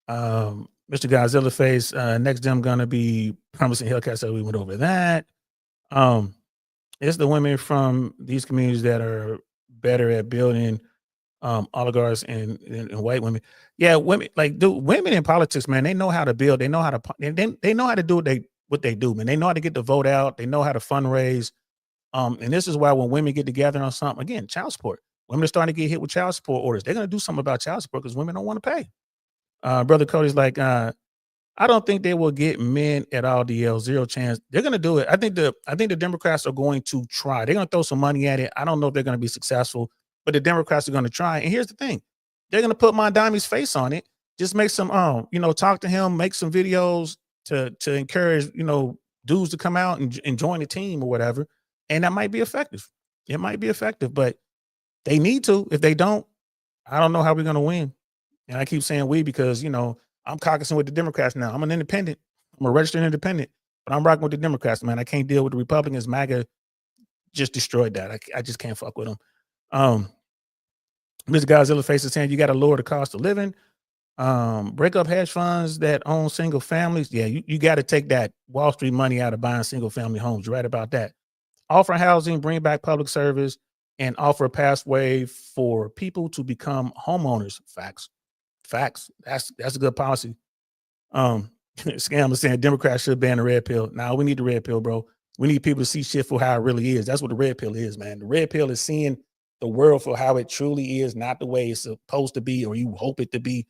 Speaker 1: Mr. Godzilla face, next Dem gonna be promising Hellcat, so we went over that. It's the women from these communities that are better at building oligarchs and white women. Yeah, women women in politics, man. They know how to build. They know how to. They know how to do what they do, man. They know how to get the vote out. They know how to fundraise. And this is why when women get together on something, again, child support. Women are starting to get hit with child support orders. They're going to do something about child support because women don't want to pay. Brother Cody's like, I don't think they will get men at all. DL, zero chance. They're gonna do it. I think the Democrats are going to try. They're gonna throw some money at it. I don't know if they're gonna be successful, but the Democrats are gonna try. And here's the thing: they're gonna put Mondami's face on it. Just make some, talk to him, make some videos to encourage, dudes to come out and join the team or whatever. And that might be effective. It might be effective, but they need to. If they don't, I don't know how we're gonna win. And I keep saying we because I'm caucusing with the Democrats now. I'm an independent. I'm a registered independent, but I'm rocking with the Democrats, man. I can't deal with the Republicans. MAGA just destroyed that. I just can't fuck with them. Mr. Godzilla Face is saying you got to lower the cost of living. Break up hedge funds that own single families. Yeah, you got to take that Wall Street money out of buying single family homes. You're right about that. Offer housing, bring back public service, and offer a pathway for people to become homeowners. Facts. That's a good policy. Scam is saying Democrats should ban the red pill. Now we need the red pill, bro. We need people to see shit for how it really is. That's what the red pill is, man. The red pill is seeing the world for how it truly is, not the way it's supposed to be or you hope it to be.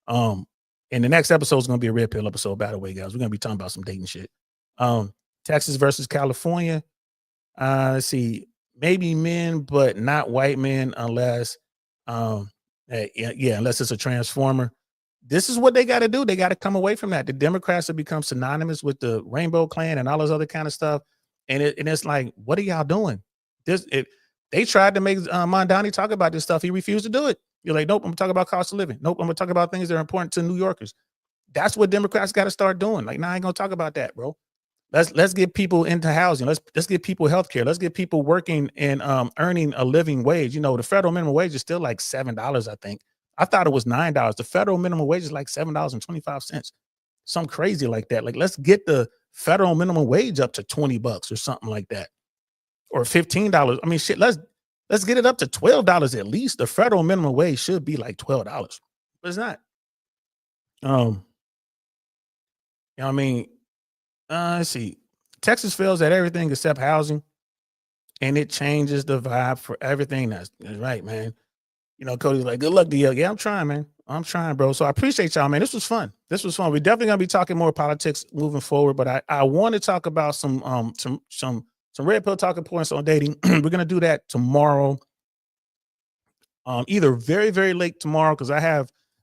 Speaker 1: And the next episode is going to be a red pill episode, by the way, guys. We're going to be talking about some dating shit. Texas versus California. Let's see. Maybe men, but not white men unless, unless it's a transformer. This is what they got to do. They got to come away from that. The Democrats have become synonymous with the Rainbow Clan and all this other kind of stuff. And it's like, what are y'all doing? They tried to make Mondani talk about this stuff. He refused to do it. You're like, nope, I'm gonna talk about cost of living. Nope, I'm gonna talk about things that are important to New Yorkers. That's what Democrats got to start doing. Like, nah, I ain't gonna talk about that, bro. Let's get people into housing. Let's get people health care. Let's get people working and earning a living wage. The federal minimum wage is still like $7, I think. I thought it was $9. The federal minimum wage is like $7.25. Something crazy like that. Like, let's get the federal minimum wage up to $20 or something like that. Or $15. I mean, shit, let's get it up to $12 at least. The federal minimum wage should be like $12, but it's not. Let's see. Texas fails at everything except housing, and it changes the vibe for everything. That's right, man. Cody's like, good luck, DL. Yeah, I'm trying, man. I'm trying, bro. So I appreciate y'all, man. This was fun. We're definitely gonna be talking more politics moving forward, but I want to talk about some red pill talking points on dating. We're gonna do that tomorrow. Either very, very late tomorrow because I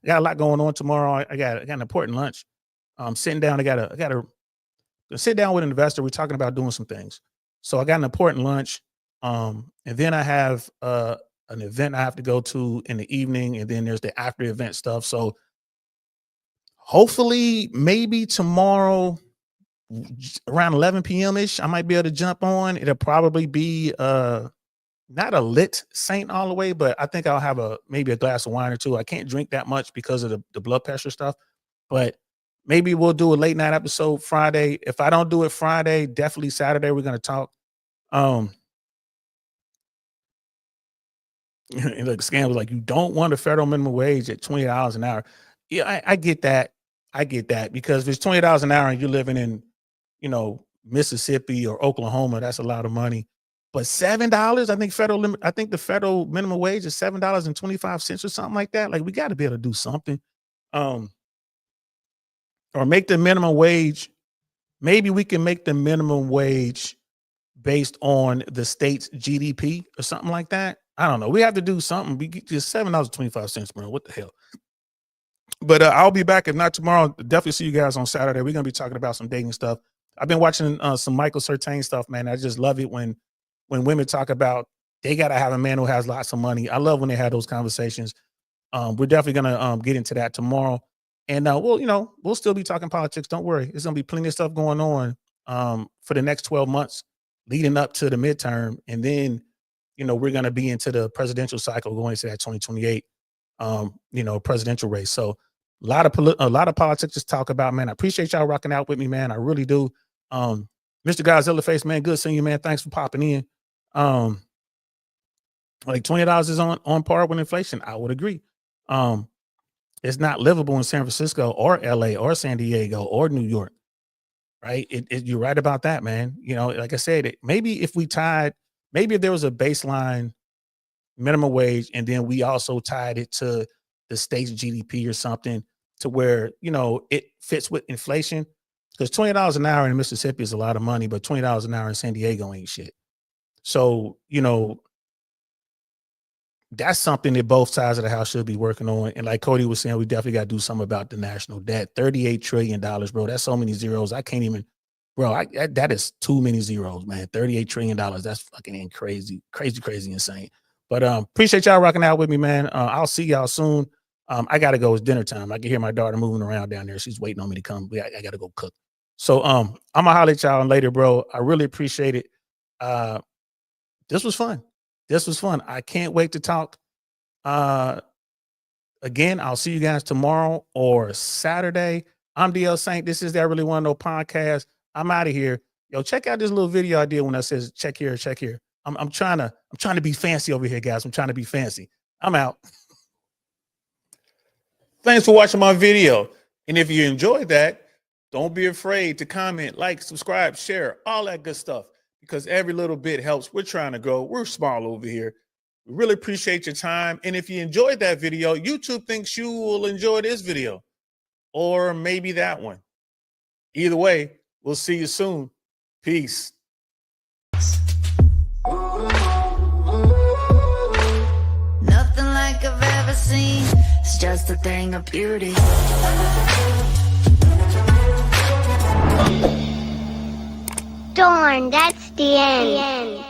Speaker 1: got a lot going on tomorrow. I got an important lunch. Sitting down. I gotta sit down with an investor. We're talking about doing some things. So I got an important lunch. And then I have an event I have to go to in the evening, and then there's the after event stuff. So hopefully, maybe tomorrow around 11 p.m. ish, I might be able to jump on. It'll probably be not a lit saint all the way, but I think I'll have maybe a glass of wine or two. I can't drink that much because of the blood pressure stuff, but maybe we'll do a late night episode Friday. If I don't do it Friday, definitely Saturday, we're going to talk. And look, Scam was like, you don't want a federal minimum wage at $20 an hour. Yeah, I get that. I get that because if it's $20 an hour and you're living in, Mississippi or Oklahoma, that's a lot of money. But $7, I think the federal minimum wage is $7.25 or something like that. Like, we got to be able to do something. Or make the minimum wage. Maybe we can make the minimum wage based on the state's GDP or something like that. I don't know. We have to do something. We get just $7.25, bro. What the hell? But I'll be back. If not tomorrow, definitely see you guys on Saturday. We're gonna be talking about some dating stuff. I've been watching some Michael Certain stuff, man. I just love it when women talk about they gotta have a man who has lots of money. I love when they have those conversations. We're definitely gonna get into that tomorrow. And we'll still be talking politics. Don't worry. There's gonna be plenty of stuff going on for the next 12 months leading up to the midterm. And then, we're gonna be into the presidential cycle going into that 2028 presidential race. So a lot of politics to talk about, man. I appreciate y'all rocking out with me, man. I really do. Mr. Godzilla Face, man, good seeing you, man. Thanks for popping in. Like $20 is on par with inflation. I would agree. It's not livable in San Francisco or LA or San Diego or New York, right? You're right about that, man. Like I said, maybe if there was a baseline minimum wage and then we also tied it to the state's GDP or something, to where, you know, it fits with inflation. Because $20 an hour in Mississippi is a lot of money, but $20 an hour in San Diego ain't shit. So, you know, that's something that both sides of the house should be working on. And like Cody was saying, we definitely got to do something about the national debt. $38 trillion, bro. That's so many zeros. I can't even, bro, that is too many zeros, man. $38 trillion. That's fucking crazy, insane. But appreciate y'all rocking out with me, man. I'll see y'all soon. I got to go. It's dinner time. I can hear my daughter moving around down there. She's waiting on me to come. I got to go cook. So I'm going to holler at y'all later, bro. I really appreciate it. This was fun. I can't wait to talk. Again, I'll see you guys tomorrow or Saturday. I'm DL Saint. This is the I Really Want to Know podcast. I'm out of here. Yo, check out this little video I did when I says check here, check here. I'm trying to be fancy over here, guys. I'm trying to be fancy. I'm out. Thanks for watching my video. And if you enjoyed that, don't be afraid to comment, like, subscribe, share, all that good stuff, because every little bit helps. We're trying to grow. We're small over here. We really appreciate your time. And if you enjoyed that video, YouTube thinks you will enjoy this video or maybe that one. Either way, we'll see you soon. Peace.
Speaker 7: Nothing like I've ever seen. It's just a thing of beauty.
Speaker 8: Darn, that's the end.